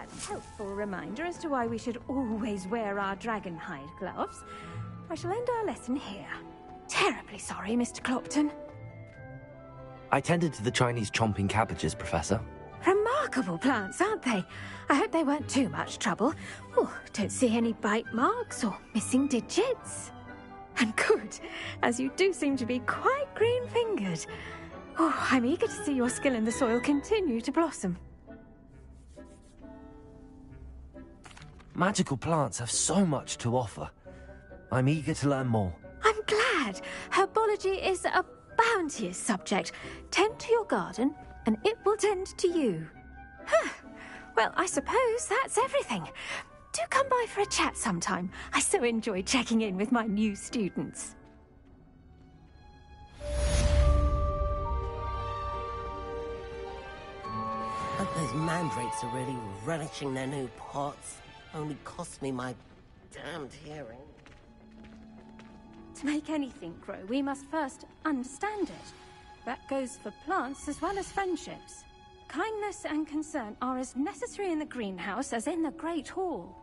that helpful reminder as to why we should always wear our dragonhide gloves, I shall end our lesson here. Terribly sorry, Mr. Clopton. I tended to the Chinese chomping cabbages, Professor. Remarkable plants, aren't they? I hope they weren't too much trouble. Oh, don't see any bite marks or missing digits. And good, as you do seem to be quite green-fingered. Oh, I'm eager to see your skill in the soil continue to blossom. Magical plants have so much to offer. I'm eager to learn more. I'm glad. Herbology is a bounteous subject. Tend to your garden, and it will tend to you. Huh. Well, I suppose that's everything. Do come by for a chat sometime. I so enjoy checking in with my new students. Hope those mandrakes are really relishing their new pots. Only cost me my damned hearing. To make anything grow, we must first understand it. That goes for plants as well as friendships. Kindness and concern are as necessary in the greenhouse as in the Great Hall.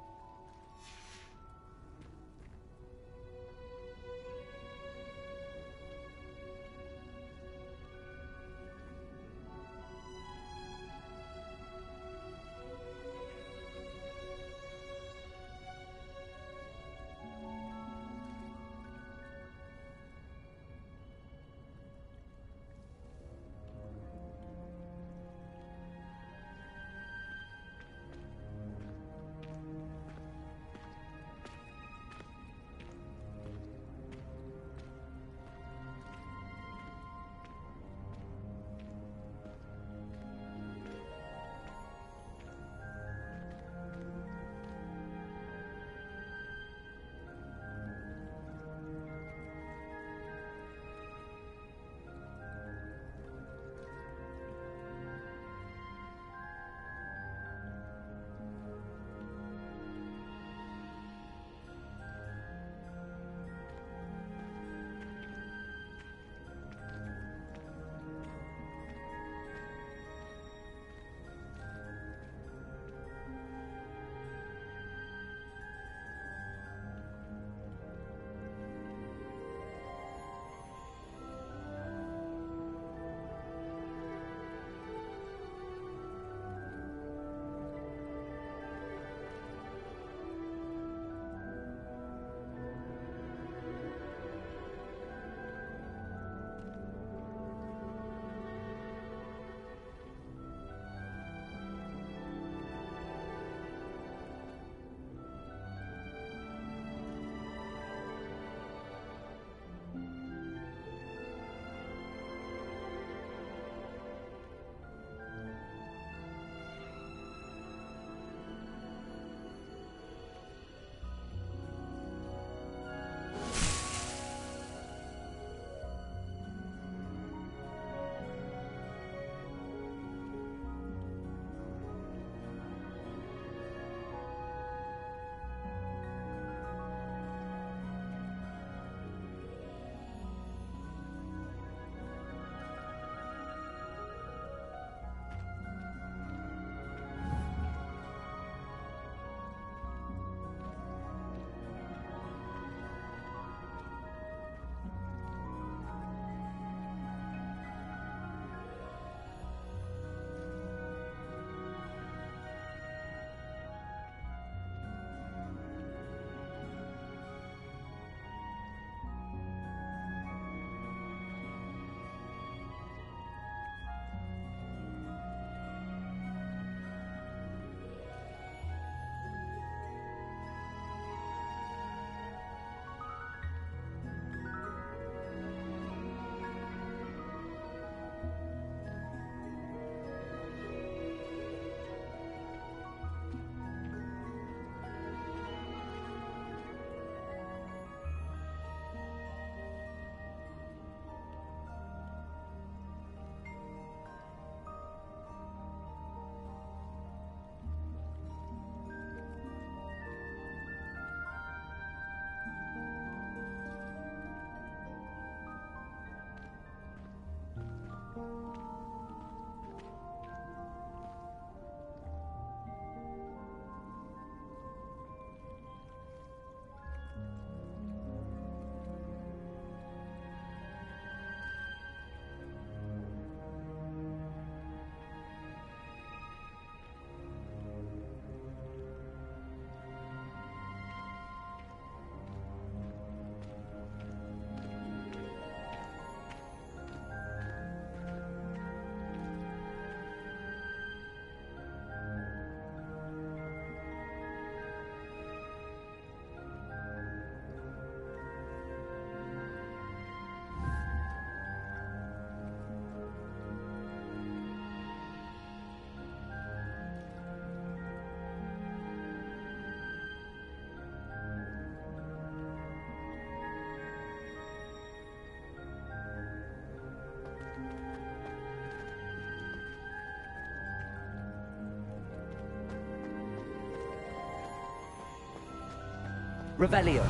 Revelio.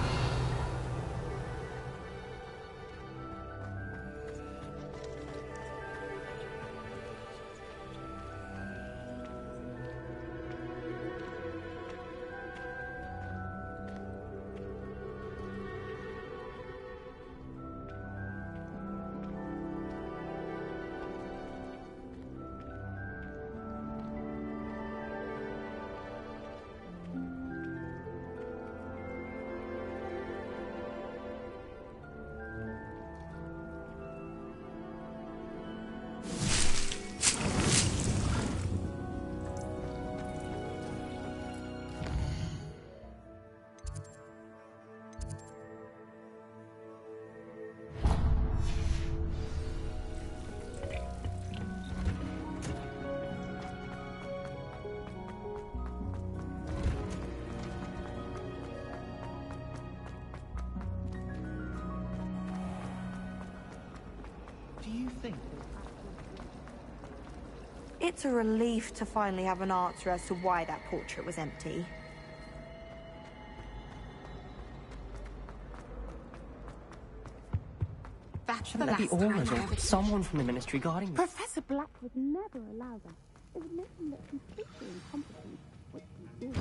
It's a relief to finally have an answer as to why that portrait was empty. That's the last time someone from the Ministry guarding me. Professor Black would never allow that. It would make him look completely incompetent, which he did.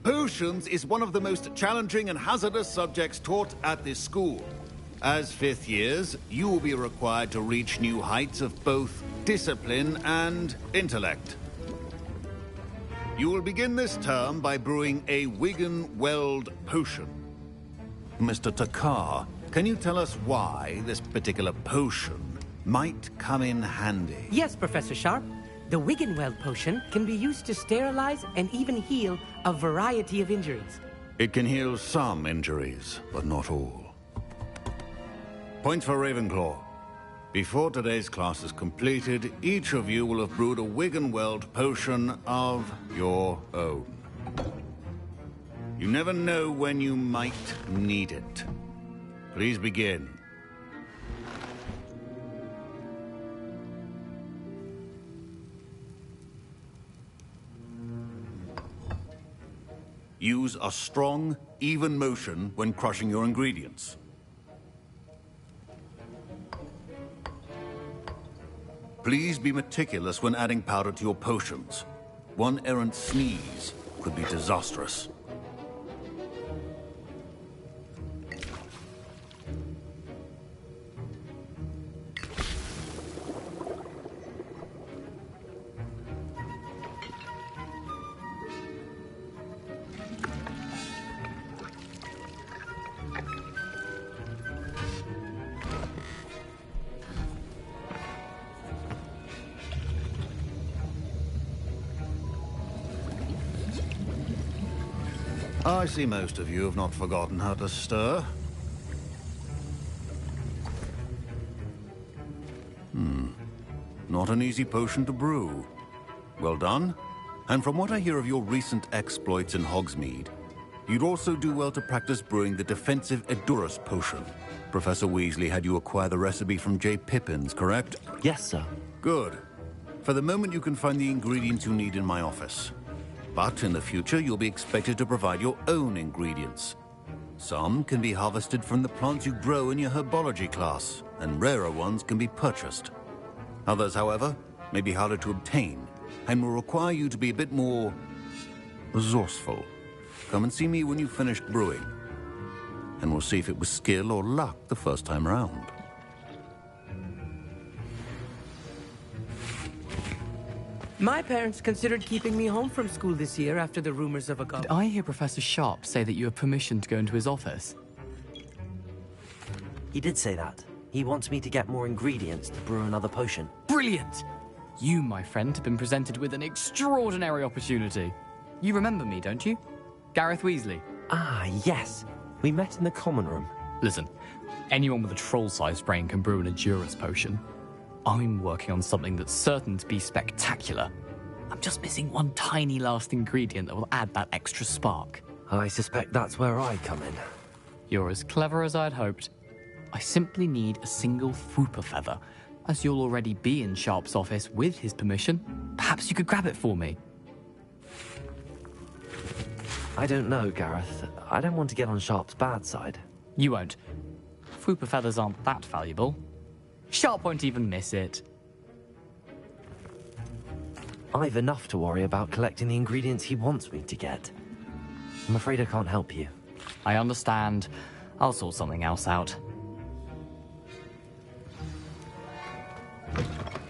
Potions is one of the most challenging and hazardous subjects taught at this school. As fifth years, you will be required to reach new heights of both discipline and intellect. You will begin this term by brewing a Wigan-Weld potion. Mr. Takar, can you tell us why this particular potion might come in handy? Yes, Professor Sharp. The Wigan-Weld potion can be used to sterilize and even heal a variety of injuries. It can heal some injuries, but not all. Point for Ravenclaw. Before today's class is completed, each of you will have brewed a Wigan-Weld potion of your own. You never know when you might need it. Please begin. Use a strong, even motion when crushing your ingredients. Please be meticulous when adding powder to your potions. One errant sneeze could be disastrous. I see most of you have not forgotten how to stir. Not an easy potion to brew. Well done. And from what I hear of your recent exploits in Hogsmeade, you'd also do well to practice brewing the defensive Edurus potion. Professor Weasley had you acquire the recipe from J. Pippins, correct? Yes, sir. Good. For the moment, you can find the ingredients you need in my office. But in the future, you'll be expected to provide your own ingredients. Some can be harvested from the plants you grow in your herbology class, and rarer ones can be purchased. Others, however, may be harder to obtain, and will require you to be a bit more resourceful. Come and see me when you've finished brewing, and we'll see if it was skill or luck the first time round. My parents considered keeping me home from school this year after the rumors of a Did I hear Professor Sharp say that you have permission to go into his office? He did say that. He wants me to get more ingredients to brew another potion. Brilliant! You, my friend, have been presented with an extraordinary opportunity. You remember me, don't you? Gareth Weasley. Ah, yes. We met in the common room. Listen, anyone with a troll-sized brain can brew an Edurus potion. I'm working on something that's certain to be spectacular. I'm just missing one tiny last ingredient that will add that extra spark. I suspect that's where I come in. You're as clever as I'd hoped. I simply need a single Fwooper feather. As you'll already be in Sharp's office with his permission, Perhaps you could grab it for me. I don't know, Gareth. I don't want to get on Sharp's bad side. You won't. Fwooper feathers aren't that valuable. Sharp won't even miss it. I've enough to worry about collecting the ingredients he wants me to get. I'm afraid I can't help you. I understand. I'll sort something else out.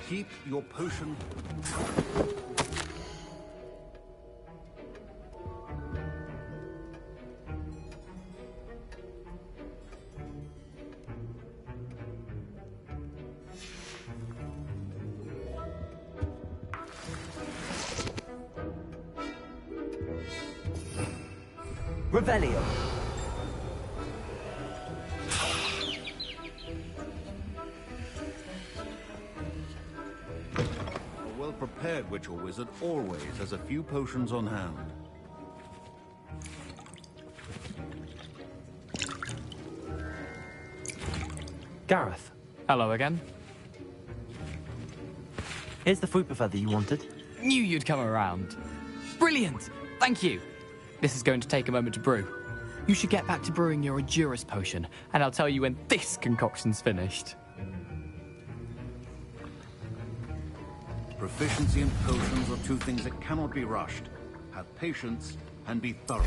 Keep your potion. Revelio. A well-prepared witch or wizard always has a few potions on hand. Gareth. Hello again. Here's the Fwooper feather you wanted. Knew you'd come around. Brilliant! Thank you. This is going to take a moment to brew. You should get back to brewing your Edurus potion, and I'll tell you when this concoction's finished. Proficiency in potions are two things that cannot be rushed. Have patience and be thorough.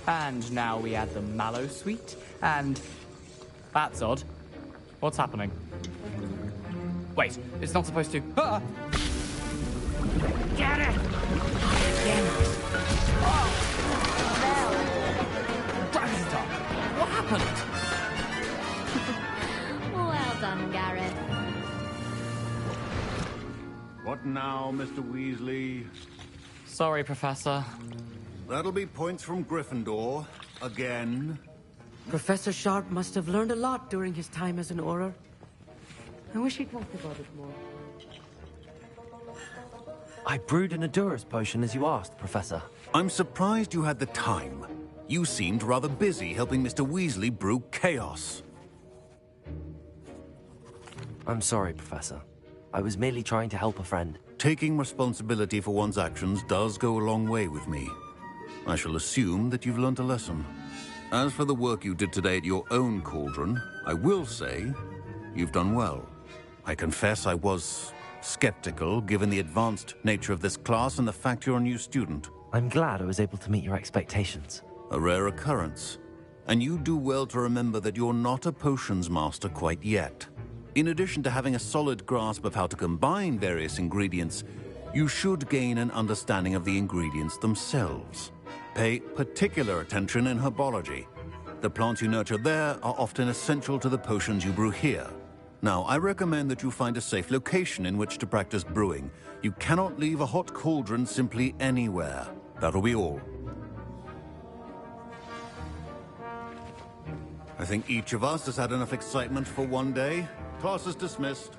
And now we add the mallow sweet, and... That's odd. What's happening? Wait, it's not supposed to... Ah! Get it! Dragonstone! What happened? Well done, Gareth. What now, Mr. Weasley? Sorry, Professor. That'll be points from Gryffindor. Again. Professor Sharp must have learned a lot during his time as an Auror. I wish he talked about it more. I brewed an Edurus potion as you asked, Professor. I'm surprised you had the time. You seemed rather busy helping Mr. Weasley brew chaos. I'm sorry, Professor. I was merely trying to help a friend. Taking responsibility for one's actions does go a long way with me. I shall assume that you've learnt a lesson. As for the work you did today at your own cauldron, I will say you've done well. I confess I was skeptical, given the advanced nature of this class and the fact you're a new student. I'm glad I was able to meet your expectations. A rare occurrence. And you do well to remember that you're not a potions master quite yet. In addition to having a solid grasp of how to combine various ingredients, you should gain an understanding of the ingredients themselves. Pay particular attention in herbology. The plants you nurture there are often essential to the potions you brew here. Now, I recommend that you find a safe location in which to practice brewing. You cannot leave a hot cauldron simply anywhere. That'll be all. I think each of us has had enough excitement for one day. Class is dismissed.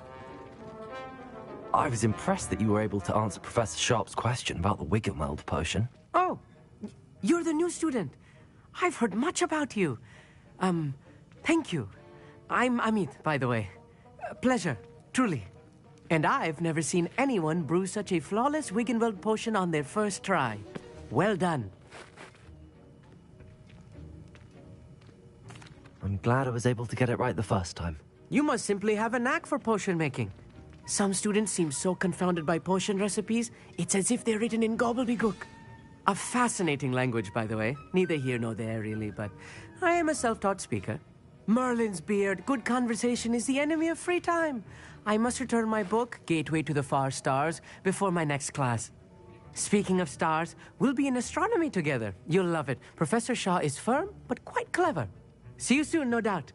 I was impressed that you were able to answer Professor Sharp's question about the Wiggenweld potion. Oh, you're the new student. I've heard much about you. Thank you. I'm Amit, by the way. Pleasure, truly. And I've never seen anyone brew such a flawless Wiggenweld potion on their first try. Well done. I'm glad I was able to get it right the first time. You must simply have a knack for potion making. Some students seem so confounded by potion recipes, it's as if they're written in gobbledygook. A fascinating language, by the way. Neither here nor there, really, but I am a self-taught speaker. Merlin's beard, good conversation is the enemy of free time. I must return my book, Gateway to the Far Stars, before my next class. Speaking of stars, we'll be in astronomy together. You'll love it. Professor Shaw is firm, but quite clever. See you soon, no doubt.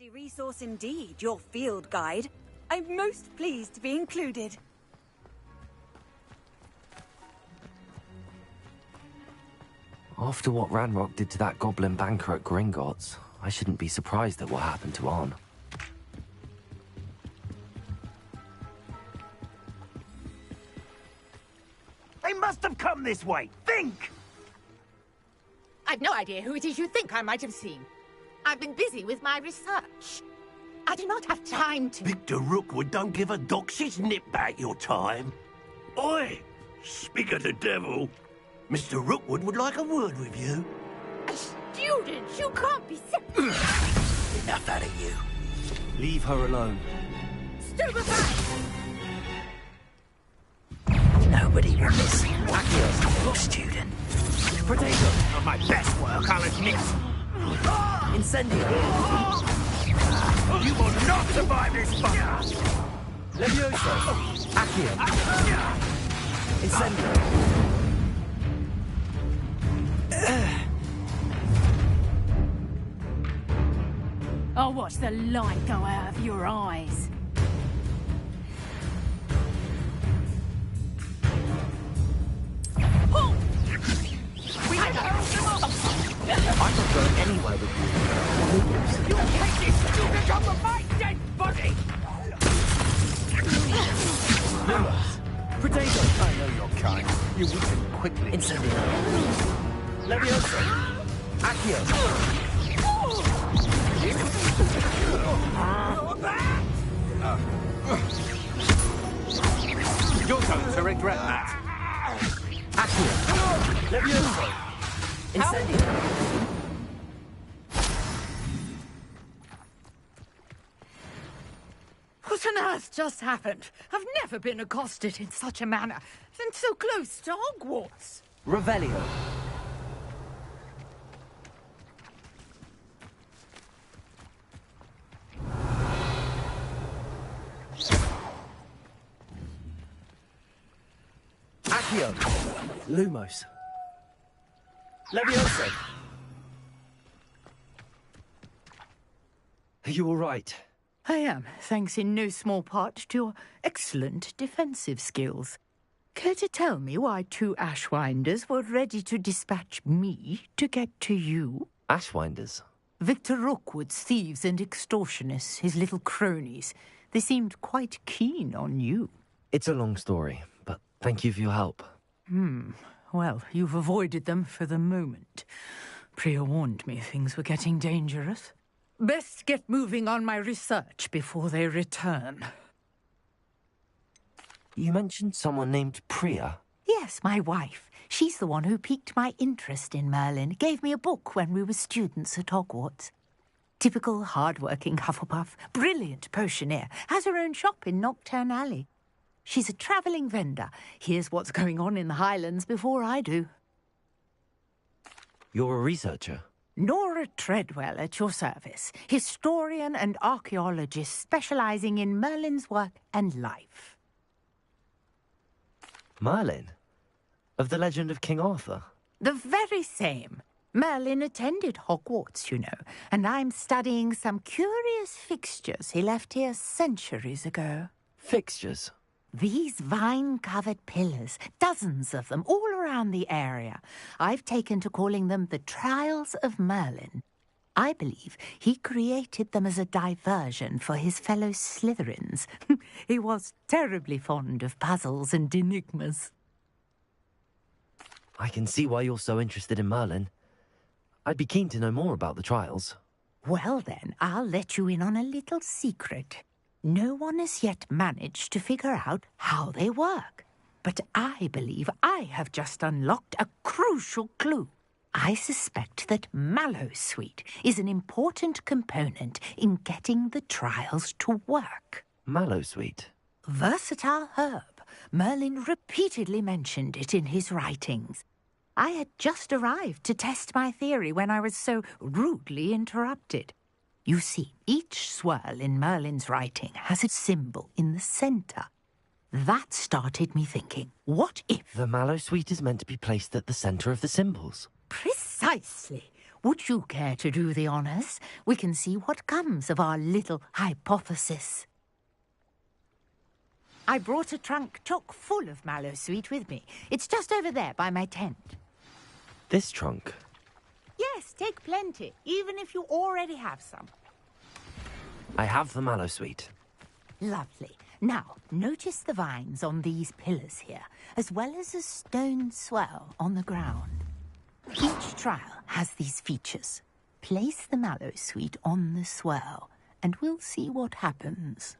handy resource indeed, your field guide. I'm most pleased to be included. After what Ranrock did to that goblin banker at Gringotts, I shouldn't be surprised at what happened to Arn. They must have come this way. Think! I've no idea who it is you think I might have seen. I've been busy with my research. I do not have time to... Victor Rookwood don't give a doxy's nip back your time. Oi! Speak of the devil. Mr. Rookwood would like a word with you. A student? You can't be... Enough out of you. Leave her alone. Stupefy! Nobody will miss Accio, student. Potato. Of my best work, I'll admit. Incendio. You will not survive this fire. Levioso. Accio. Incendio. I'll watch the light go out of your eyes. I'm not going anywhere with you. You'll take this to become my dead body! Lumos. Potato. I know your kind. You weaken quickly. Incendio. Levioso. Accio. Your turn to regret that. Accio. Levioso. Incendio. What on earth just happened? I've never been accosted in such a manner, and so close to Hogwarts. Revelio. Accio. Lumos. Levioso. Are you all right? I am, thanks in no small part to your excellent defensive skills. Care to tell me why 2 Ashwinders were ready to dispatch me to get to you? Ashwinders? Victor Rookwood's thieves and extortionists, his little cronies. They seemed quite keen on you. It's a long story, but thank you for your help. Well, you've avoided them for the moment. Priya warned me things were getting dangerous. Best get moving on my research before they return. You mentioned someone named Priya. Yes, my wife. She's the one who piqued my interest in Merlin. Gave me a book when we were students at Hogwarts. Typical hard-working Hufflepuff. Brilliant potioneer. Has her own shop in Knockturn Alley. She's a travelling vendor. Hears what's going on in the Highlands before I do. You're a researcher? Nora Treadwell at your service. Historian and archaeologist specialising in Merlin's work and life. Merlin? Of the legend of King Arthur? The very same. Merlin attended Hogwarts, you know, and I'm studying some curious fixtures he left here centuries ago. Fixtures? These vine-covered pillars, dozens of them, all around the area. I've taken to calling them the Trials of Merlin. I believe he created them as a diversion for his fellow Slytherins. He was terribly fond of puzzles and enigmas. I can see why you're so interested in Merlin. I'd be keen to know more about the trials. Well then, I'll let you in on a little secret. No one has yet managed to figure out how they work. But I believe I have just unlocked a crucial clue. I suspect that Mallowsweet is an important component in getting the trials to work. Mallowsweet? Versatile herb. Merlin repeatedly mentioned it in his writings. I had just arrived to test my theory when I was so rudely interrupted. You see, each swirl in Merlin's writing has a symbol in the centre. That started me thinking, what if... The Mallowsweet is meant to be placed at the centre of the symbols. Precisely. would you care to do the honors? We can see what comes of our little hypothesis. I brought a trunk chock full of mallowsweet with me. It's just over there by my tent. This trunk? Yes, take plenty, even if you already have some. I have the mallowsweet. Lovely. Now, notice the vines on these pillars here, as well as a stone swell on the ground. Each trial has these features. Place the mallowsweet on the swell, and we'll see what happens.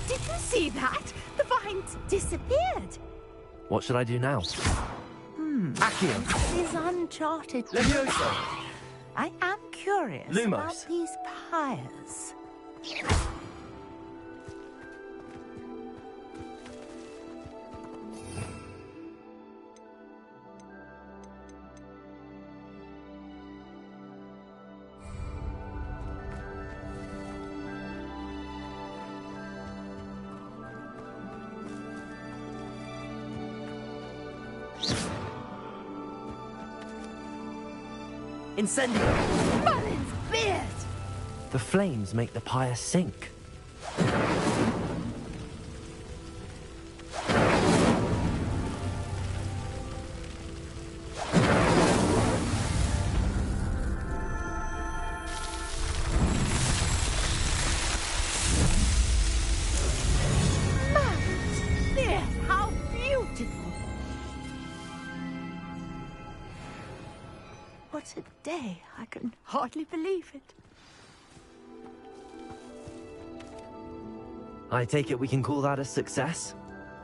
Did you see that? The vines disappeared. What should I do now? Accio. This is uncharted. Levioso. I am curious Lumos. about these pyres. Incendio! Merlin's beard! The flames make the pyre sink. Merlin's beard! How beautiful! What a day. I can hardly believe it. I take it we can call that a success?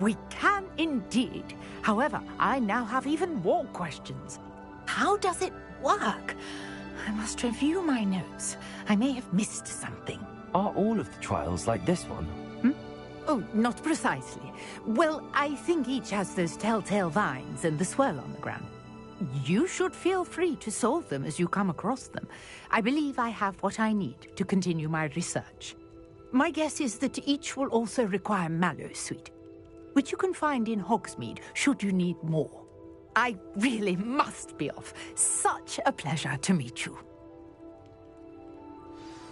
We can indeed. However, I now have even more questions. How does it work? I must review my notes. I may have missed something. Are all of the trials like this one? Oh, not precisely. Well, I think each has those telltale vines and the swirl on the ground. You should feel free to solve them as you come across them. I believe I have what I need to continue my research. My guess is that each will also require mallowsweet, which you can find in Hogsmeade should you need more. I really must be off. Such a pleasure to meet you.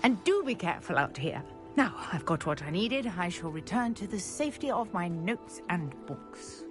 And do be careful out here. Now, I've got what I needed. I shall return to the safety of my notes and books.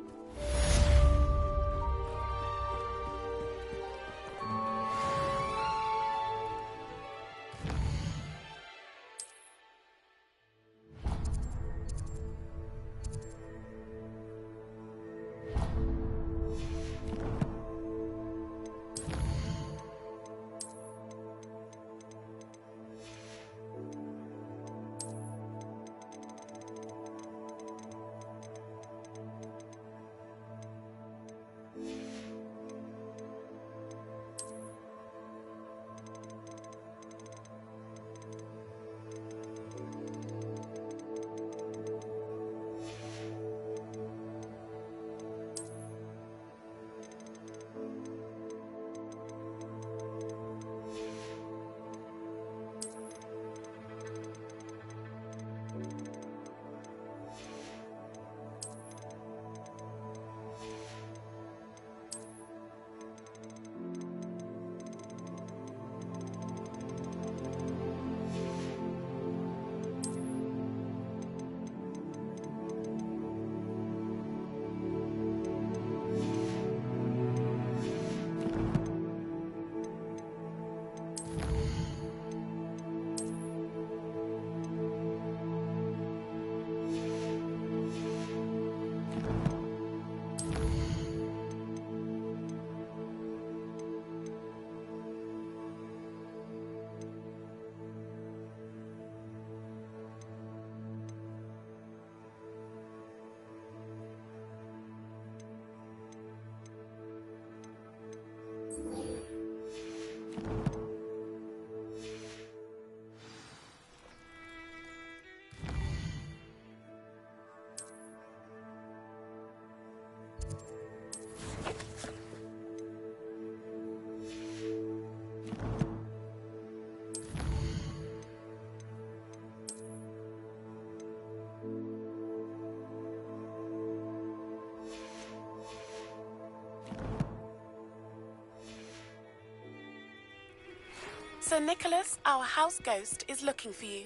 Sir Nicholas, our house ghost, is looking for you.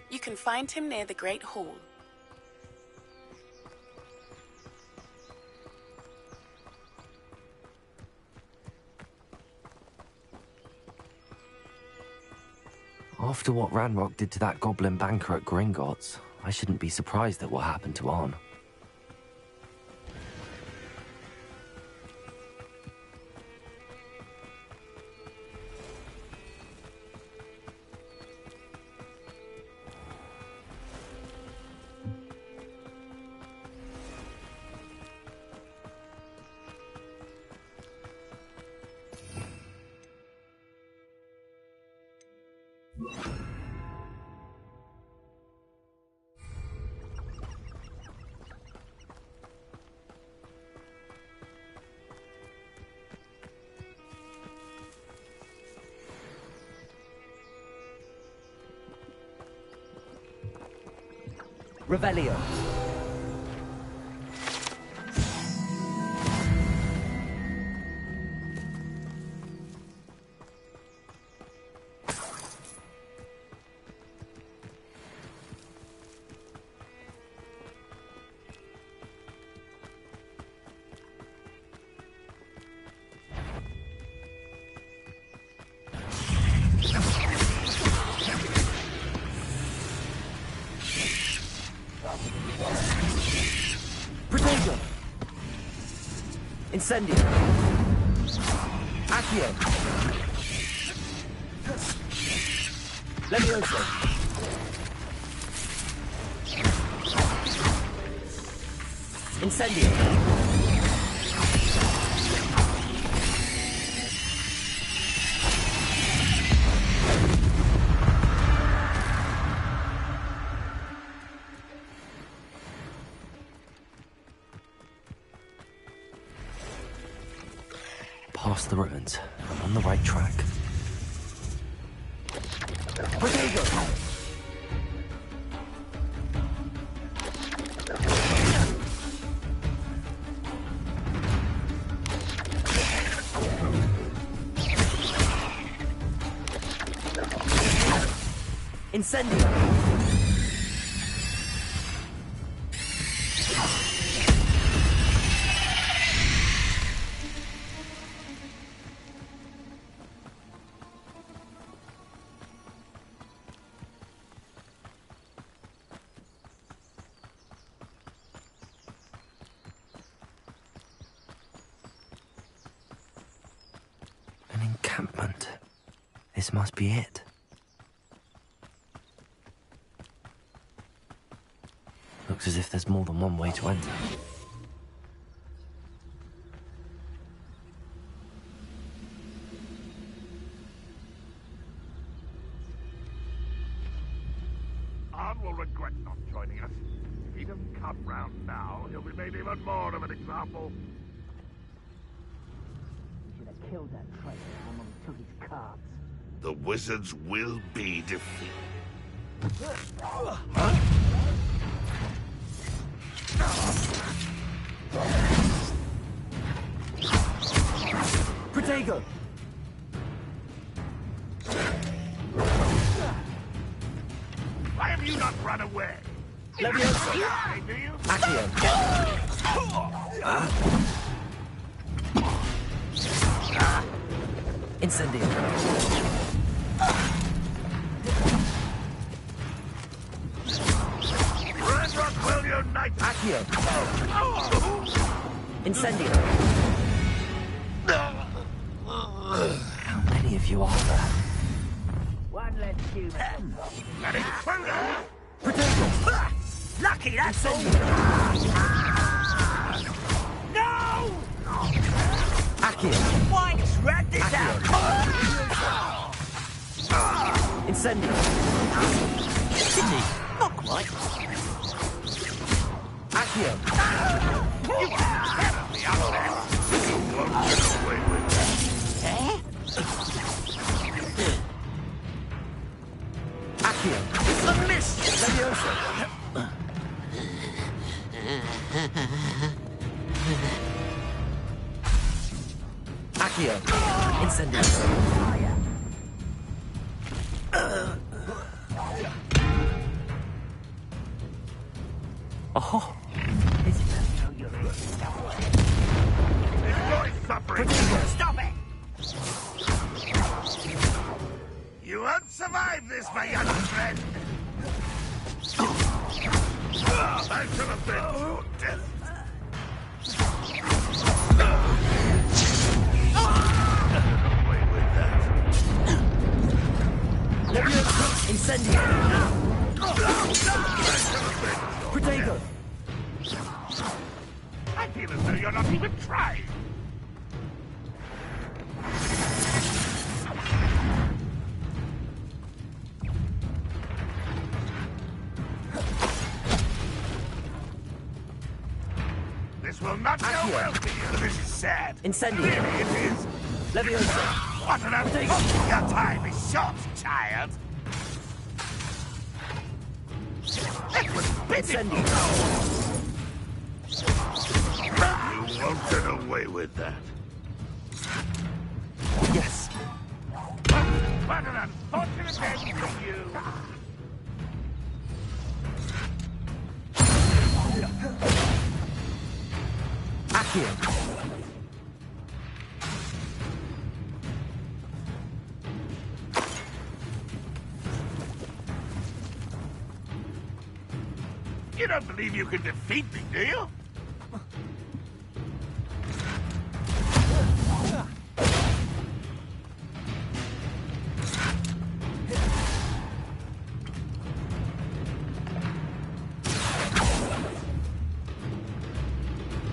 You can find him near the Great Hall. After what Ranrock did to that goblin banker at Gringotts, I shouldn't be surprised at what happened to Arn. Revelio. Incendio. Accio. Levioso. Incendio. Past the ruins. I'm on the right track. Protego! Incendio! An encampment. This must be it. Looks as if there's more than one way to enter. Arn will regret not joining us. If he doesn't come round now, he'll be made even more of an example. Should have killed that traitor when we took his cards. The wizards will be defeated. Protego! Why have you not run away? Levioso! Do you? Accio! Incendio! Ranrock will unite! Accio! Incendio! How many of you are there? One less human. Protego! Lucky that's all. No! Accio! Why drag this out? Incendio! Didn't he? Not quite. Accio! You better be up there. You won't get away with it. Accio! It's a miss! Levioso! Accio! Incendio! survive this, my young friend! I should have been. Incendio! Protego! I feel as though you're not even trying. This will not go well for you. This is sad. Incendio! Really it is. Leviosa! What an unfortunate. Your time is short, child. That was pitiful. You won't get away with that. Yes. What an unfortunate end for you. Accio! You don't believe you can defeat me, do you?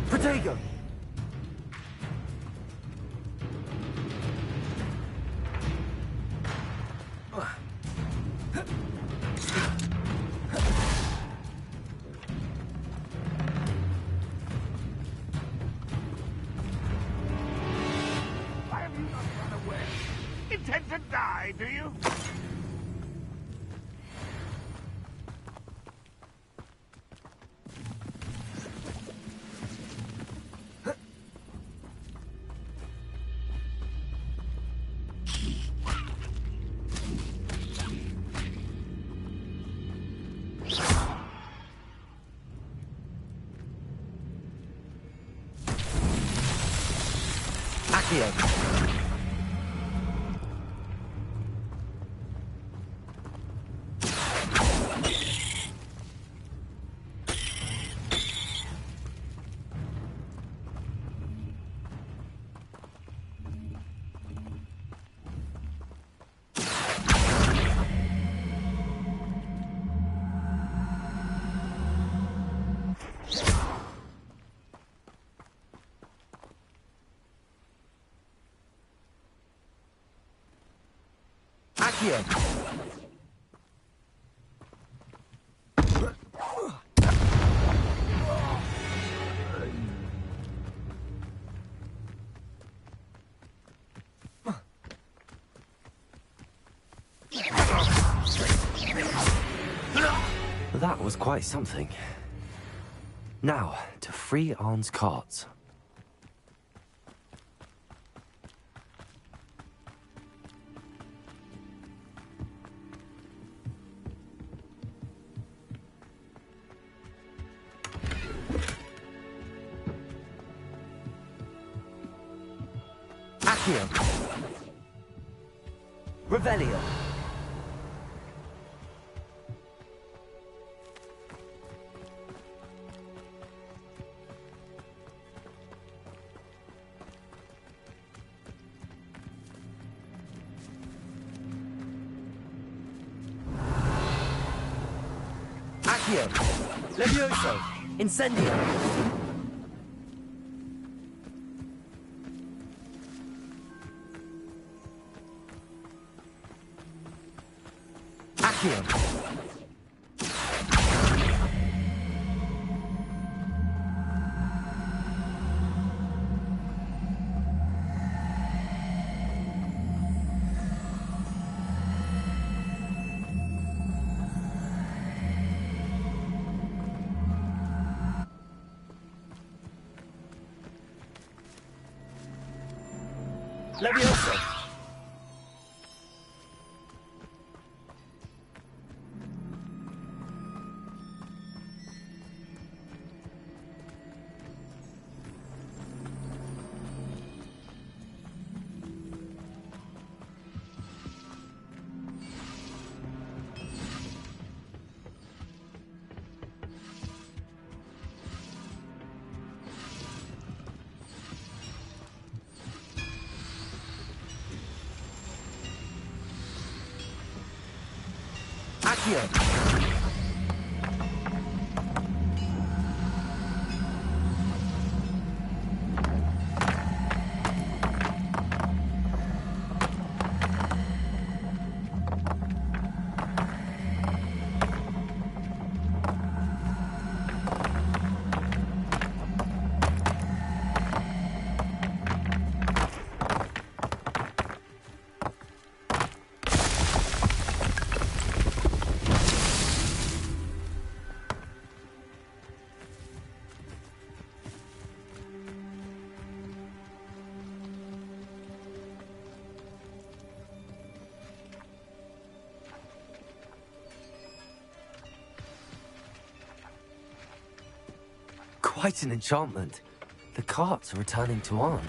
Protego! Why have you not run away? Intend to die, do you? Accio! Accio! That was quite something. Now, to free Arn's carts. Accio! Revelio! Accio! Levioso! Incendio! Accio! Levioso! Accio! Quite an enchantment. The carts are returning to Arn.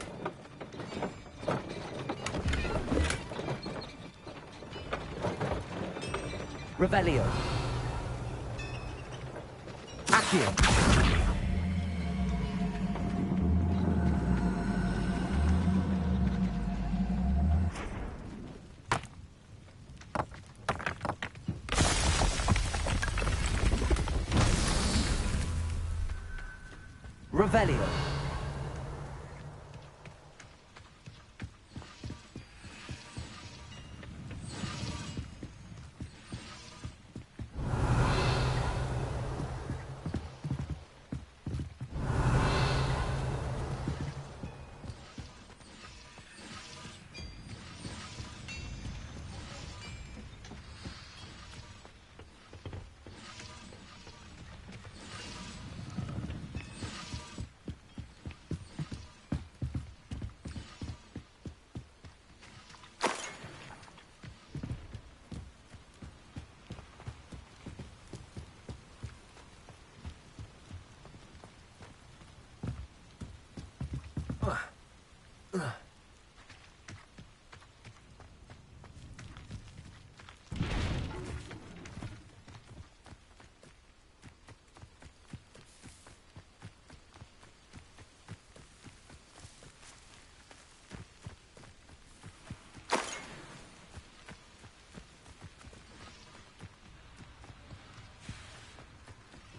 Revelio. Accio. Revelio.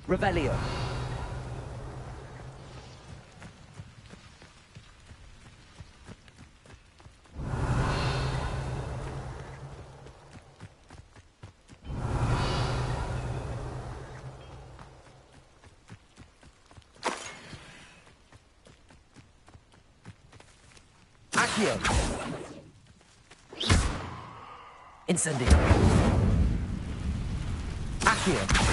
Revelio. Accio. Incendio. Accio.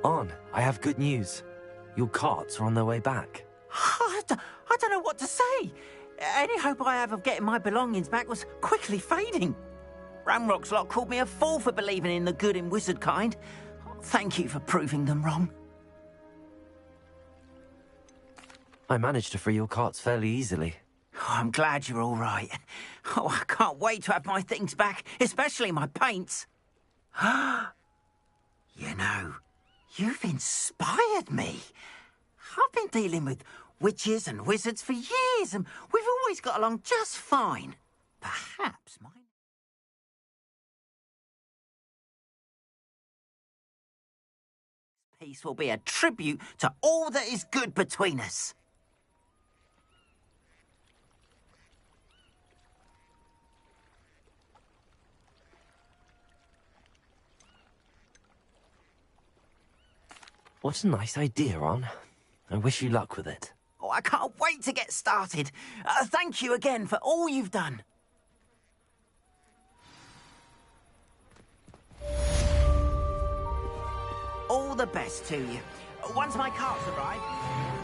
On, I have good news. Your carts are on their way back. I don't know what to say. Any hope I have of getting my belongings back was quickly fading. Ramrock's lot called me a fool for believing in the good in wizard kind. Thank you for proving them wrong. I managed to free your carts fairly easily. Oh, I'm glad you're all right. Oh, I can't wait to have my things back, especially my paints. You know, you've inspired me. I've been dealing with witches and wizards for years, and we've always got along just fine. Perhaps my... piece will be a tribute to all that is good between us. What a nice idea, Ron. I wish you luck with it. Oh, I can't wait to get started. Thank you again for all you've done. All the best to you. Once my carts arrive...